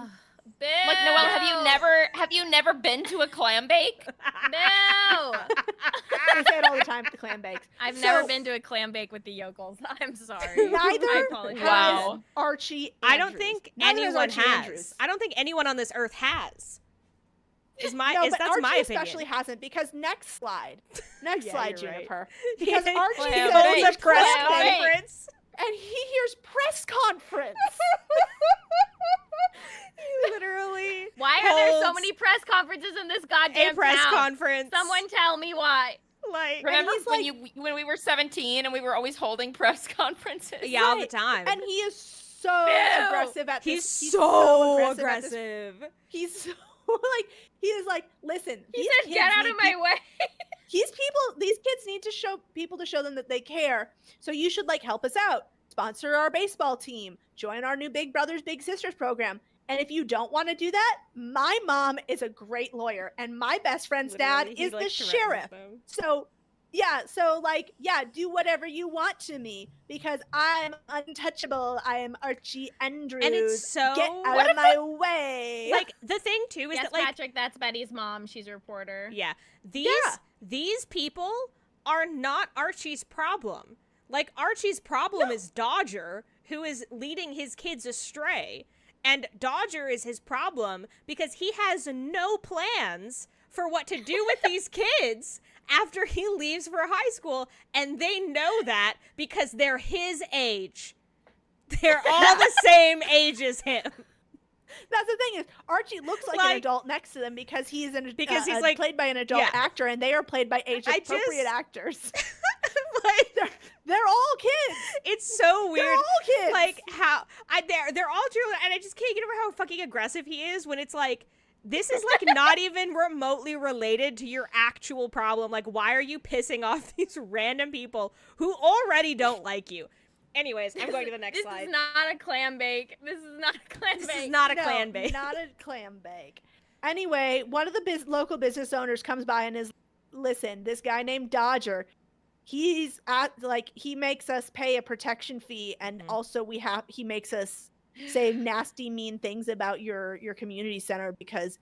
Like Noelle, have you never been to a clam bake? No. I say it all the time at the clam bakes. I've never been to a clam bake with the yokels. I'm sorry. Neither I apologize. has Archie Andrews. I don't think anyone has. Andrews. I don't think anyone on this earth has. That's Archie my opinion. Especially hasn't, because next slide, Juniper. Right. Because Archie holds says a press conference, and he hears press conference. He literally. Why are there so many press conferences in this goddamn press town? conference? Someone tell me why. Like, remember when we were 17 and we were always holding press conferences? Yeah, all the time. And he is so aggressive at this. He's so aggressive. He's so like, he is like, listen. He says, get out of my way. These kids need to show them that they care. So you should like help us out. Sponsor our baseball team. Join our new Big Brothers Big Sisters program. And if you don't want to do that, my mom is a great lawyer, and my best friend's dad is the sheriff. So, do whatever you want to me, because I'm untouchable. I am Archie Andrews. And it's so... Get out of my way. Like, the thing, too, is that, like... Patrick, that's Betty's mom. She's a reporter. Yeah. These people are not Archie's problem. Like, Archie's problem is Dodger, who is leading his kids astray. And Dodger is his problem because he has no plans for what to do with these kids after he leaves for high school. And they know that because they're his age. They're all the same age as him. That's the thing is, Archie looks like an adult next to them because he's played by an adult actor, and they are played by age-appropriate actors. Like, they're all kids. It's so weird. They're all kids. Like they're all true, and I just can't get over how fucking aggressive he is when it's like, this is like not even remotely related to your actual problem. Like, why are you pissing off these random people who already don't like you? Anyways, I'm going to the next slide. This is not a clam bake. This is not a clam bake. Not a clam bake. Anyway, one of the local business owners comes by and is, listen, this guy named Dodger, he makes us pay a protection fee, and also he makes us say nasty, mean things about your community center because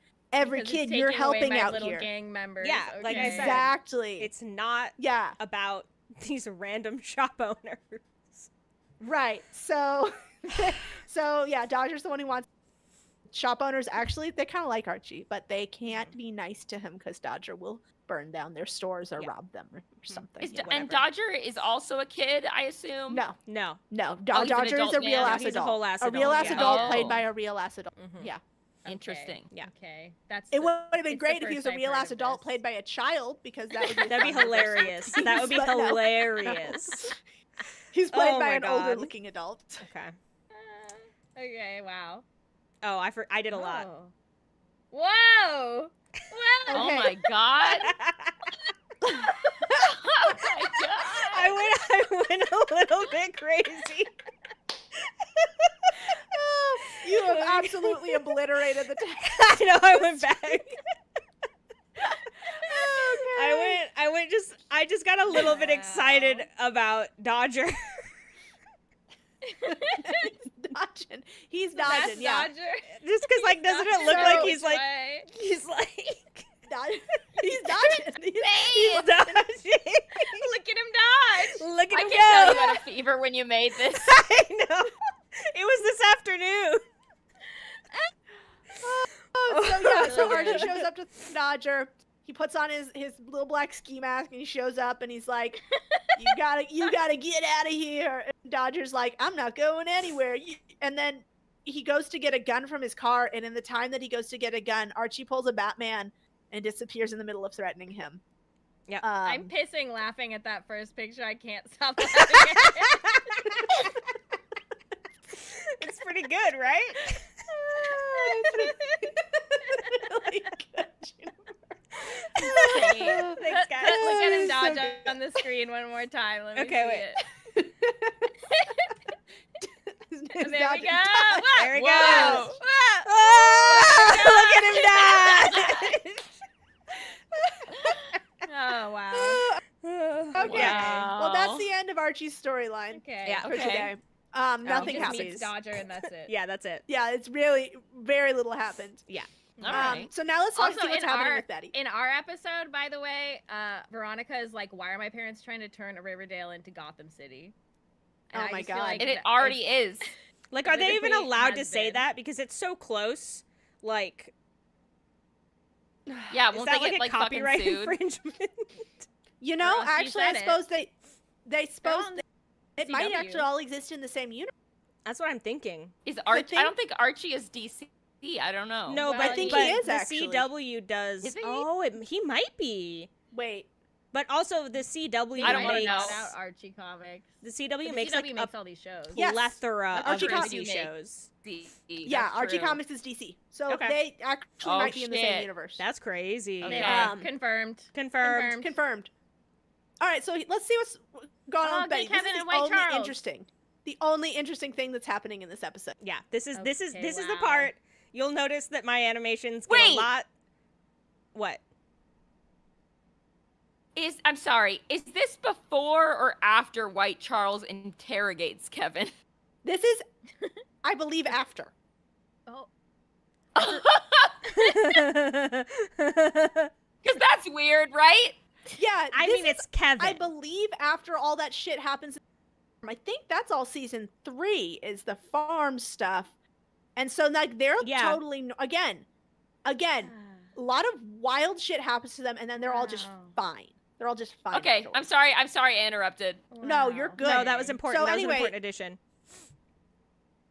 kid you're helping out little here. Gang members. Yeah, okay. Like I said, exactly. It's not about these random shop owners. Right. So Dodger's the one who wants shop owners. Actually, they kind of like Archie, but they can't be nice to him because Dodger will burn down their stores or rob them or something. And Dodger is also a kid, I assume? No. Dodger is a real ass adult. He's a whole ass adult. A real ass adult played by a real ass adult. Mm-hmm. Yeah. Interesting. Yeah. Okay. It would have been great if he was a real ass adult played by a child, because that'd be hilarious. That would be hilarious. He's played by an older looking adult. Okay. Okay, wow. Oh, I did a lot. Whoa! Wow. Oh my god. Oh my god. I went a little bit crazy. You have absolutely obliterated the text. I know, I went back. Okay. I just got a little bit excited about Dodger. He's dodging, yeah. Dodger. Just because, like, doesn't it look like he's like, He's dodging. He's he's dodging. Look at him dodge. Look at I him can tell go. you had a fever when you made this. I know. It was this afternoon. So Archie shows up to Dodger. He puts on his little black ski mask and he shows up and he's like, you gotta get out of here. And Dodger's like, I'm not going anywhere. And then he goes to get a gun from his car, and in the time that he goes to get a gun, Archie pulls a Batman and disappears in the middle of threatening him. Yeah. I'm pissing laughing at that first picture. I can't stop laughing at it. It's pretty good, right? Really good. Thanks, guys. Look at him dodge on the screen one more time. Let me Okay, see wait. And there we go. There he Whoa. goes. Look at him dodge. Oh, wow. Okay. Wow. Well, that's the end of Archie's storyline Okay. Yeah. for Okay. today. Nothing Just happens. meets Dodger and that's it. Yeah, that's it. Yeah, it's really very little happened. All right. So now let's talk Also, see what's in happening our- with Betty. In our episode, by the way, Veronica is like, why are my parents trying to turn Riverdale into Gotham City? And Oh I my just feel God. like And it that- already is. Like, are they even Literally allowed to has say been. that? Because it's so close. Like, Yeah, is won't that they get like a like copyright fucking sued? infringement? You know, Well, she actually, I said it. suppose they suppose on it might CW. actually all exist in the same universe. That's what I'm thinking. Is Archie? thing- I don't think Archie is DC. I don't know. No, Well, but I think but he is, the actually. CW does. Is he? Oh, he might be. Wait, But also the CW I don't wanna makes know. Out Archie comics. the CW The makes CW like makes a all these shows. Yes. plethora of Archie DC Comics. shows. yeah, That's Archie true. Comics is DC, so Okay. they actually Oh, might be in the same shit. universe. That's crazy. Okay. Confirmed. Confirmed. Confirmed. All right, so let's see what's going on with Gay Betty. This Kevin is and the White only Charles. interesting. The only interesting thing that's happening in this episode. Yeah, this is Okay, the wow. part you'll notice that my animations get a Wait! lot. What? I'm sorry. Is this before or after White Charles interrogates Kevin? This is, I believe, after. Oh, Because that's weird, right? Yeah, I this mean, is, it's Kevin. I believe after all that shit happens. I think that's all season 3 is the farm stuff, and so like they're Yeah. totally again, a lot of wild shit happens to them, and then they're all just Wow. fine. They're all just fine. Okay, afterwards. I'm sorry. I'm sorry I interrupted. No, you're wow. good. No, that was important. So that anyway- was an important addition.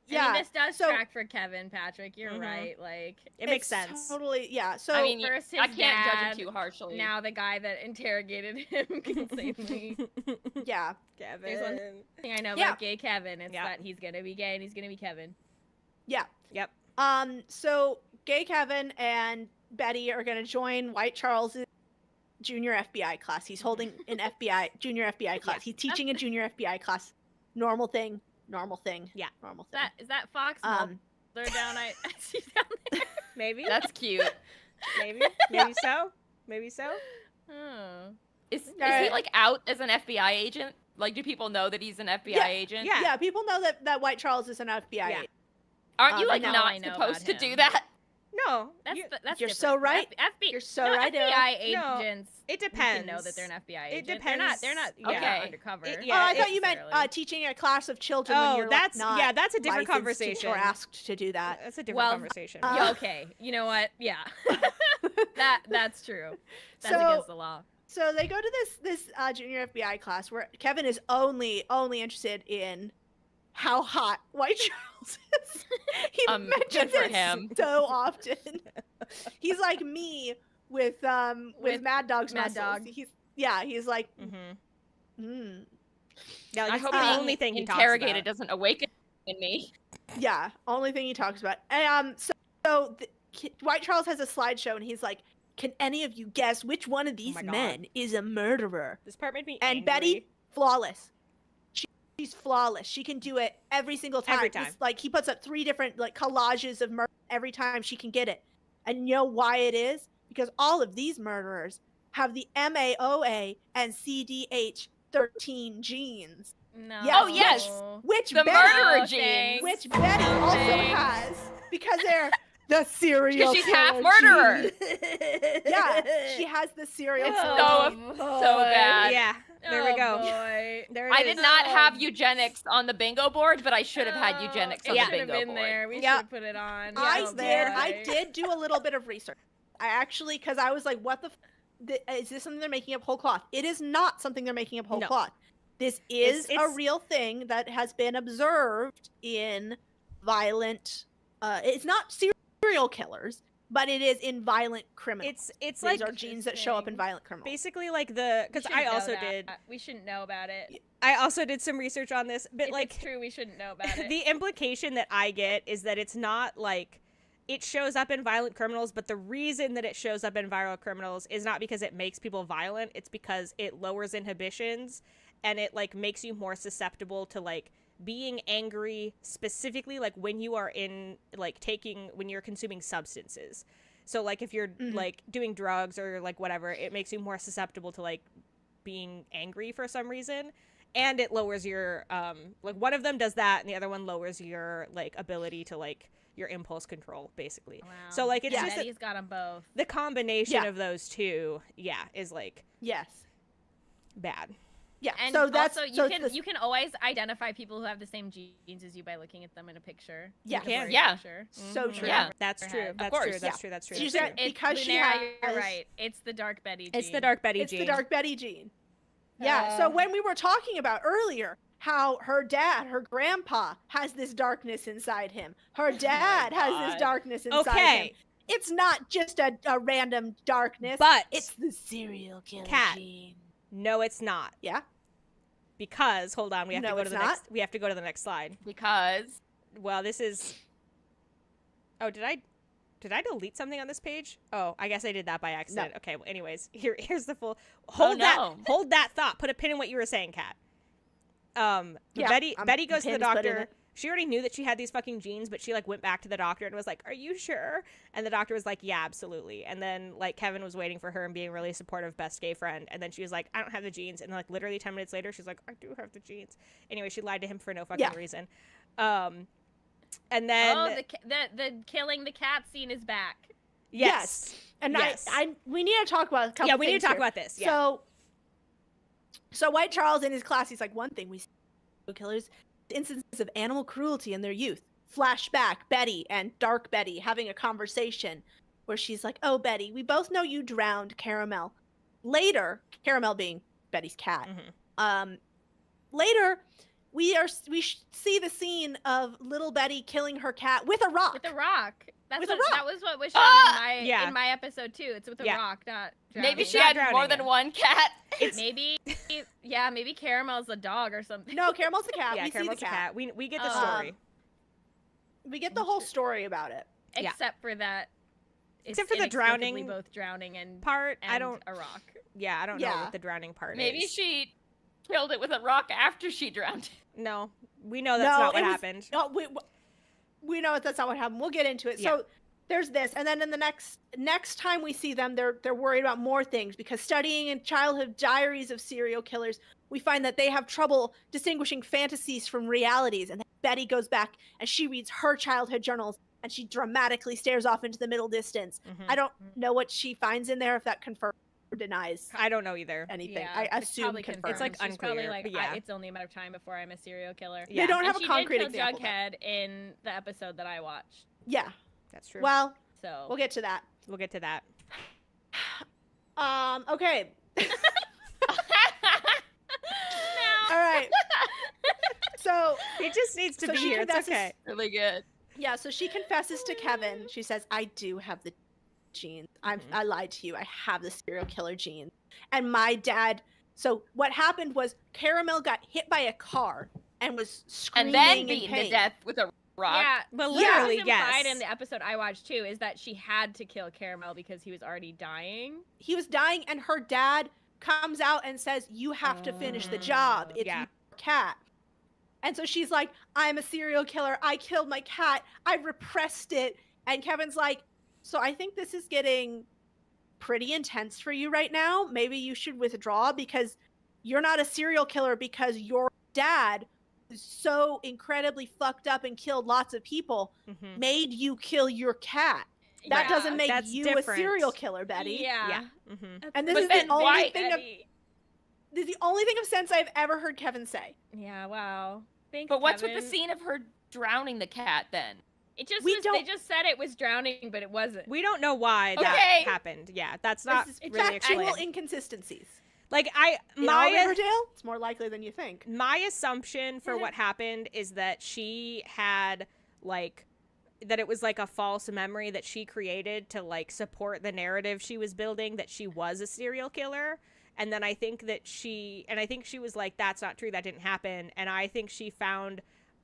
Yeah, I mean, this does so- track for Kevin, Patrick. You're Mhm. right. Like, It makes it's sense. Totally, yeah. So I mean, first his I can't judge dad, him too harshly. now the guy that interrogated him insanely. yeah, Kevin. There's one thing I know Yeah. about gay Kevin, it's Yeah. that he's gonna be gay and he's gonna be Kevin. yeah. Yep. So gay Kevin and Betty are gonna join White Charles' junior FBI class. He's holding an junior FBI class. He's teaching a junior FBI class. Normal thing. Yeah. Normal thing. Is that Fox Um, Mulder down? I see down there. Maybe. That's cute. Maybe. Maybe so. Maybe so. Oh. Is he Alright. like out as an FBI agent? Like, do people know that he's an FBI agent? Yeah. Yeah, people know that White Charles is an FBI Yeah. agent. Aren't you Um, like now I not know supposed about to do him. that? No. That's you- that's you're different. so right. You're so right, FBI No, agents. it you depends. can know that they're an FBI It agent. depends. They're not. Yeah. Yeah. Okay. Undercover. Yeah, I thought you necessarily. meant teaching a class of children. when Oh, you're that's not yeah. That's a different licensed conversation. or asked to do that. That's a different Well, conversation. Yeah, okay. You know what? Yeah. That's true. That's So- against the law. So they go to this junior FBI class where Kevin is only interested in how hot White Charles is. He Good mentions for it him. so often. He's like me with Mad Dog's Mad muscles. Dog. He's like, Mm-hmm. mm. Yeah, I that's hope the being only thing he talks interrogated about. doesn't awaken in me. Yeah, only thing he talks about. And, so White Charles has a slideshow, and he's like, can any of you guess which one of these men is a murderer? This part made me and angry. Betty, flawless. She's flawless. She can do it every single time. Every time. Like, he puts up 3 different like collages of murder every time she can get it. And you know why it is? Because all of these murderers have the MAOA and CDH13 genes. No. Yes. Oh, yes. Which The Betty, murderer genes. which Betty also has, because they're the serial Because she's killer half murderer. gene. Yeah, she has the serial It's killer. so bad. Yeah, there we go. Boy. There it I is. did not have eugenics on the bingo board, but I should have had eugenics on It the should have bingo been board. there. We should Yep. have put it on. I did do a little bit of research. I actually, because I was like, what the is this something they're making up whole cloth? It is not something they're making up whole cloth. This is a real thing that has been observed in violent, it's not serial killers, but it is in violent criminals. It's These like are genes that show up in violent criminals. basically like because I also did. We shouldn't know about it. I also did some research on this, but If like it's true, we shouldn't know about it. the implication that I get is that it's not like it shows up in violent criminals, but the reason that it shows up in violent criminals is not because it makes people violent. It's because it lowers inhibitions and it like makes you more susceptible to like being angry, specifically like when you are in like when you're consuming substances. So like if you're like doing drugs or like whatever, it makes you more susceptible to like being angry for some reason. And it lowers your like one of them does that and the other one lowers your like ability to like your impulse control, basically. Wow. So like it's just Betty's got them both. the combination of those two, is like bad. Yeah, and so that's also you can always identify people who have the same genes as you by looking at them in a picture. Yeah, you can. Yeah. So true. Yeah. That's true. Of That's course. true. That's true. That's true. She's That's true. because she Lunera, has, you're right. It's the dark Betty gene. It's the dark Betty it's gene. the dark Betty gene. Yeah. So when we were talking about earlier how her dad, her grandpa, has this darkness inside him. Her dad has this darkness inside him. It's not just a random darkness, but it's the serial killer gene. No, it's not. Yeah. Because hold on, we have to go to the not. next. We have to go to the next slide. Because Well, this is. Oh, did I delete something on this page? Oh, I guess I did that by accident. No. Okay. Well, anyways, here's the full. Hold That thought. Put a pin in what you were saying, Kat. Betty goes to the doctor. She already knew that she had these fucking genes, but she like went back to the doctor and was like, "Are you sure?" And the doctor was like, "Yeah, absolutely." And then like Kevin was waiting for her and being really supportive, best gay friend. And then she was like, "I don't have the genes." And like literally 10 minutes later, she's like, "I do have the genes." Anyway, she lied to him for no fucking reason. And then the killing the cat scene is back. yes. And we need to talk about a couple Yeah, we need to talk here. about this. Yeah. So White Charles in his class, he's like, one thing we see in killers, instances of animal cruelty in their youth. Flashback, Betty and Dark Betty having a conversation where she's like, "Oh, Betty, we both know you drowned Caramel." Later, Caramel being Betty's cat. Later, we see the scene of little Betty killing her cat with a rock. With a rock. That was what was shown in my episode too. It's with a rock, not drowning. maybe she had more than one cat. Maybe Caramel's a dog or something. No, Caramel's the cat. Yeah, we Caramel's see the cat. We get the story. We get the whole story about it. Except for that. Except for the drowning both drowning and part. and I don't. a rock. Yeah, I don't know what the drowning part Maybe is. she killed it with a rock after she drowned. No, we know that's not what happened. No, we know that's not what happened. We'll get into it. Yeah. So there's this, and then in the next time we see them, they're worried about more things because studying in childhood diaries of serial killers, we find that they have trouble distinguishing fantasies from realities. And then Betty goes back and she reads her childhood journals and she dramatically stares off into the middle distance. I don't know what she finds in there, if that confirms or denies. I don't know either. Anything. Yeah, I assume confirms. It's like She's unclear. probably like, but yeah. it's only a matter of time before I'm a serial killer. Yeah. They don't have and a concrete she did kill example. Jughead in the episode that I watched. Yeah. That's true. Well, So we'll get to that. We'll get to that. Okay. All right. So He just needs to be she here. It's confesses- okay. Really good. yeah, so she confesses to Kevin. She says, "I do have the genes. I lied to you. I have the serial killer genes." And my dad. So what happened was Caramel got hit by a car and was screaming And then in beaten pain. to death with a rock. Yeah, but literally, implied yes. in the episode I watched too is that she had to kill Caramel because he was already dying. He was dying, and her dad comes out and says, "You have to finish the job. It's your cat." And so she's like, "I'm a serial killer. I killed my cat. I repressed it." And Kevin's like, "So I think this is getting pretty intense for you right now. Maybe you should withdraw because you're not a serial killer because your dad is so incredibly fucked up and killed lots of people, made you kill your cat. That doesn't make you a serial killer, Betty." Yeah. And this is the only thing of sense I've ever heard Kevin say. Yeah, wow. Thanks, but what's Kevin. with the scene of her drowning the cat then? It just they just said it was drowning, but it wasn't. We don't know why that happened. Yeah, that's not really explained. Factual inconsistencies. Like Riverdale, it's more likely than you think. My assumption for what happened is that she had that it was like a false memory that she created to like support the narrative she was building that she was a serial killer. And then I think she was like, that's not true, that didn't happen. And I think she found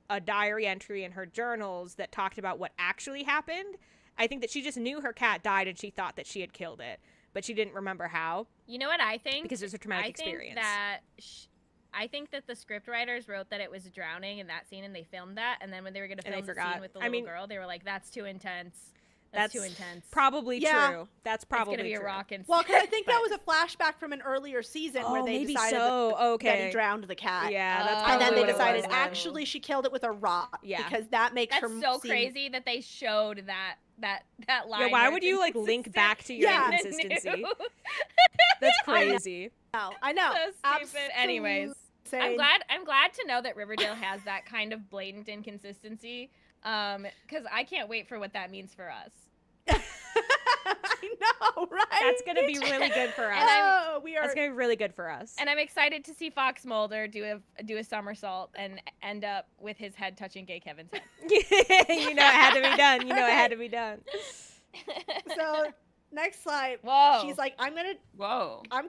a diary entry in her journals that talked about what actually happened. I think that she just knew her cat died and she thought that she had killed it, but she didn't remember how. You know what I think? Because it was a traumatic experience. I think that the script writers wrote that it was drowning in that scene and they filmed that. And then when they were going to film the scene with the little girl, they were like, that's too intense. That's too intense. Probably true. That's probably it's gonna be true. A rock and well, because I think that was a flashback from an earlier season where they decided that he drowned the cat. Yeah, that's and then they what it decided was, actually she killed it with a rock. Yeah, because that makes her so crazy that they showed that line. Yeah, why would you like link back to your inconsistency? That's crazy. I know. So stupid. Anyways, I'm glad to know that Riverdale has that kind of blatant inconsistency. Because I can't wait for what that means for us. I know, right? That's gonna be really good for us. That's gonna be really good for us. And I'm excited to see Fox Mulder do a somersault and end up with his head touching Gay Kevin's head. You know it had to be done. You know it had to be done. So next slide. Whoa. She's like, I'm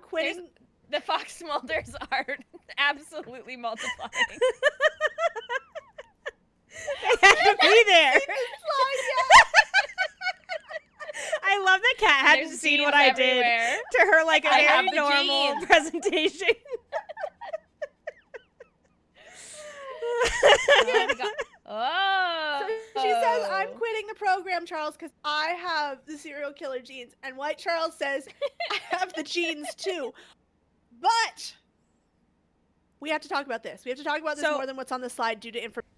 quitting. The Fox Mulders are absolutely multiplying. They have to be there. I love that Kat hadn't seen what I did to her, like a very normal presentation. Oh. So she says, I'm quitting the program, Charles, because I have the serial killer genes. And White Charles says, I have the genes too. But we have to talk about this. We have to talk about this more than what's on the slide due to information.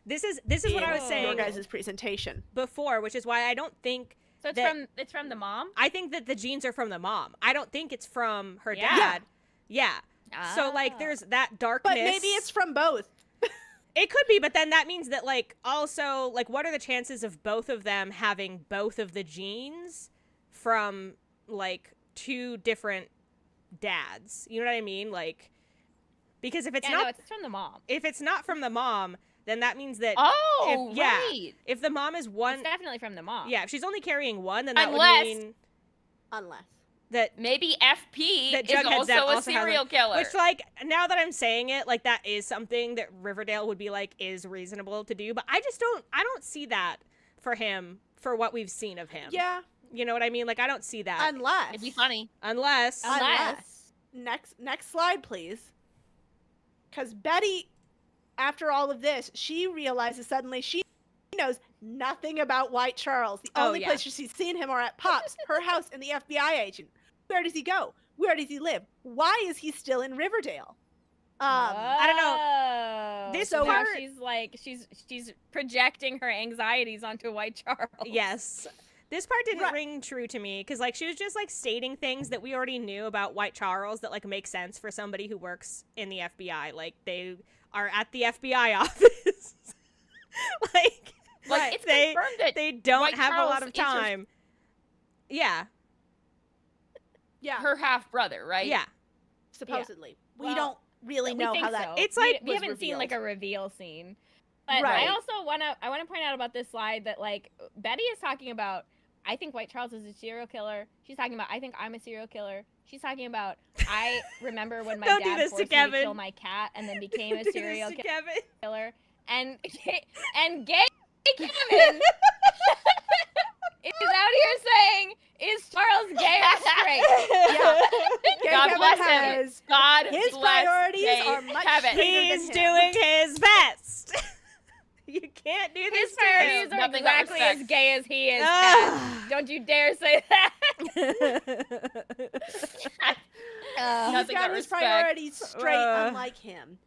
This is what I was saying. Your guys' presentation before, which is why I don't think. So it's from the mom? I think that the genes are from the mom. I don't think it's from her dad. Yeah. So like there's that darkness. But maybe it's from both. It could be, but then that means that like also like what are the chances of both of them having both of the genes from like two different dads? You know what I mean? Like because if it's it's from the mom. If it's not from the mom, then that means that if the mom is one, it's definitely from the mom. Yeah, if she's only carrying one, then that would mean that maybe FP is also a serial killer. Which, like, now that I'm saying it, like that is something that Riverdale would be like is reasonable to do, but I don't see that for him for what we've seen of him. Yeah, you know what I mean? Like I don't see that it'd be funny unless next slide, please, because Betty. After all of this, she realizes suddenly she knows nothing about White Charles. The only places she's seen him are at Pop's, her house, and the FBI agent. Where does he go? Where does he live? Why is he still in Riverdale? I don't know. This part, she's projecting her anxieties onto White Charles. Yes. This part didn't ring true to me because like she was just like stating things that we already knew about White Charles that like make sense for somebody who works in the FBI. Like they are at the FBI office. like it's confirmed that they don't White have Charles a lot of time. Yeah. Her half brother, right? Yeah. Supposedly. We don't really know how that. It's like we haven't seen like a reveal scene. But I also want to point out about this slide that like Betty is talking about. I think White Charles is a serial killer. She's talking about I think I'm a serial killer. She's talking about I remember when my dad forced me to kill my cat and then became a serial killer. And Gay Kevin is out here saying, "Is Charles gay or straight?" Yeah. God Kevin bless him. has God his bless priorities gay are much Kevin. greater He's than him. doing his best. You can't do His this to priorities him. are Nothing but exactly as respect. gay as he is. Kat. Don't you dare say that. He's Nothing got but his respect. priorities straight, unlike him.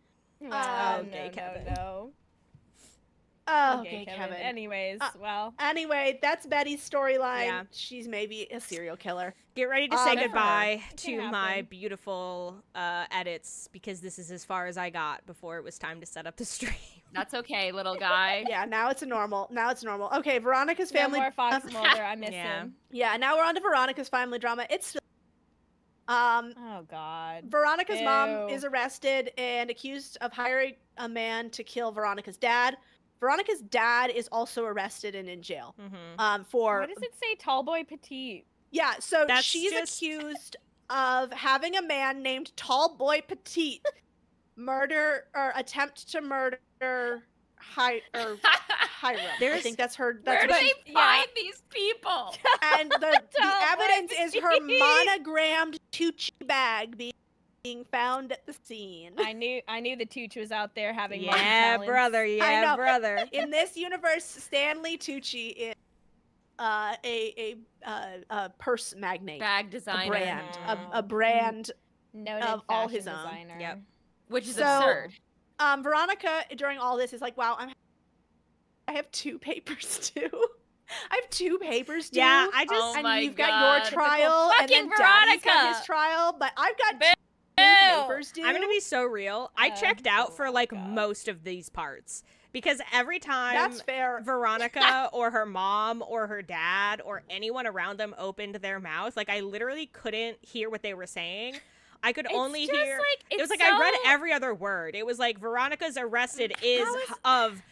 Okay, Kevin. No. Oh, Okay, okay, Kevin. Kevin. Anyways, well. Anyway, that's Betty's storyline. Yeah. She's maybe a serial killer. Get ready to say Good for goodbye It to can my happen. beautiful edits, because this is as far as I got before it was time to set up the stream. That's okay, little guy. Yeah, now it's normal. Okay, Veronica's No family. more Fox Mulder. I miss Yeah. him. Yeah, now we're on to Veronica's family drama. It's still. Oh, God. Veronica's mom Ew. is arrested and accused of hiring a man to kill Veronica's dad. Veronica's dad is also arrested and in jail. For Why does it say tall boy petite? yeah, so That's she's just- accused of having a man named Tall Boy Petite murder or attempt to murder Hiram. I There's- think that's her. Where That's do what they she's- find these people? and the Tall Boy evidence is her Petite. monogrammed Tucci bag being found at the scene. I knew the Tooch was out there having Yeah, multi-talents. brother. Yeah, know. brother. In this universe, Stanley Tucci is a purse magnate, Bag a designer. brand, Mhm. a brand. Noted Of all his fashion own. designer. Yep. Which is So- absurd. Veronica during all this is like, wow, I have 2 papers too. I have 2 papers due. Yeah, I just. Oh and my you've God. got your trial, and Fucking then Daddy's got Veronica. his trial, but I've got Boo. 2 papers due. I'm gonna be so real. I checked out for like God. most of these parts because every time That's fair. Veronica or her mom or her dad or anyone around them opened their mouth, like I literally couldn't hear what they were saying. I could It's only just, hear. like, It was it's like I read so- every other word. It was like Veronica's arrested is of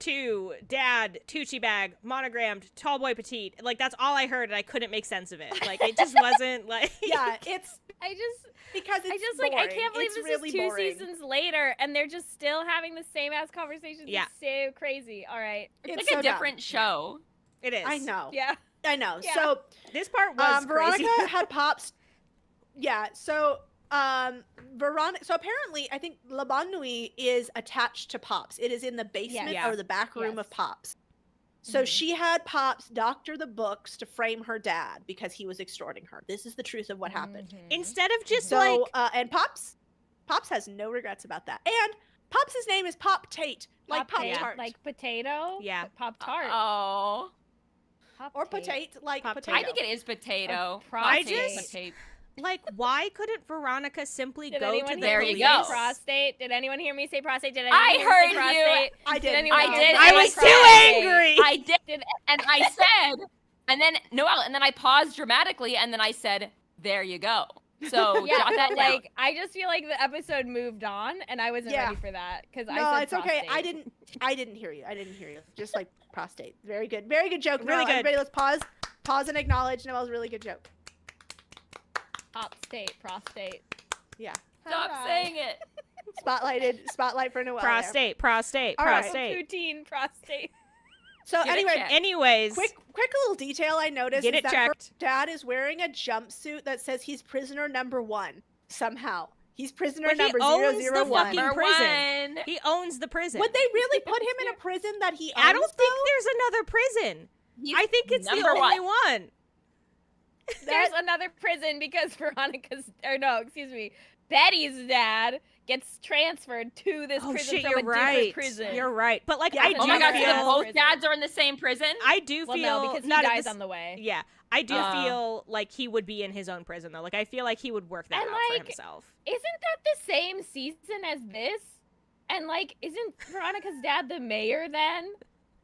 to dad Tucci bag monogrammed tall boy petite. Like that's all I heard, and I couldn't make sense of it. Like it just wasn't like. Yeah, it's because it's I just boring. like I can't believe it's this really is 2 boring. seasons later and they're just still having the same ass conversations. Yeah. It's so crazy. All right. It's It's like so a dumb. different show. It is. I know. Yeah. I know. Yeah. So This part was Veronica crazy. had pops. Yeah. So Veronica. So apparently, I think La Bonne Nuit is attached to Pops. It is in the basement Yeah. or the back room Yes. of Pops. So Mhm. she had Pops doctor the books to frame her dad because he was extorting her. This is the truth of what happened. Mhm. Instead of just So like and Pops has no regrets about that. And Pops' name is Pop Tate, like Pop Tate, Tart, like potato. Yeah. Pop tart. Oh. or potato, like Pop potato. I think it is potato. I Prostate, just- potato. like why couldn't Veronica simply Did go anyone to the hear There me you police? say go. prostate? Did anyone hear me say prostate? Did I anyone hear me heard say you. prostate? I didn't. anyone I hear did. me I say was too prostate? angry. I did, and I said, and then Noelle, and then I paused dramatically, and then I said, "There you go." So Yeah, jot that but down. like I just feel like the episode moved on, and I wasn't Yeah. ready for that because I No, said it's okay. prostate. I didn't hear you. Just like prostate. Very good joke. Really Noelle, good. Everybody, let's pause and acknowledge Noelle's really good joke. Prostate. Yeah. Stop Alright. saying it. Spotlight for Noelle. there. Prostate. All right. Poutine prostate. So Get it anyway, checked. Anyways, quick little detail I noticed Get is it that her checked. dad is wearing a jumpsuit that says he's prisoner number 1 somehow. He's prisoner But he number owns the 001. fucking Number prison. one. he owns the prison. Would they really put him in a prison that he owns? I don't think though? there's another prison. He's I think it's the number only one. one. There's another prison because Betty's dad gets transferred to this Oh prison shit, from you're a different right. prison. You're right. But like Yeah, I do Oh my god, so feel then both prison. dads are in the same prison? I do Well, feel no, because he not at dies this- on the way. Yeah. I do Oh. feel like he would be in his own prison though. Like I feel like he would work that And, out for like, himself. Isn't that the same season as this? And like, isn't Veronica's dad the mayor then?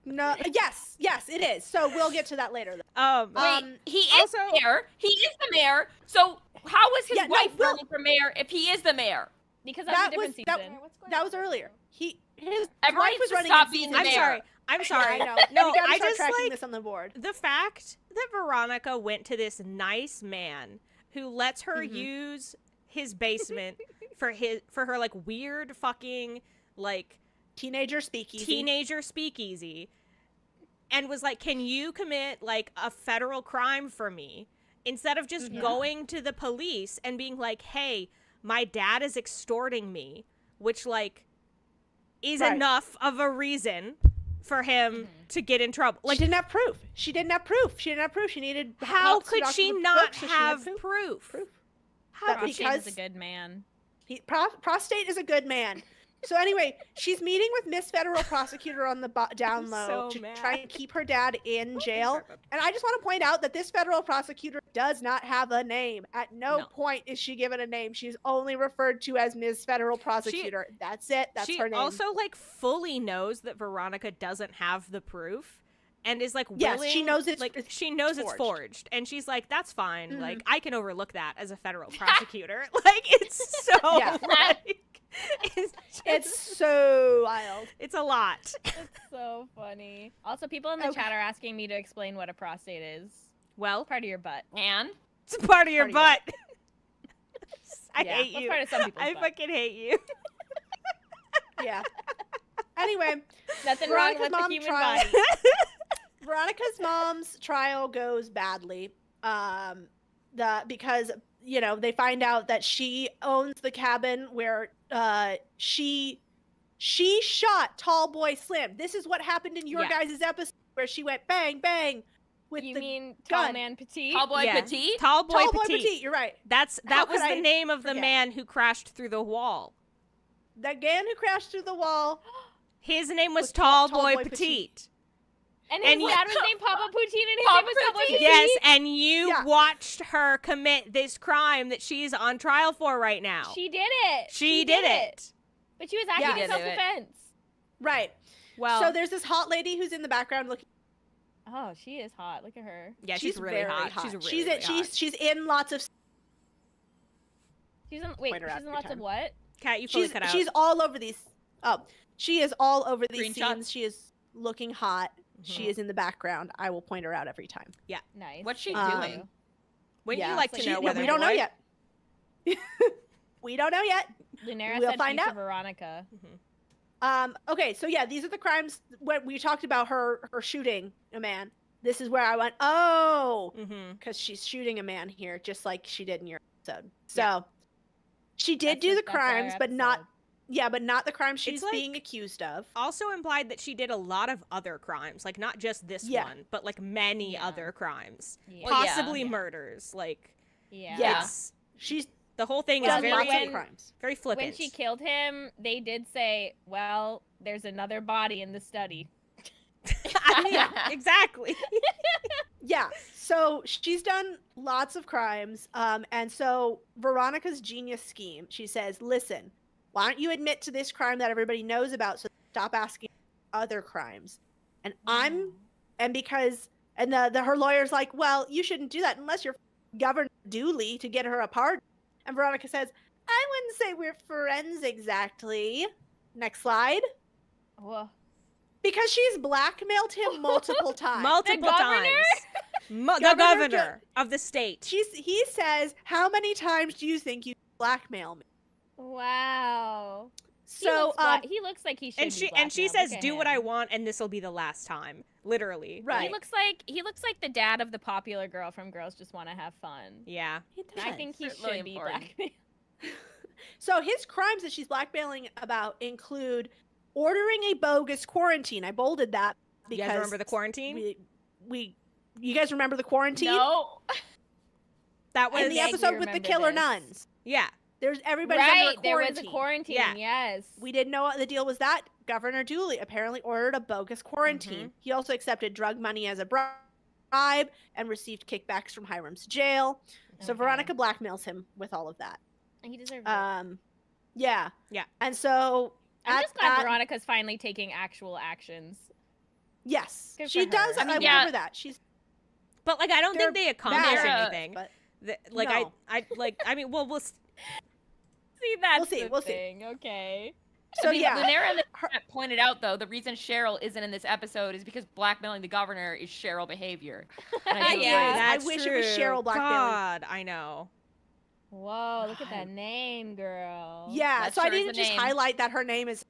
No. Yes, it is. So we'll get to that later. Wait, he is also- the mayor. He is the mayor. So how was his Yeah, no, wife Will- running for mayor if he is the mayor? Because that's a different that, season. that was earlier. His Everyone wife needs was to running stop in being season the I'm mayor. sorry. I'm sorry. I know. No, we gotta I start just tracking like this on the board. the fact that Veronica went to this nice man who lets her Mhm. use his basement for her like weird fucking like teenager speakeasy, and was like, can you commit like a federal crime for me? Instead of just going to the police and being like, hey, my dad is extorting me, which like is enough of a reason for him to get in trouble. Like, she didn't have proof. She needed. How could she not have proof? How? Prostate is a good man. Prostate is a good man. So anyway, she's meeting with Miss Federal Prosecutor on the down low to try and keep her dad in jail. And I just want to point out that this Federal Prosecutor does not have a name. At no point is she given a name. She's only referred to as Miss Federal Prosecutor. That's it. That's her name. She also like fully knows that Veronica doesn't have the proof. And is like willing. Yes, she knows it's like she knows it's forged, and she's like, "That's fine. Like I can overlook that as a federal prosecutor." Like it's so like it's so wild. It's a lot. It's so funny. Also, people in the chat are asking me to explain what a prostate is. Well, part of your butt, and it's part of your butt. I hate you. Part of some people's butt. Fucking hate you. Yeah. Anyway, nothing wrong with the human body. Veronica's mom's trial goes badly because they find out that she owns the cabin where she shot Tall Boy Slim. This is what happened in your guys' episode where she went bang bang with you the mean gun. Tall Man Petite? Tall Boy Petite? Tall Boy Petite. You're right. That was the name of the man who crashed through the wall. The man who crashed through the wall. His name was Tall Boy Petite. And his dad was named Papa Poutine, and his name was Papa Petite. Yes, and you watched her commit this crime that she's on trial for right now. She did it. She did it. But she was acting in self-defense. Right. Well, so there's this hot lady who's in the background looking. Oh, she is hot. Look at her. Yeah, she's really hot. She's in lots of. She's in lots of what? Kat, you fully cut out. She's all over these. Oh, she is all over these Screenshots. scenes. She is looking hot. She is in the background. I will point her out every time. Yeah. Nice. What's she doing? Wouldn't you like to know whether we don't know yet. We don't know yet. Lunera we'll said find out. Veronica. Okay, so yeah, these are the crimes when we talked about her shooting a man. This is where I went, because she's shooting a man here, just like she did in your episode. So she did do the crimes, but not the crimes she's being accused of. Also implied that she did a lot of other crimes, like not just this one, but like many other crimes, possibly murders. Like, she's the whole thing is very flippant. When she killed him, they did say, "Well, there's another body in the study." I mean, exactly. Yeah, so she's done lots of crimes, and so Veronica's genius scheme, she says, listen, why don't you admit to this crime that everybody knows about, so stop asking other crimes. And her lawyer's like, well, you shouldn't do that unless you're Governor Dooley to get her a pardon. And Veronica says, I wouldn't say we're friends exactly. Next slide. Whoa. Because she's blackmailed him multiple times. The governor of the state. He says, how many times do you think you blackmail me? Wow. So he looks like he should. And she says, "Do what I want, and this will be the last time." Literally. Right. He looks like the dad of the popular girl from Girls Just Want to Have Fun. Yeah. He does. I think he should be blackmailed. So his crimes that she's blackmailing about include ordering a bogus quarantine. I bolded that because you guys remember the quarantine? You guys remember the quarantine? No. That was in the episode with the killer nuns. Yeah. There's everybody's under a quarantine. There was a quarantine. Yeah. Yes. We didn't know what the deal was. That Governor Dooley apparently ordered a bogus quarantine. He also accepted drug money as a bribe and received kickbacks from Hiram's jail. So Veronica blackmails him with all of that. He deserves it. Yeah. Yeah. And so I'm just glad Veronica's finally taking actual actions. Yes. Good she for does. her. I mean, I remember that. But like I don't think they accomplish anything. But like no. I mean, well, we'll see that. We'll see. Okay. So yeah, Lunera in the chat pointed out though the reason Cheryl isn't in this episode is because blackmailing the governor is Cheryl behavior. And I wish it was Cheryl blackmailing. God, I know. Whoa, look at that name, girl. Yeah, That so I sure is need to a just name. highlight that her name is.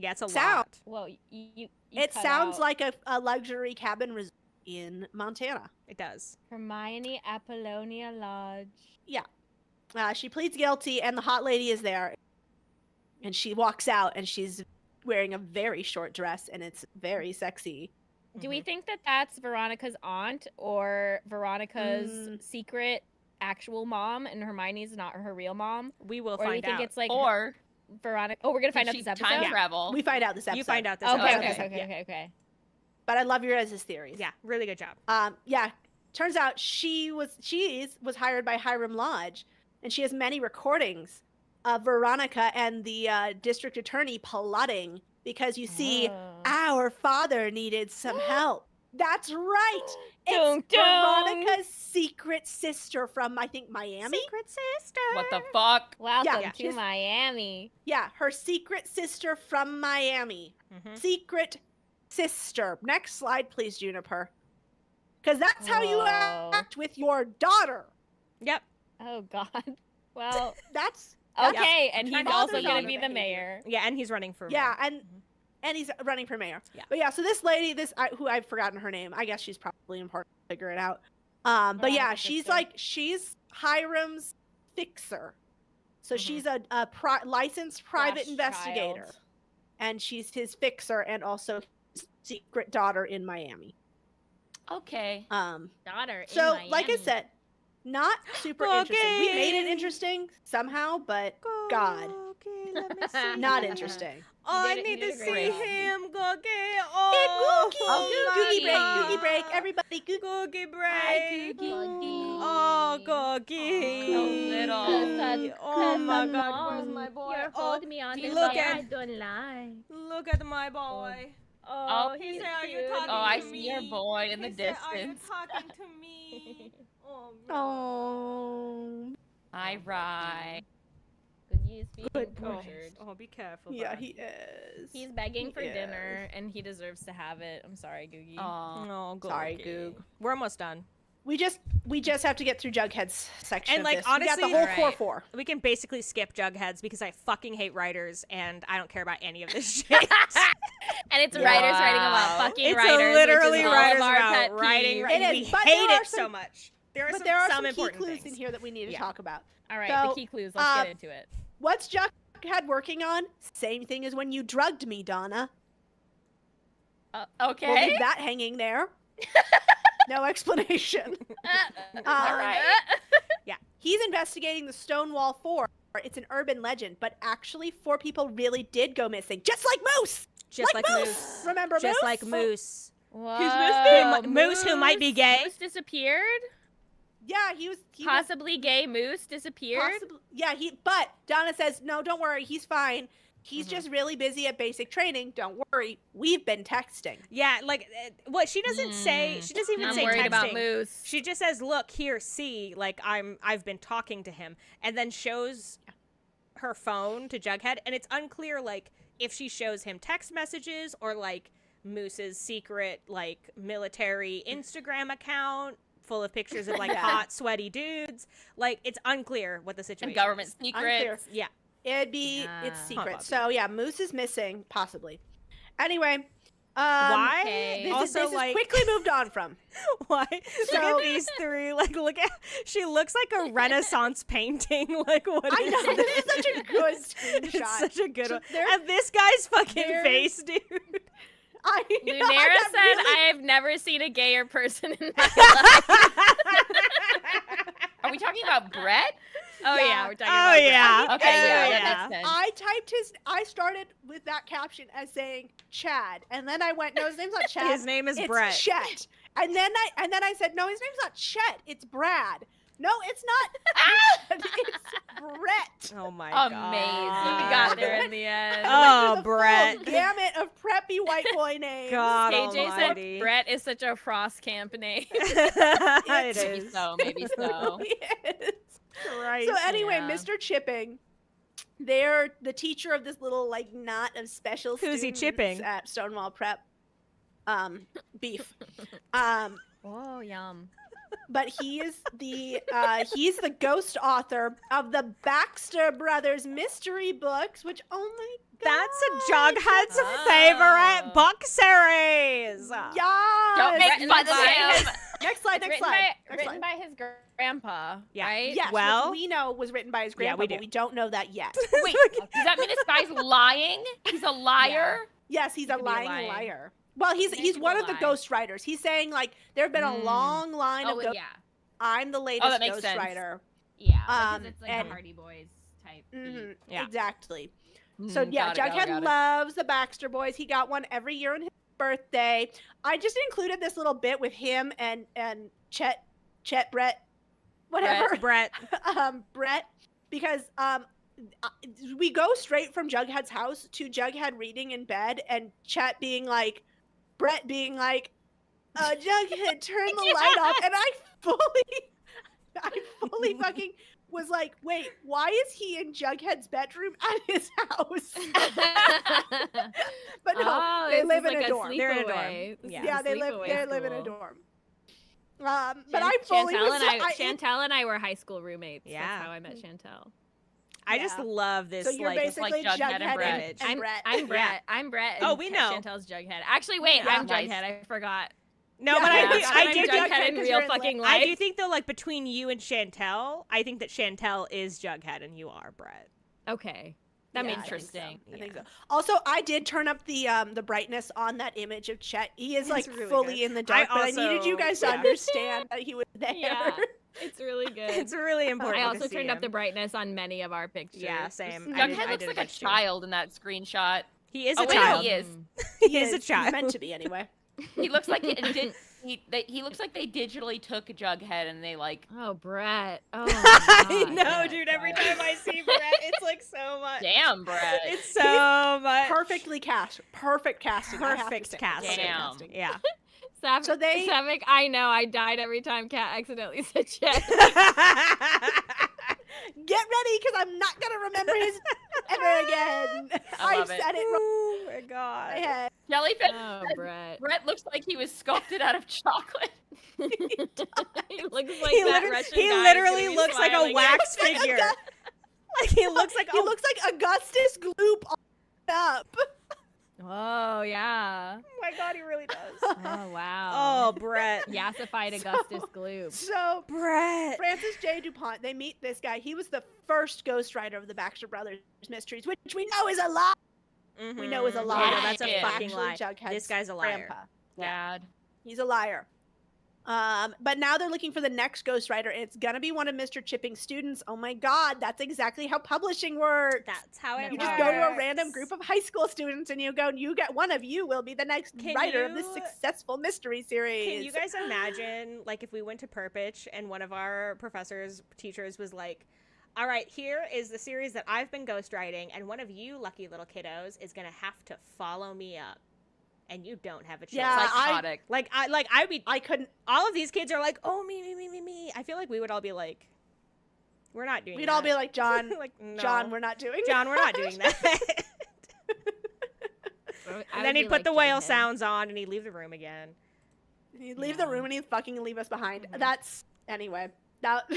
Yeah, it's a sound. lot. Well, you It sounds like a luxury cabin resort in Montana. It does. Hermione Apollonia Lodge. Yeah. She pleads guilty, and the hot lady is there. And she walks out, and she's wearing a very short dress, and it's very sexy. Do we think that that's Veronica's aunt or Veronica's secret actual mom, and Hermione's not her real mom? We will or find do you think out. it's like Or Veronica? Oh, we're gonna find out this episode. Time travel. We find out this episode. You find out this Okay, episode. okay. But I love your guys' theories. Yeah, really good job. Yeah. Turns out she was hired by Hiram Lodge, and she has many recordings of Veronica and the district attorney plotting because you see our father needed some help. That's right. It's Veronica's secret sister from, I think, Miami. Secret sister. What the fuck? Welcome to Miami. Yeah, her secret sister from Miami. Secret sister. Next slide, please, Juniper. Because that's how you act with your daughter. Yep. Oh, God. Well, that's... Okay, and he's also going to be the behavior. mayor. Yeah, and he's running for mayor. Yeah, and he's running for mayor. Yeah. But yeah, so this lady, who I've forgotten her name. I guess she's probably important to figure it out. But yeah, she's Hiram's fixer. So she's a licensed private investigator. Child. And she's his fixer and also his secret daughter in Miami. Okay. Daughter in So, Miami. like I said, not super interesting. We made it interesting somehow, but God, Okay, let me see. not interesting. Oh, I You need did to a see great job. him. Googie. Googie break, my Googie break, God. everybody, Googie. Googie break. Hi, Googie. Oh, Googie. So little. Oh my God, where's my boy? You hold me on the look bed, at- I don't lie. Look at my boy. Oh, he he's said, "Are you cute. talking Oh, I to see me?" your boy in the He said, "Are you distance. talking to me?" Oh, no. Oh. Hi, Rye. Googie's being Good tortured. Oh, be careful. Yeah, bud. he is. He's begging for Yes. dinner, and he deserves to have it. I'm sorry, Googie. Aw. Oh, Googie. Sorry, Goog. We're almost done. We just have to get through Jughead's section. And, of like, this. We got honestly- the whole core Alright. four. We can basically skip Jugheads because I fucking hate writers and I don't care about any of this shit. And it's writers writing about Wow. fucking It's writers. literally which is all writers of our about pet writing. peeves. It We is, but hate there are it so some- much. There are But some key important clues things. in here that we need to talk about. All right, So, the key clues. Let's get into it. What's Jughead working on? Same thing as when you drugged me, Donna. We'll Okay. leave that hanging there. No explanation. All right. He's investigating the Stonewall 4. It's an urban legend, but actually 4 people really did go missing. Just like Moose! Just like Moose. Remember Moose? Just like Moose. Whoa, Moose who might be gay. Moose disappeared? Yeah, he was Possibly gay Moose disappeared? Yeah, but Donna says, no, don't worry, he's fine. He's just really busy at basic training. Don't worry, we've been texting. Yeah, like, what she doesn't say, she doesn't even I'm say worried texting. about Moose. She just says, "Look here, see, like I've been talking to him," and then shows her phone to Jughead, and it's unclear like if she shows him text messages or like Moose's secret like military Instagram account full of pictures of like hot sweaty dudes. Like it's unclear what the situation And government is. secrets. Yeah. It'd be it's Yeah. secret. So yeah, Moose is missing, possibly. Anyway, Why? okay. This Also, is like, quickly moved on from. why? So- Look at these 3. Like, look at she looks like a Renaissance painting. Like, what I is know this? this is such a good screenshot. It's such a good So one. there- And this guy's fucking there's- face, dude. I know, Lunera I said, got really- I have never seen a gayer person in my life. Are we talking about Brett? Oh, Yeah. yeah, we're talking Oh, about yeah. Brett. Okay, yeah, Oh, that yeah. makes sense. I typed I started with that caption as saying Chad, and then I went, no, his name's not Chad. His name is it's Brett. Chet. And then I said, no, his name's not Chet. It's Brad. No, it's not. It's Brett. Oh my Amazing. god. We got there in the end. Oh, The Brett. full gamut of preppy white boy names. God KJ almighty. said Brett is such a Frost camp name. it Maybe is. so, maybe so. Yes. Christ. So anyway, Yeah. Mr. Chipping, they're the teacher of this little like knot of special Who's he students chipping? at Stonewall Prep. Beef. Whoa, yum. But he's the ghost author of the Baxter Brothers mystery books, which only That's a Jughead's favorite book series. Yeah. Don't make fun of him. Next slide. Written by his grandpa, right? Yes, well, which we know was written by his grandpa, but we don't know that yet. Wait, does that mean this guy's lying? He's a liar? Yes, he's a lying liar. Well, he's one of the ghostwriters. He's saying, like, there have been a long line of ghost. I'm the latest ghostwriter. Yeah, because it's like the Hardy Boys type. Yeah, exactly. So Jughead loves the Baxter Boys. He got one every year on his birthday. I just included this little bit with him and Brett, whatever. Brett, because we go straight from Jughead's house to Jughead reading in bed and Chet being like, Brett being like, Jughead, turn the light off, and I fully fucking was like, wait, why is he in Jughead's bedroom at his house? But no, they live in a dorm. They're in a dorm. Yeah, they live in a dorm. But I fully Chantel and I were high school roommates. Yeah. That's how I met Chantel. I just love this. So you're basically Jughead and Brett. I'm Brett. I'm Brett. Oh, we know. Chantel's Jughead. Actually, wait, I'm Jughead. I forgot. No, but I did Jughead in real fucking life. I do think though, like between you and Chantel, I think that Chantel is Jughead and you are Brett. Okay, that makes interesting. I think so. Also, I did turn up the brightness on that image of Chet. He is like really fully good in the dark, but I needed you guys to understand that he was there. Yeah. It's really good. It's really important. I also turned up the brightness on many of our pictures. Yeah, same. Jughead looks like a child in that screenshot. He is a child. He is. He is a child. He's meant to be anyway. He looks like he looks like they digitally took Jughead and they like. Oh, Brett. Oh, I know, dude. Every time I see Brett, it's like so much. Damn, Brett. It's so much. Perfectly cast. Perfect casting. Perfect casting. Damn. Yeah. So Savick, I know I died every time Kat accidentally said Chet. Get ready, because I'm not gonna remember his ever again. I've said it wrong. Oh my god. Jellyfish. Oh, Brett. Brett looks like he was sculpted out of chocolate. He looks like he literally looks like a wax figure. He looks like Augustus Gloop up. Oh yeah. Oh my god, he really does. Oh wow. Oh, Brett. Yassified Augustus Gloop. So Brett. Francis J. DuPont, they meet this guy. He was the first ghostwriter of the Baxter Brothers mysteries, which we know is a lie. We know is a lie. Yeah, that's a fucking lie. This guy's a liar. Grandpa. Dad. He's a liar. But now they're looking for the next ghostwriter, and it's gonna be one of Mr. Chipping's students. Oh my god, that's exactly how publishing works. That's how it works. You just go to a random group of high school students and you go, you get one of you will be the next writer of this successful mystery series. Can you guys imagine, like, if we went to Perpich and one of our teachers was like, all right, here is the series that I've been ghostwriting, and one of you lucky little kiddos is gonna have to follow me up. And you don't have a choice. Yeah, psychotic. I couldn't. All of these kids are like, oh, me. I feel like we would all be like, we're not doing that. We'd all be like, John, like, no. John, we're not doing that. And then he'd put the whale sounds on and he'd leave the room again. He'd leave the room and he'd fucking leave us behind. That's, anyway. That,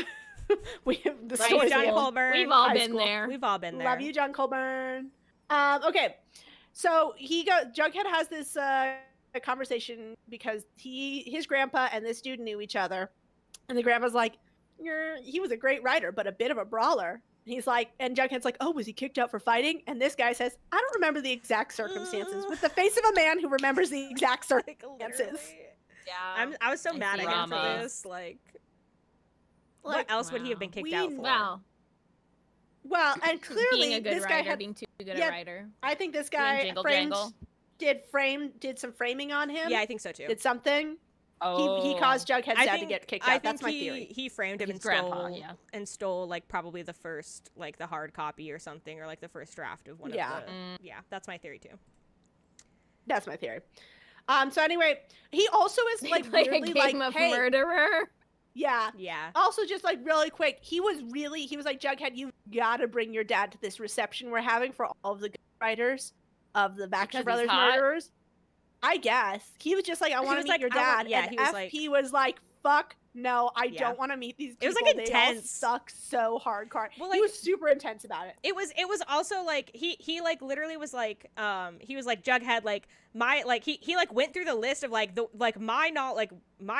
the story. John Colburn. We've all been there. We've all been there. Love you, John Colburn. Okay. So Jughead has this a conversation because his grandpa and this dude knew each other, and the grandpa's like, he was a great writer, but a bit of a brawler. And he's like, and Jughead's like, oh, was he kicked out for fighting? And this guy says, I don't remember the exact circumstances, with the face of a man who remembers the exact circumstances. Yeah, I was so mad at him for this. Like what else would he have been kicked out for? Well, and clearly being a good this writer, guy being too good a writer. I think this guy did some framing on him. Yeah, I think so too. Did something. Oh. He caused Jughead's dad to get kicked out. That's my theory. He framed him and stole like probably the first, like the hard copy or something, or like the first draft of one of the. Yeah, that's my theory too. That's my theory. So anyway, he also is like weirdly a game of murderer. Yeah. Yeah. Also, just like really quick, he was like, Jughead, you gotta bring your dad to this reception we're having for all of the writers of the Baxter Brothers murderers. I guess. He was just like, I want to meet your dad. Yeah, and he was like, FP was like, fuck no, I don't want to meet these people. It was like intense. They all suck so hardcore. Well, like, he was super intense about it. It was also like he like literally was like he was like, Jughead, like my like he like went through the list of like the like my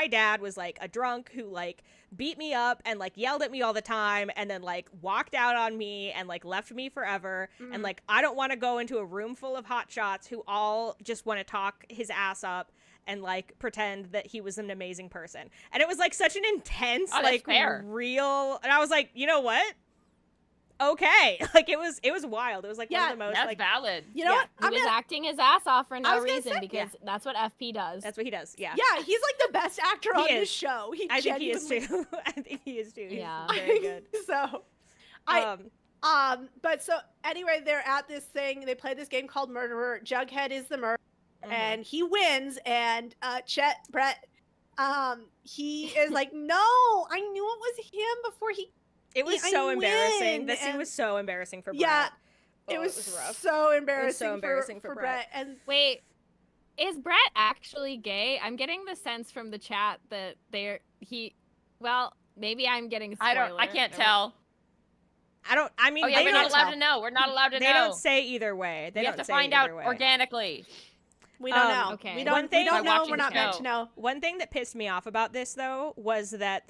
dad was like a drunk who like beat me up and like yelled at me all the time and then like walked out on me and like left me forever, and like I don't want to go into a room full of hotshots who all just want to talk his ass up and like pretend that he was an amazing person. And it was like such an intense like real, and I was like, you know what, okay. Like it was wild. It was like one of the most that's like valid. You know what, he was acting his ass off for no reason, say, because that's what FP does. That's what he does. Yeah he's like the best actor on this show. I think he is too. I think he is too. Yeah, he's very good. So but so anyway, they're at this thing, they play this game called Murderer. Jughead is the murderer. And he wins, and Brett, he is like, no, I knew it was him before he. It was so embarrassing. This scene was so embarrassing for Brett. Yeah, it was rough. so embarrassing. It was so embarrassing for Brett. And wait, is Brett actually gay? I'm getting the sense from the chat that well, maybe I'm getting a spoiler. I can't tell. I mean, we're not allowed to know. We're not allowed to know. They don't say either way. We have to find out organically. We don't know. Okay. We don't know. We're not meant to know. One thing that pissed me off about this, though, was that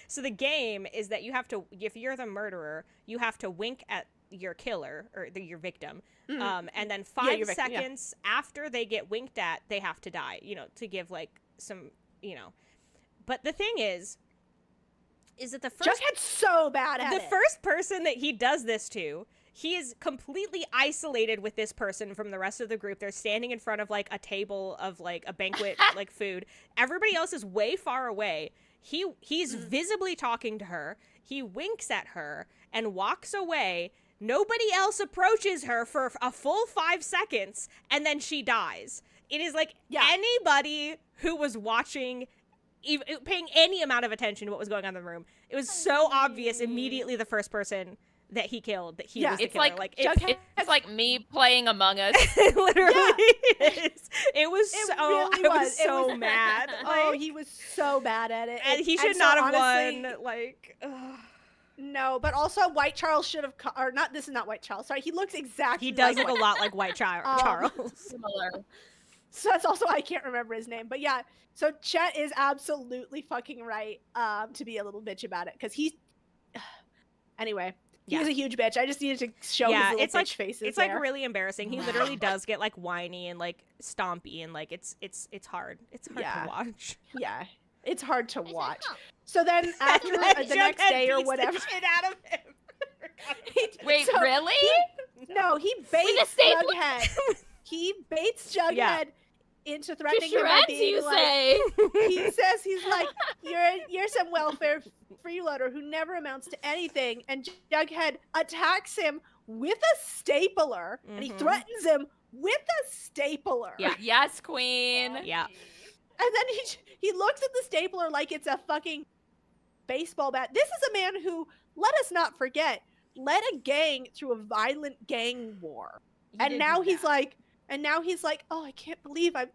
so the game is that you have to, if you're the murderer, you have to wink at your killer or your victim. And then 5 seconds after they get winked at, they have to die, to give like some, But the thing is that the first... Jughead's so bad at it. The first person that he does this to, he is completely isolated with this person from the rest of the group. They're standing in front of like a table of like a banquet like food. Everybody else is way far away. He's visibly talking to her. He winks at her and walks away. Nobody else approaches her for a full 5 seconds, and then she dies. It is like anybody who was watching, paying any amount of attention to what was going on in the room, it was so obvious immediately the first person that he killed, that he was the killer. It's like me playing Among Us. It literally is. It was I was so mad. He was so bad at it. And he should not have won. No, but also White Charles should have, or not, this is not White Charles. Sorry, he looks exactly He does look a lot like White Charles. Similar. So that's also, I can't remember his name. But yeah, so Chet is absolutely fucking right to be a little bitch about it. Because anyway. He's a huge bitch. I just needed to show his little bitch faces. It's like really embarrassing. He literally does get like whiny and like stompy, and like it's hard. It's hard to watch. Yeah, it's hard to watch. So then after the next day or whatever, the shit out of him. Wait, really? He baits Jughead. He baits Jughead into threatening him by being he says he's like, you're some welfare freeloader who never amounts to anything, and Jughead attacks him with a stapler, and he threatens him with a stapler. Yeah. Yes, queen. Yeah. And then he looks at the stapler like it's a fucking baseball bat. This is a man who, let us not forget, led a gang through a violent gang war. And now he's like, oh, I can't believe I've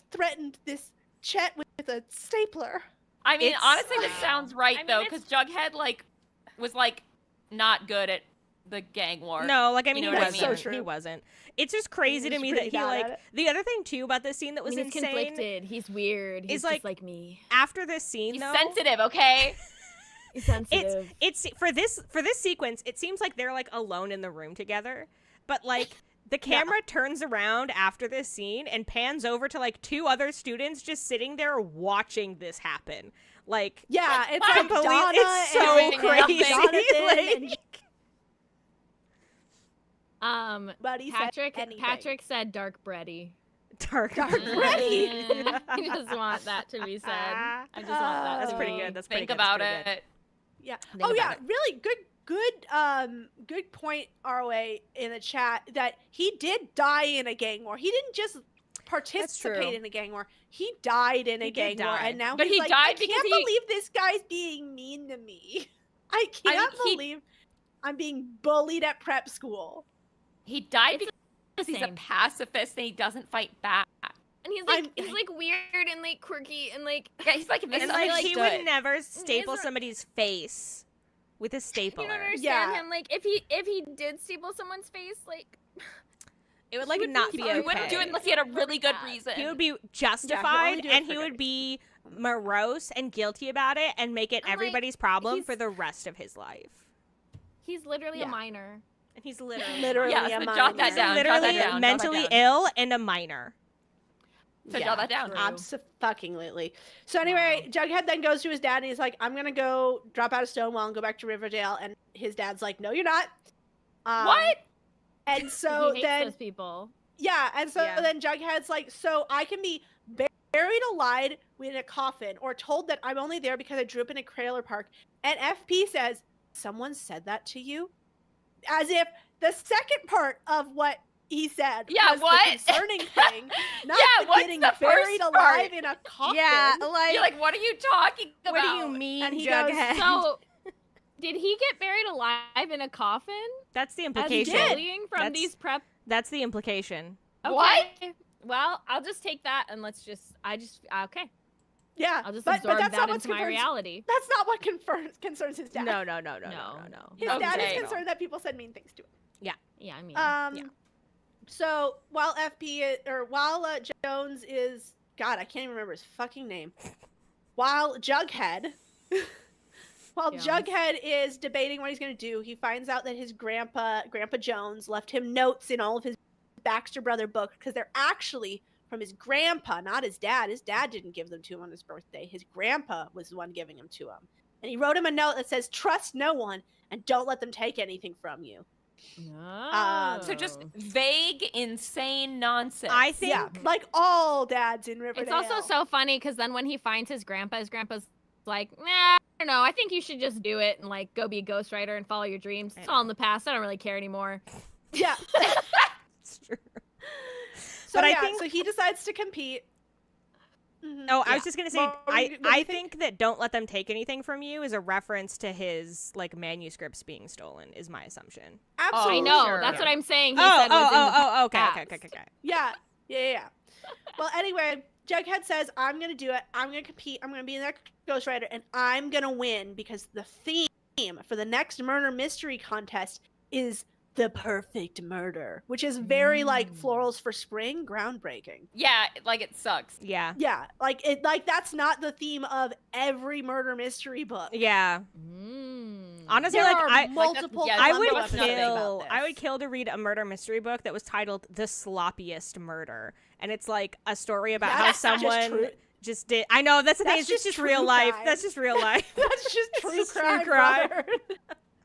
threatened this Chet with a stapler. I mean, honestly, this sounds right, though, because Jughead, was, not good at the gang war. No, I mean, he wasn't. So true. He wasn't. It's just crazy to me that he, the other thing, too, about this scene that was he's insane. Conflicted. He's weird. He's just like me. After this scene, he's though. sensitive, okay? He's sensitive. It's for this sequence, it seems like they're, alone in the room together. But, the camera turns around after this scene and pans over to 2 other students just sitting there watching this happen. It's completely, Donna, it's so crazy. Patrick said dark bready. Dark bready. I just want that to be said. I just want that. That's pretty good. That's pretty good. Think about it. Yeah. Really good point, ROA, in the chat, that he did die in a gang war. He didn't just participate in a gang war. He died in a gang war, and now but he's he died I can't believe this guy's being mean to me. I can't believe I'm being bullied at prep school. He died because he's a pacifist and he doesn't fight back. And he's like weird and like quirky and like he's like and like he would never staple somebody's face with a stapler. You don't understand him. Like if he did staple someone's face, like it would like not be okay. He wouldn't do it unless he had a really good reason. He would be justified and he would be morose and guilty about it and make it everybody's problem for the rest of his life. He's literally a minor. And he's literally a minor. Jot that down. Literally mentally ill and a minor. So jot that down. Abso-fucking-lutely. So anyway, Jughead then goes to his dad and he's like, I'm going to go drop out of Stonewall and go back to Riverdale. And his dad's like, no, you're not. What? And so he hates then... those people. Yeah, and so then Jughead's like, so I can be buried alive in a coffin or told that I'm only there because I grew up in a trailer park. And FP says, someone said that to you? As if the second part of what he said was the concerning thing, not getting buried alive in a coffin. Yeah, like, you're like, what are you talking about? What do you mean, and he Jughead? goes, so, did he get buried alive in a coffin? That's the implication. From these prep. That's the implication. Okay. What? Well, I'll just take that and okay. Yeah, I'll just absorb that's that into my reality. That's not what concerns his dad. No. His dad is concerned that people said mean things to him. Yeah, I mean. So while Jones is, God, I can't even remember his fucking name. While Jughead is debating what he's going to do, he finds out that his Grandpa Jones, left him notes in all of his Baxter Brother books because they're actually from his grandpa, not his dad. His dad didn't give them to him on his birthday. His grandpa was the one giving them to him. And he wrote him a note that says, trust no one and don't let them take anything from you. So just vague, insane nonsense. I think, like all dads in Riverdale. It's also so funny because then when he finds his grandpa's like, nah, I don't know. I think you should just do it and like go be a ghostwriter and follow your dreams. It's all in the past. I don't really care anymore. Yeah. It's true. So so he decides to compete. Mm-hmm. Oh, I was just gonna say, I think that "Don't Let Them Take Anything from You" is a reference to his like manuscripts being stolen. Is my assumption. Absolutely, I know. That's what I'm saying. Okay. Yeah. Well, anyway, Jughead says, "I'm gonna do it. I'm gonna compete. I'm gonna be the next ghostwriter, and I'm gonna win because the theme for the next murder mystery contest is." The perfect murder, which is very like Florals for Spring, groundbreaking. Yeah, like it sucks. Yeah, like that's not the theme of every murder mystery book. Yeah. Honestly, there like are multiple. I would kill to read a murder mystery book that was titled "The Sloppiest Murder," and it's like a story about how someone just did. I know that's the thing. It's just real life. That's just real life. That's just true crime.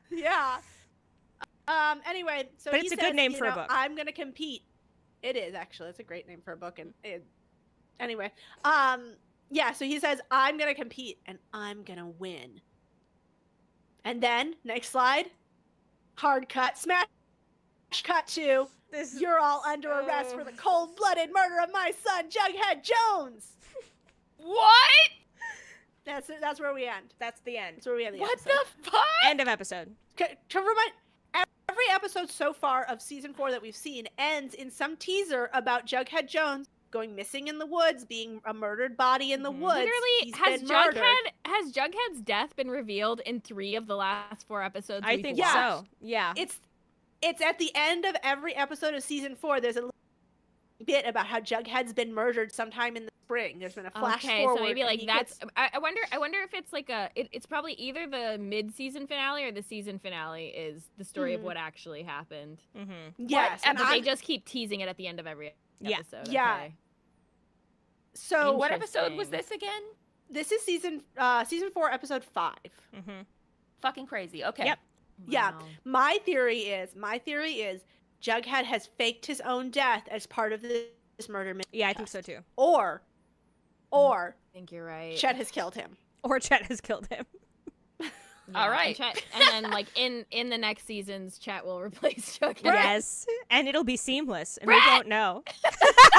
Yeah. Anyway, so but it's a good name for a book. I'm gonna compete. It is actually. It's a great name for a book. Anyway, so he says I'm gonna compete and I'm gonna win. And then next slide, hard cut, smash cut to you're all under arrest for the cold-blooded murder of my son, Jughead Jones. What? That's where we end. That's the end. That's where we end. What the fuck? End of episode. To remind. Every episode so far of season 4 that we've seen ends in some teaser about Jughead Jones going missing in the woods, being a murdered body in the woods. Literally, has Jughead's death been revealed in 3 of the last 4 episodes? I think so. Yeah. It's at the end of every episode of season 4. There's a bit about how Jughead's been murdered sometime in the spring. There's been a flash forward. So maybe like that's. I wonder if it's like it's probably either the mid-season finale or the season finale is the story of what actually happened. Mm-hmm. Yes, and they just keep teasing it at the end of every episode. Yeah. Okay. So what episode was this again? This is season 4, episode 5. Mm-hmm. Fucking crazy. Okay. Yep. Wow. Yeah. My theory is Jughead has faked his own death as part of this murder mystery. Yeah, I think so too. Or I think you're right. Chet has killed him. Or Chet has killed him. All right. And then like in the next seasons, Chet will replace Jughead. Yes. And it'll be seamless. And we don't know.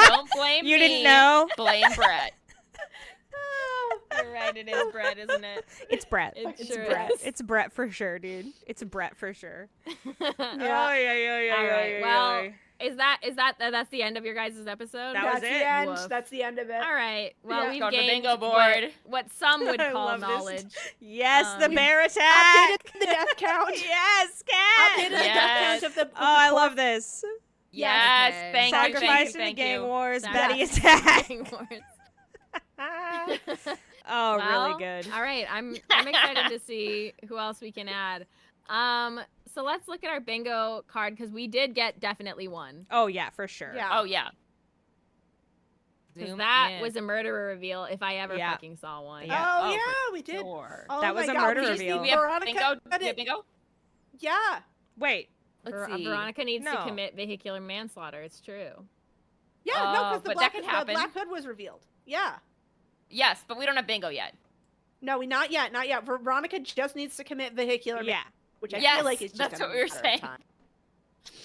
Don't blame you me. Didn't know? Blame Brett. You're right, it is Brett, isn't it? It's Brett. It's Brett. is. It's Brett for sure, dude. It's Brett for sure. All right. Well, That's the end of your guys' episode? That was That's it. the end. Woof. That's the end of it. All right. Well, Yeah. we've Go to the gained bingo board. what some would I call love this. knowledge. Yes, the Um, bear attack. Updated the death count. Yes, cat. Updated the death Yes. count of the. Oh, I love this. Yes, Okay. thank you, Sacrifice to the thank gang you. wars. Sac- Betty attack. Gang wars. Oh, Well, really good. All right, I'm excited to see who else we can add. So let's look at our bingo card because we did get definitely one. Oh yeah, for sure. Yeah. Oh yeah. 'Cause Zoom that in. was a murder reveal if I ever Yeah. fucking saw one. Yeah. Oh, Oh, yeah, for we did. sure. Oh That was my a God, murder we just reveal. need We have Veronica. bingo. got We have it. bingo. Yeah. Wait. Let's see. Veronica needs to No. commit vehicular manslaughter. It's true. Yeah, no, because the but black that could the happen. black hood was revealed. Yeah. Yes, but we don't have bingo yet. No, not yet. Veronica just needs to commit vehicular. Yeah. Which I Yes, feel like is just that's gonna what be we a were matter of saying. time.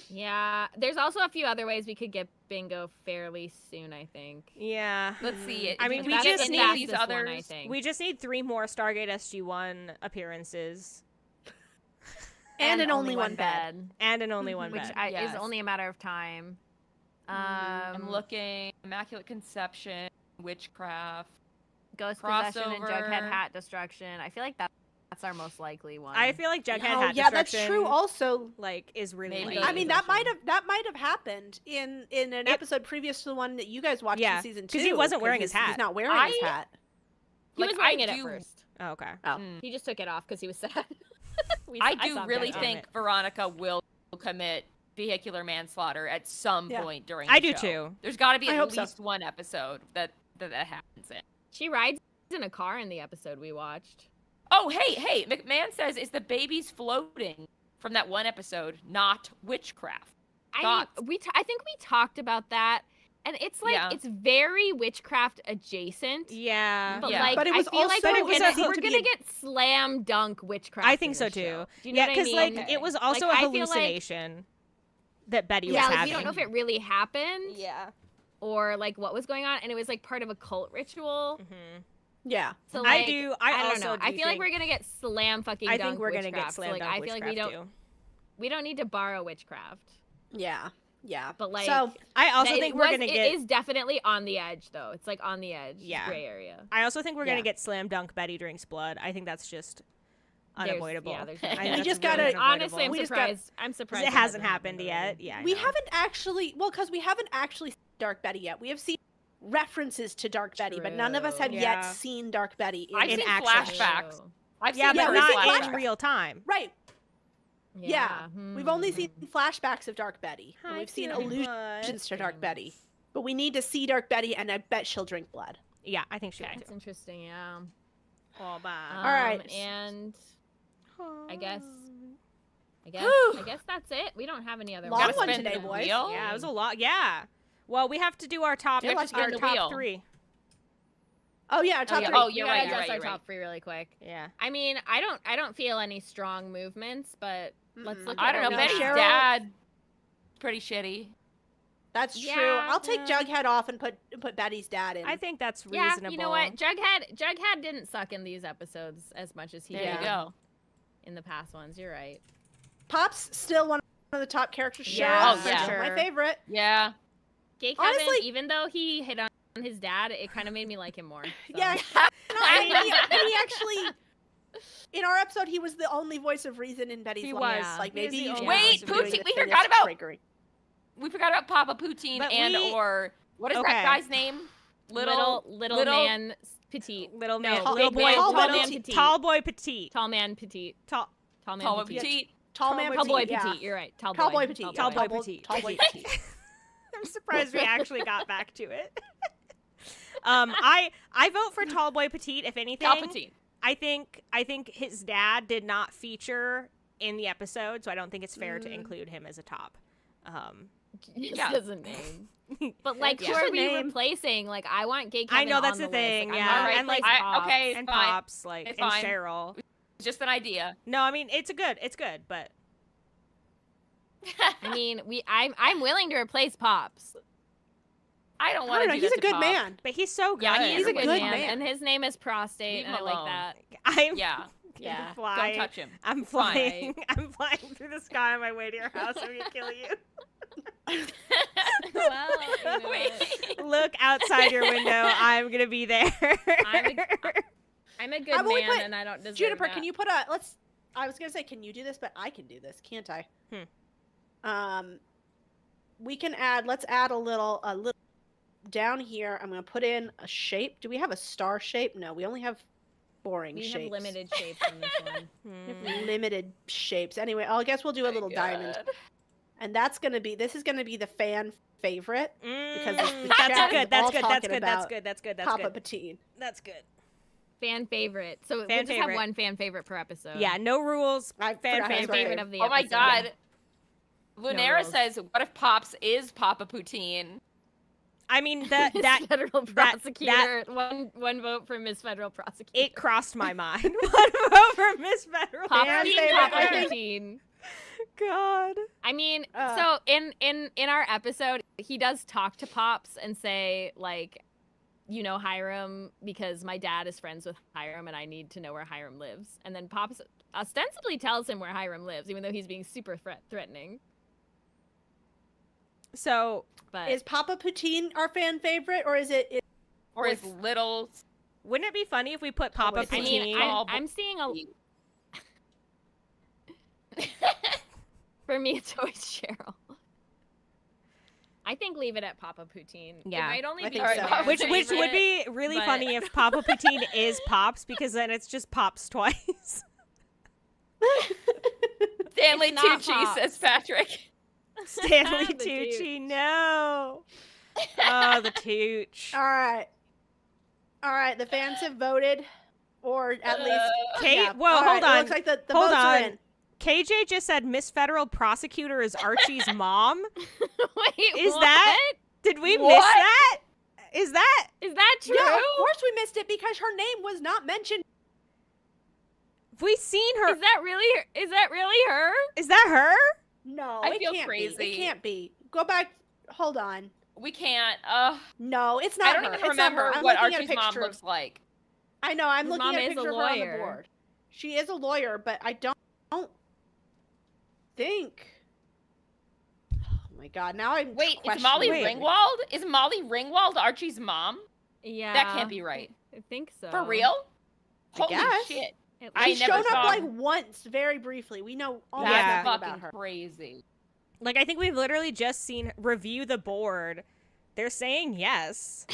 Yeah. There's also a few other ways we could get bingo fairly soon, I think. Yeah. Let's see. I mean, If we get just any need of these this others. one, I think. We just need 3 more Stargate SG-1 appearances And an only one bed. and an only one which bed. is Yes. only a matter of time. I'm looking. Immaculate Conception, Witchcraft. Ghost possession and Jughead Crossover. hat destruction. I feel like that's our most likely one. I feel like Jughead Oh, hat yeah, that's destruction, true. Also, like is really Maybe. late. I mean, that might have happened in an It- episode previous to the one that you guys watched Yeah, in season 2. 'cause he wasn't wearing his He's hat. not wearing his hat. he like, was wearing I it at do- first. Oh, okay. Oh. He just took it off because he was sad. I do saw really that. think Veronica will commit vehicular manslaughter at some Yeah. point during. I the do show. too. There's got to be I at hope so. least one episode that happens in. She rides in a car in the episode we watched. Oh, hey, McMahon says is the babies floating from that one episode not witchcraft? Thoughts? I think we talked about that, and it's like Yeah. it's very witchcraft adjacent. Yeah. But Yeah. like, But it was I feel like also we're gonna seem to be gonna a- get slam dunk witchcraft. I think in so this too. show. Do you know Yeah, what I mean? like it was also Like, a I feel like- hallucination that Betty was Yeah, like, having. we don't know if it really happened Yeah. or like what was going on, and it was like part of a cult ritual. Mm-hmm. Yeah. So I like, do. I I don't also know. I do feel like think- we're gonna get slam fucking. I dunk think we're gonna get witchcraft. slam So, like, dunk I feel like witchcraft too. we don't need to borrow witchcraft. Yeah. Yeah. But like, so I also it think we're was- gonna It get. is definitely on the edge, though. It's like on the edge. Yeah. Gray area. I also think we're Yeah. gonna get slam dunk Betty drinks blood. I think that's just unavoidable. There's I think We that's just really gotta- unavoidable. honestly, I'm We just surprised. I'm 'Cause surprised it hasn't happened yet. already. Yeah, I we know. haven't actually because we haven't actually seen Dark Betty yet. We have seen references to Dark Betty, but none of us have True. yet Yeah. seen Dark Betty I've in seen action. flashbacks. I've Yeah, seen but Yeah, we've not seen in flashbacks. real time. Right. Yeah. We've only seen Hmm. flashbacks of Dark Betty. And Hi, we've seen cutie allusions to Dark butt. Betty. But we need to see Dark Betty, and I bet she'll drink blood. Yeah, I think she Okay. would That's interesting. Yeah. Oh, bye. All right. And I guess Whew. I guess that's it. We don't have any other. Long Gotta one spin today, the boys. wheel. Yeah, it was a lot. Yeah. Well, we have to do our top. Yeah, let's spin our the top wheel. 3. Oh yeah, top yeah. three. Oh, You you're gotta right, you're adjust right, our you're right. top three really quick. Yeah. I mean, I don't feel any strong movements, but let's look. I at don't know. what we Betty's got. Cheryl- dad, pretty shitty. That's true. Yeah, I'll take yeah. Jughead off and put Betty's dad in. I think that's Yeah, reasonable. you know what? Jughead didn't suck in these episodes as much as he There did you go. in the past ones. You're right. Pop's still one of the top characters. Yeah, Cheryl, for still sure. my favorite. Yeah. Gay Honestly- Kevin, even though he hit on his dad, it kind of made me like him more. So. Yeah. No, and he actually, in our episode, he was the only voice of reason in Betty's He life. was. Like He is maybe the you only should Wait, be doing Poutine, this we in forgot this about- Gregory. We forgot about Papa Poutine But and we- or what is Okay. that guy's name? Little man petite. Little No, man, big little boy, man, tall tall boy man petite. petite. tall boy petite, Tall man petite. tall, Tall man Paul petite. Petite. Tall man Tall boy petite. Yeah. petite. You're right. Tall Tall boy boy petite. Tall yeah, boy petite. Tall boy petite. I'm surprised we actually got back to it. I vote for tall boy petite. If anything, Palpatine. I think his dad did not feature in the episode, so I don't think it's fair to include him as a top. Yeah. Just a name. But like, Yeah. who Just are a we name. replacing? Like, I want Gay Kevin I know that's on the list. thing, Like, yeah, I'm not and, like, replacing Pops. okay, and fine. Pops, like, It's and fine. Cheryl. Just an idea. No, I mean it's good, but I mean, I'm willing to replace Pops. I don't I want don't to know. do He's that a to good Pop. man. but he's so good. Yeah, he is a good man. and his name is Prostate, Leave and him I like alone. that. I'm Yeah. Yeah. flying. Don't touch him. I'm Fine. flying. I'm flying through the sky on my way to your house. I'm gonna kill you. Well, you know Wait. Look outside your window. I'm gonna be there. I'm a good man, and I don't deserve Juniper, that. can you put I was gonna say, can you do this? But I can do this, can't I? We can let's add a little down here. I'm gonna put in a shape. Do we have a star shape? No, we only have boring shapes. We have limited shapes on this one. We have limited shapes. Anyway, I guess we'll do a little diamond. And this is gonna be the fan favorite because That's good. Papa Poutine. That's good. Fan favorite. So we'll just have one fan favorite per episode. Yeah, no rules. Fan favorite of the episode. Oh my god. Lunera No says, "What if Pops is Papa Poutine?" I mean that federal prosecutor. One vote for Miss Federal Prosecutor. it crossed my mind. One vote for Miss Federal. Papa favorite. Poutine. God. I mean, so in our episode, he does talk to Pops and say like, you know, Hiram, because my dad is friends with Hiram and I need to know where Hiram lives. And then Pops ostensibly tells him where Hiram lives, even though he's being super threatening. So, but is Papa Poutine our fan favorite, or is it? Or is Little? Wouldn't it be funny if we put Papa Poutine? I mean, I'm seeing a. For me, it's always Cheryl. I think leave it at Papa Poutine. Yeah, it might only I be think so. which would be really funny if Papa Poutine is Pops, because then it's just Pops twice. Stanley It's not Tucci, Pops. says Patrick. Stanley The Tucci, no. Oh, the Tooch. All right. The fans have voted, or at least Kate. yeah. Whoa, All hold right, on. It looks like the Hold votes are on. in. KJ just said Miss Federal Prosecutor is Archie's mom. Wait, Is what? that? Did we miss What? that? Is that? Is that true? Yeah, of course we missed it because her name was not mentioned. Have we seen her? Is that really her? Is that really her? Is that her? No, I it feel can't crazy. be. It can't be. Go back. Hold on. We can't. No, it's I not don't her. even It's remember not her. I'm what looking at a Archie's mom picture looks like. I know. I'm His looking mom at a is a picture of her on the lawyer. board. She is a lawyer, but I don't think. Oh my god! Now I'm Wait, is questioning Molly it. Ringwald? Is Molly Ringwald Archie's mom? Yeah. That can't be right. I think so. For real? Holy guess. shit. I She's never shown saw up like her. once, very briefly. We know almost Yeah. That's nothing fucking about her. crazy. Like, I think we've literally just seen review the board. They're saying yes.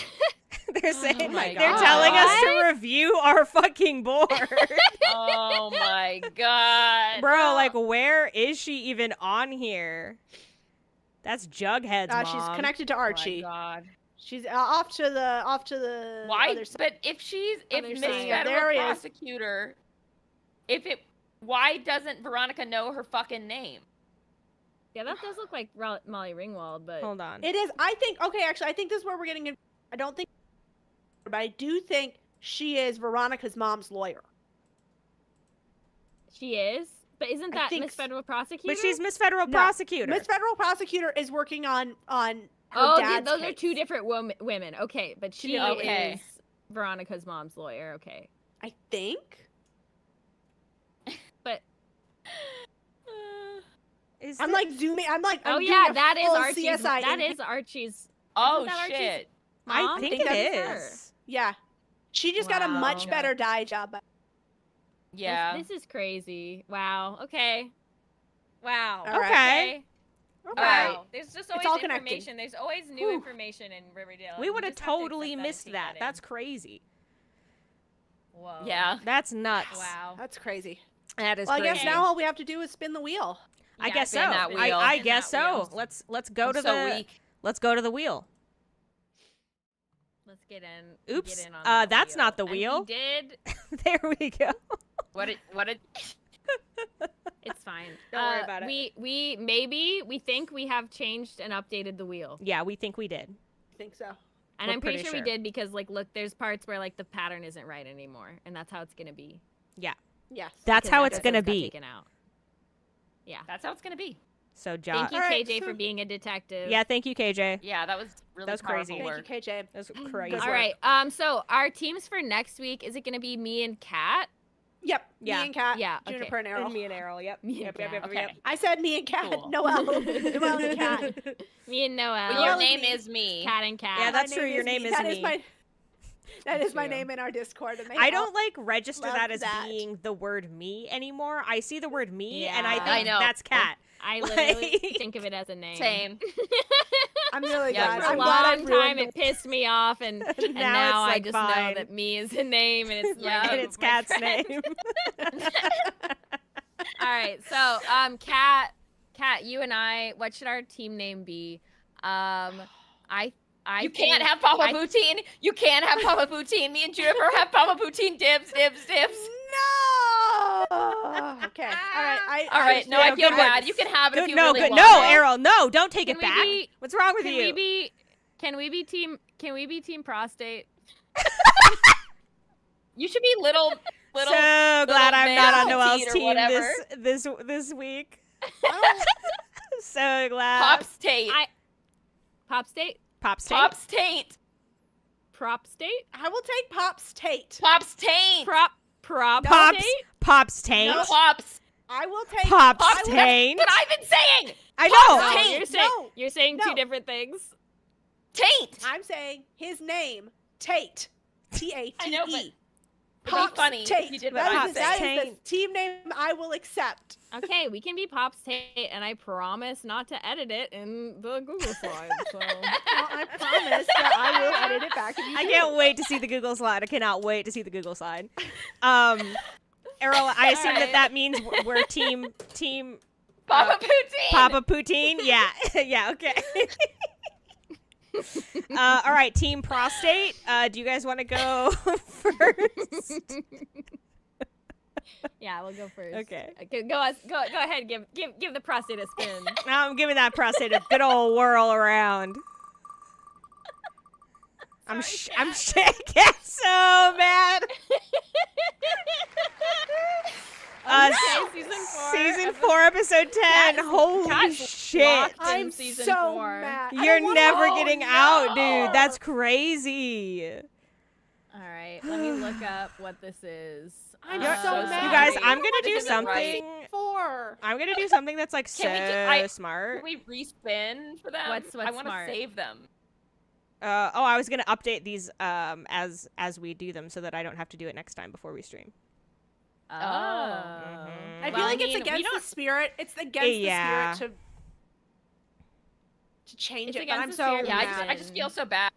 They're saying my they're God. telling us to What? review our fucking board. Oh my god. Bro, like, where is she even on here? That's Jughead's mom. She's connected to Oh my Archie. god. She's off to the Why? other side. But if Other Miss side. There Federal he is. Prosecutor, why doesn't Veronica know her fucking name? Yeah, that does look like Molly Ringwald, but Hold on. It is. I think. Okay, actually, I think this is where we're getting. I don't think, but I do think she is Veronica's mom's lawyer. she is. But isn't I that think Miss Federal Prosecutor? But she's Miss Federal No. Prosecutor. Miss Federal Prosecutor is working on her Oh, dad's those are case. two different women. Okay, but she Okay. is Veronica's mom's lawyer. Okay, I think. but Is I'm that- like zooming. I'm like. oh I'm yeah, doing a that is full Archie's. CSI That in- is Archie's. Oh that Archie's shit. I mom? think think it that is is. Yeah, she just got a much Wow. better dye job. Yeah. This is crazy. Wow. Okay. Wow. All right. Okay. Okay. Wow. There's just always all information. connecting. There's always new Whew. information in Riverdale. We and would have just have to totally accept and missed take that. in. That's crazy. Whoa. Yeah. That's nuts. Wow. That's crazy. That is Well, I crazy. guess now all we have to do is spin the wheel. I Yeah, guess so. spin that wheel. I Spin guess that so. wheel. Let's go I'm to so the weak. let's go to the wheel. Let's get in. Oops. Get in on that That's wheel. not the And wheel. we did. There we go. What it It's fine. Don't worry about it. We think we have changed and updated the wheel. Yeah, we think we did. I think so. And We're I'm pretty pretty sure sure. we did because like look, there's parts where like the pattern isn't right anymore, and that's how it's gonna be. Yes. That's Because how that it's episode's gonna got be. taken out. Yeah. That's how it's gonna be. So Josh. Thank you, All right, KJ, so- for being a detective. Yeah, thank you, KJ. Yeah, that was really That was crazy. powerful Thank you, work. KJ. That's crazy. Good All work. right. So our teams for next week, is it gonna be me and Kat? Yep. Yeah. Me and Kat. Yeah, Juniper and Errol. And me and Errol. Yep. Me and Yep. Kat. Okay. I said me and Kat. Cool. Noelle. Noelle and Kat. Me and Noelle. Well, your Noelle name is me. is me. Cat and Cat. Yeah, that's true. Your name is That me. is my. That is my True. name in our Discord, and they I all- don't like register love that as that. being the word me anymore. I see the word me and I Yeah. think I know. that's Cat. I literally Like- think of it as a name. Same. I'm really Yeah, glad. For a I'm glad I long ruined time, the- it pissed me off, and Now now it's, I like, just fine. know that me is a name, and it's Yeah. my and name it's of my Cat's friend. name. All right, so Cat, you and I, what should our team name be? You can't have Papa Poutine. You can't have Papa Poutine. Me and Juniper have Papa Poutine. Dibs. No. Okay. All right. All right. No, I Yeah, feel good bad. one. You can have it if you no, really good. want No, it. Errol, no, don't take Can it we back. be- What's wrong with Can you? we be team prostate? You should be little. So glad I'm man not on petite Noelle's or team whatever. this week. I So glad. Pops Tate. Pop state? Pops Tate. Pops Tate. Prop state? will take Pop's Tate. Pops Tate. Prop Pops. state? Pops Taint. No. Pops. I will take Pops Pops. Taint. That's what I've been saying. I Pops know. Taint. You're saying No. two different things. Taint. I'm saying his name, Tate. T-A-T-E. I know, but it'd be Pops funny Tate. if you did what That I'm is the saying. team name I will accept. Okay, we can be Pop's Tate, and I promise not to edit it in the Google slide. So. Well, I promise that I will edit it back if you I do. can't wait to see the Google slide. I cannot wait to see the Google slide. Errol, I assume Alright. that means we're team Papa Poutine. Papa Poutine. Yeah, yeah, okay. All right, team prostate. Do you guys want to go first? Yeah, we'll go first. Okay. Go ahead. Give the prostate a spin. Now I'm giving that prostate a good old whirl around. I'm shaking so mad. Season 4, episode 10. Holy Cat's shit. locked in I'm season so 4. mad. I You're don't wanna- never oh, getting no. out, dude. That's crazy. All right, let me look up what this is. I'm You're- so you mad. guys, I I'm gonna do This isn't right. something. 4. I'm gonna do something that's like so Can we Can smart. we respin for them? What's I want to smart? save them. I was gonna update these as we do them so that I don't have to do it next time before we stream. Oh. Mhm. I feel Well, like I it's mean, against the spirit. It's against Yeah. the spirit to change It's it, but I'm against the so spirit. Yeah, mad. I just feel so bad.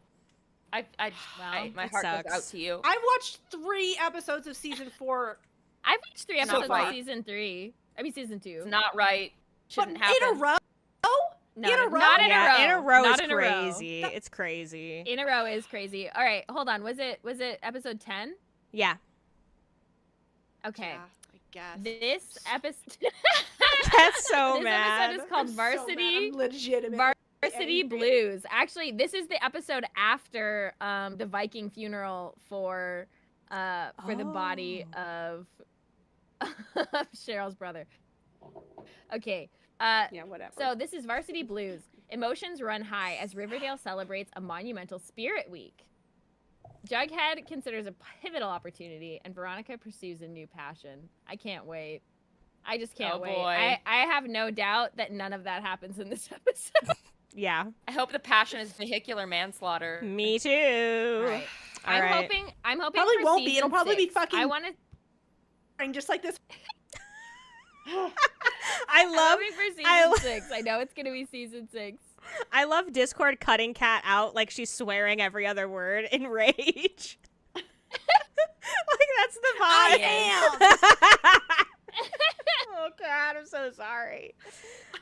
My It heart goes out sucks. to you. I watched 3 episodes of season 4, I've watched 3 Not episodes of right. season 3. I mean, season 2. It's not right. but Shouldn't in happen. a row. Not in a row? Not in Yeah, a row. in a row Not is in a row. crazy. It's crazy. In a row is crazy. All right, hold on. Was it episode 10? Yeah. Okay. Yeah, I guess. This episode. That's so This mad. episode is called I'm so mad. Varsity. I'm legitimate. Varsity angry. Blues. Actually, this is the episode after the Viking funeral for the body of Cheryl's brother. Okay. Yeah, whatever. So this is Varsity Blues. Emotions run high as Riverdale celebrates a monumental Spirit Week. Jughead considers a pivotal opportunity, and Veronica pursues a new passion. I can't wait. I just can't Oh, wait. boy. I have no doubt that none of that happens in this episode. Yeah. I hope the passion is vehicular manslaughter. Me too. Right. All I'm right. hoping. Probably for won't be. season It'll probably be 6. fucking- I want to. just like this. I love for season I lo- 6. I know it's gonna be season 6. I love Discord cutting Kat out like she's swearing every other word in rage. Like that's the vibe. I Oh God, I'm so sorry.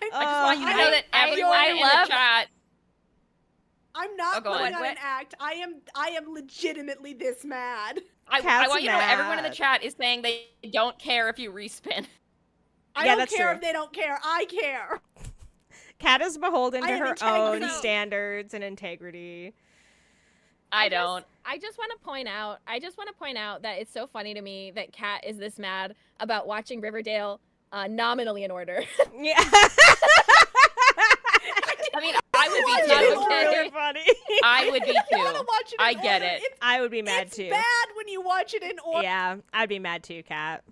am. I just want you to know that I everyone in love- the chat. I'm not Oh, go putting on. on an act. I am legitimately this mad. I Kat's want you to know everyone in the mad. chat is saying they don't care if you respin. I Yeah, don't that's care true. if they don't care. I care. Kat is beholden I to have her own integrity. standards and integrity. I don't. I just want to point out. That it's so funny to me that Kat is this mad about watching Riverdale nominally in order. Yeah. I mean, I would Watch be it That's in too. order. really funny. I would be You want to too. watch it in I get order. it. It's, I would be mad it's too. bad when you watch it in order. Yeah, I'd be mad too, Kat.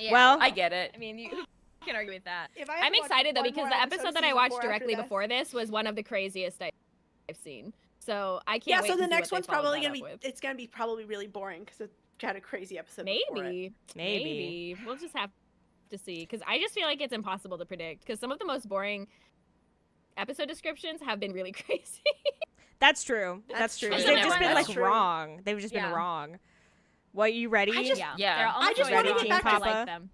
Yeah, well, I get it. I mean, you can argue with that. If I have I'm to watch excited though one because more the episode episode of that I season watched 4 after directly this- before this was one of the craziest I've seen. So I can't Yeah, wait so to the see next what one's they followed probably that gonna up be. with. It's gonna be probably really boring because it got a crazy episode. Before it. Maybe we'll just have to see because I just feel like it's impossible to predict because some of the most boring episode descriptions have been really crazy. That's true. That's true. true. They've just been That's like true. wrong. They've just been wrong. What, you ready? Yeah. Yeah. They're almost just always wanna wrong, get back but I to- like them.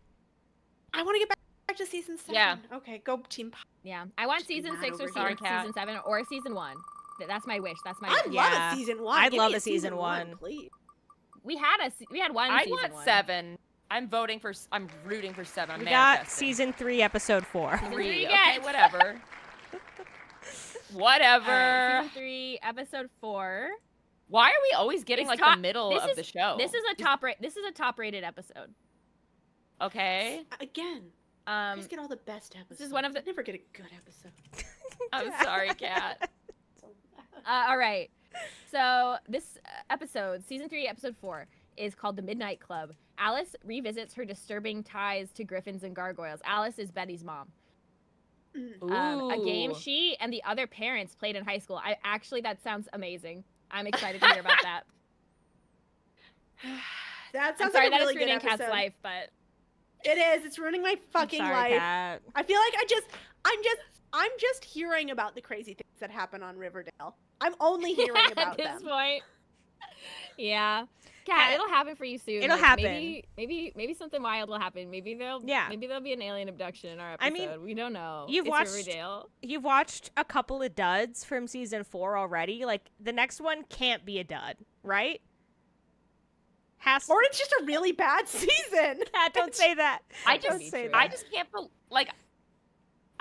I want to get back to season 7. Yeah. Okay, go Team Pop. Yeah, I want season Mad 6 or over here. season 7 or season 1. That's my wish. That's my I wish. love Yeah. a season 1. I'd Give love me a season 1. please. We had one I season want 1. 7. I'm rooting for 7. I'm We got manifesting. season 3, episode 4. 3. you Okay, get. whatever. Whatever. All right, season 3, episode 4. Why are we always getting It's like top- the middle this of is- the show? This is a top-rated episode. Okay. Again, I Um, just get all the best episodes. is one of the- I never get a good episode. I'm sorry, Kat. So bad. all right. So this episode, season 3, episode 4, is called The Midnight Club. Alice revisits her disturbing ties to griffins and gargoyles. Alice is Betty's mom. A game Ooh. she and the other parents played in high school. That sounds amazing. I'm excited to hear about that. That I'm sounds sorry like a that really is good ruining Kat's episode. life, but It is. It's ruining my fucking Sorry, life. Kat. I feel like I'm just hearing about the crazy things that happen on Riverdale. I'm only hearing at about this them. point. Yeah. Kat, Kat, it'll happen for you soon. it'll happen. Maybe something wild will happen. Maybe there'll be an alien abduction in our episode. I mean, we don't know. you've It's watched- Riverdale. You've watched a couple of duds from season 4 already. Like, the next one can't be a dud, right? Or it's just a really bad season. Kat, don't say that. I Don't just say true. that. I just can't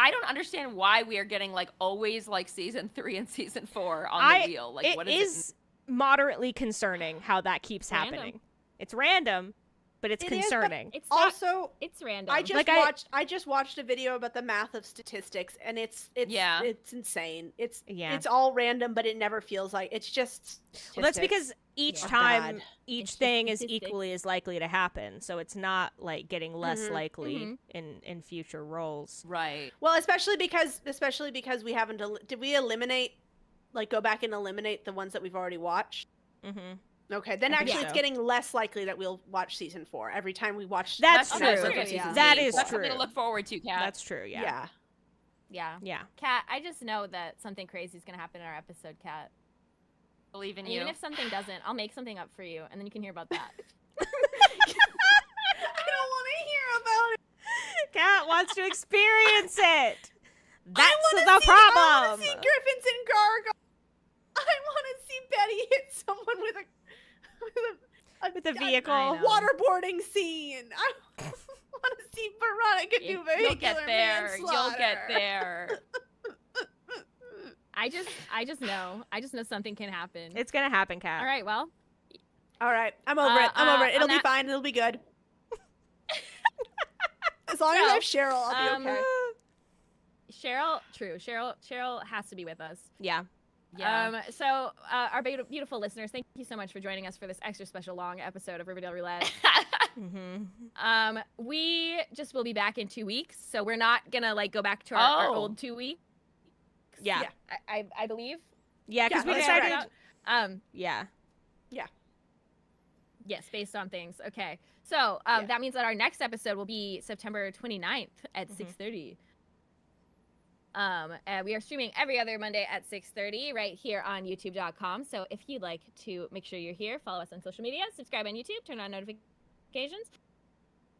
I don't understand why we are getting like always like season 3 and season 4 on the wheel. Like, what is it? Moderately concerning how that keeps Random. happening. It's random, but it's It is, but concerning. It's not, Also, it's random. I just watched a video about the math of statistics, and it's Yeah. it's insane. It's Yeah. all random, but it never feels like it's just. Well, that's statistics. because each Yeah. time, Bad. each It's just thing is statistics. equally as likely to happen. So it's not like getting less Mhm. likely in future roles. right? Well, especially because we haven't. Did we eliminate, like, go back and eliminate the ones that we've already watched? Mm-hmm. Okay, then I think actually so. it's getting less likely that we'll watch season 4 every time we watch. That's an true. episode of Yeah. season That 3 and is 4. That's something to true. look forward to, Kat. That's true. Yeah. Yeah. yeah. Yeah. Kat, I just know that something crazy is gonna happen in our episode, Kat. Believe in And you. even if something doesn't, I'll make something up for you, and then you can hear about that. I don't want to hear about it. Kat wants to experience it. I That's wanna the see, I problem. want to see Griffins and Gargoyles. I want to see Betty hit someone with a With a a vehicle. I know. waterboarding scene. I want to see Veronica do vehicular You'll get there. You'll get manslaughter. there. I just know something can happen. It's gonna happen, Kat. All right, well, All right, I'm over it. I'm over it. on It'll be that- fine. It'll be good. As long as I have Cheryl, I'll be okay. Cheryl has to be with us. Yeah. Yeah. So our beautiful listeners, thank you so much for joining us for this extra special long episode of Riverdale Roulette. Mm-hmm. We just will be back in 2 weeks, so we're not gonna like go back to our Oh. old 2 weeks. Yeah. I believe. Yeah, because Yeah, we that's decided. right. Yeah. Yes, based on things. Okay. So Yeah. that means that our next episode will be September 29th at Mhm. 6:30. And we are streaming every other Monday at 6:30 right here on youtube.com. So if you'd like to make sure you're here, follow us on social media, subscribe on YouTube, turn on notifications,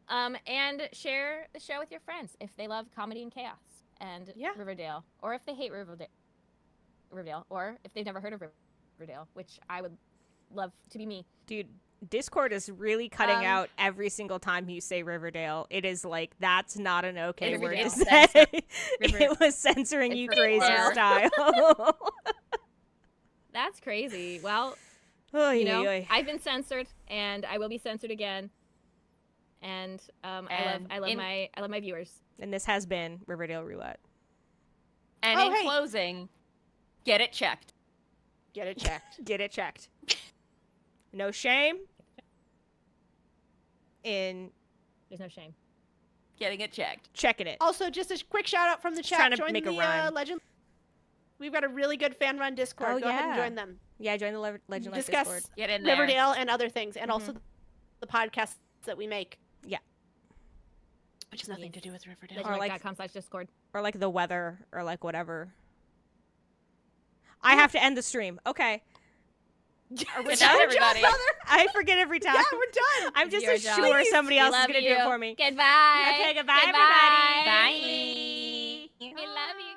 and share the show with your friends if they love comedy and chaos and Yeah. Riverdale, or if they hate Riverdale, or if they've never heard of Riverdale, which I would love to be me. Dude, Discord is really cutting Um, out every single time you say Riverdale. It is like, that's not an okay word to Riverdale. say. River- It was censoring It's you Riverdale. crazy style. That's crazy. Well, Oy, you know, oy, oy. I've been censored, and I will be censored again. And I love my viewers. And this has been Riverdale Roulette. And Oh, in hey. closing, get it checked. Get it checked. Get it checked. No shame in There's no shame. Getting it checked. Checking it. Also, just a quick shout out from the chat. Trying to join make a the rhyme. Legend. We've got a really good fan run Discord. Oh, Go ahead and yeah. join them. Yeah, join the Legend Life Discuss Discord. Get in there. Riverdale and other things, and also the podcasts that we make. Yeah. Which has nothing to do with Riverdale. Legendlife.com/Discord. Or like the weather, or like whatever. I have to end the stream. Okay. We're Good night, everybody. I forget every time. Yeah, we're done. I'm just Your so job. sure Please. somebody else is Love going to do you. it for me. Goodbye. Okay, goodbye, Goodbye. everybody. Bye. We love you.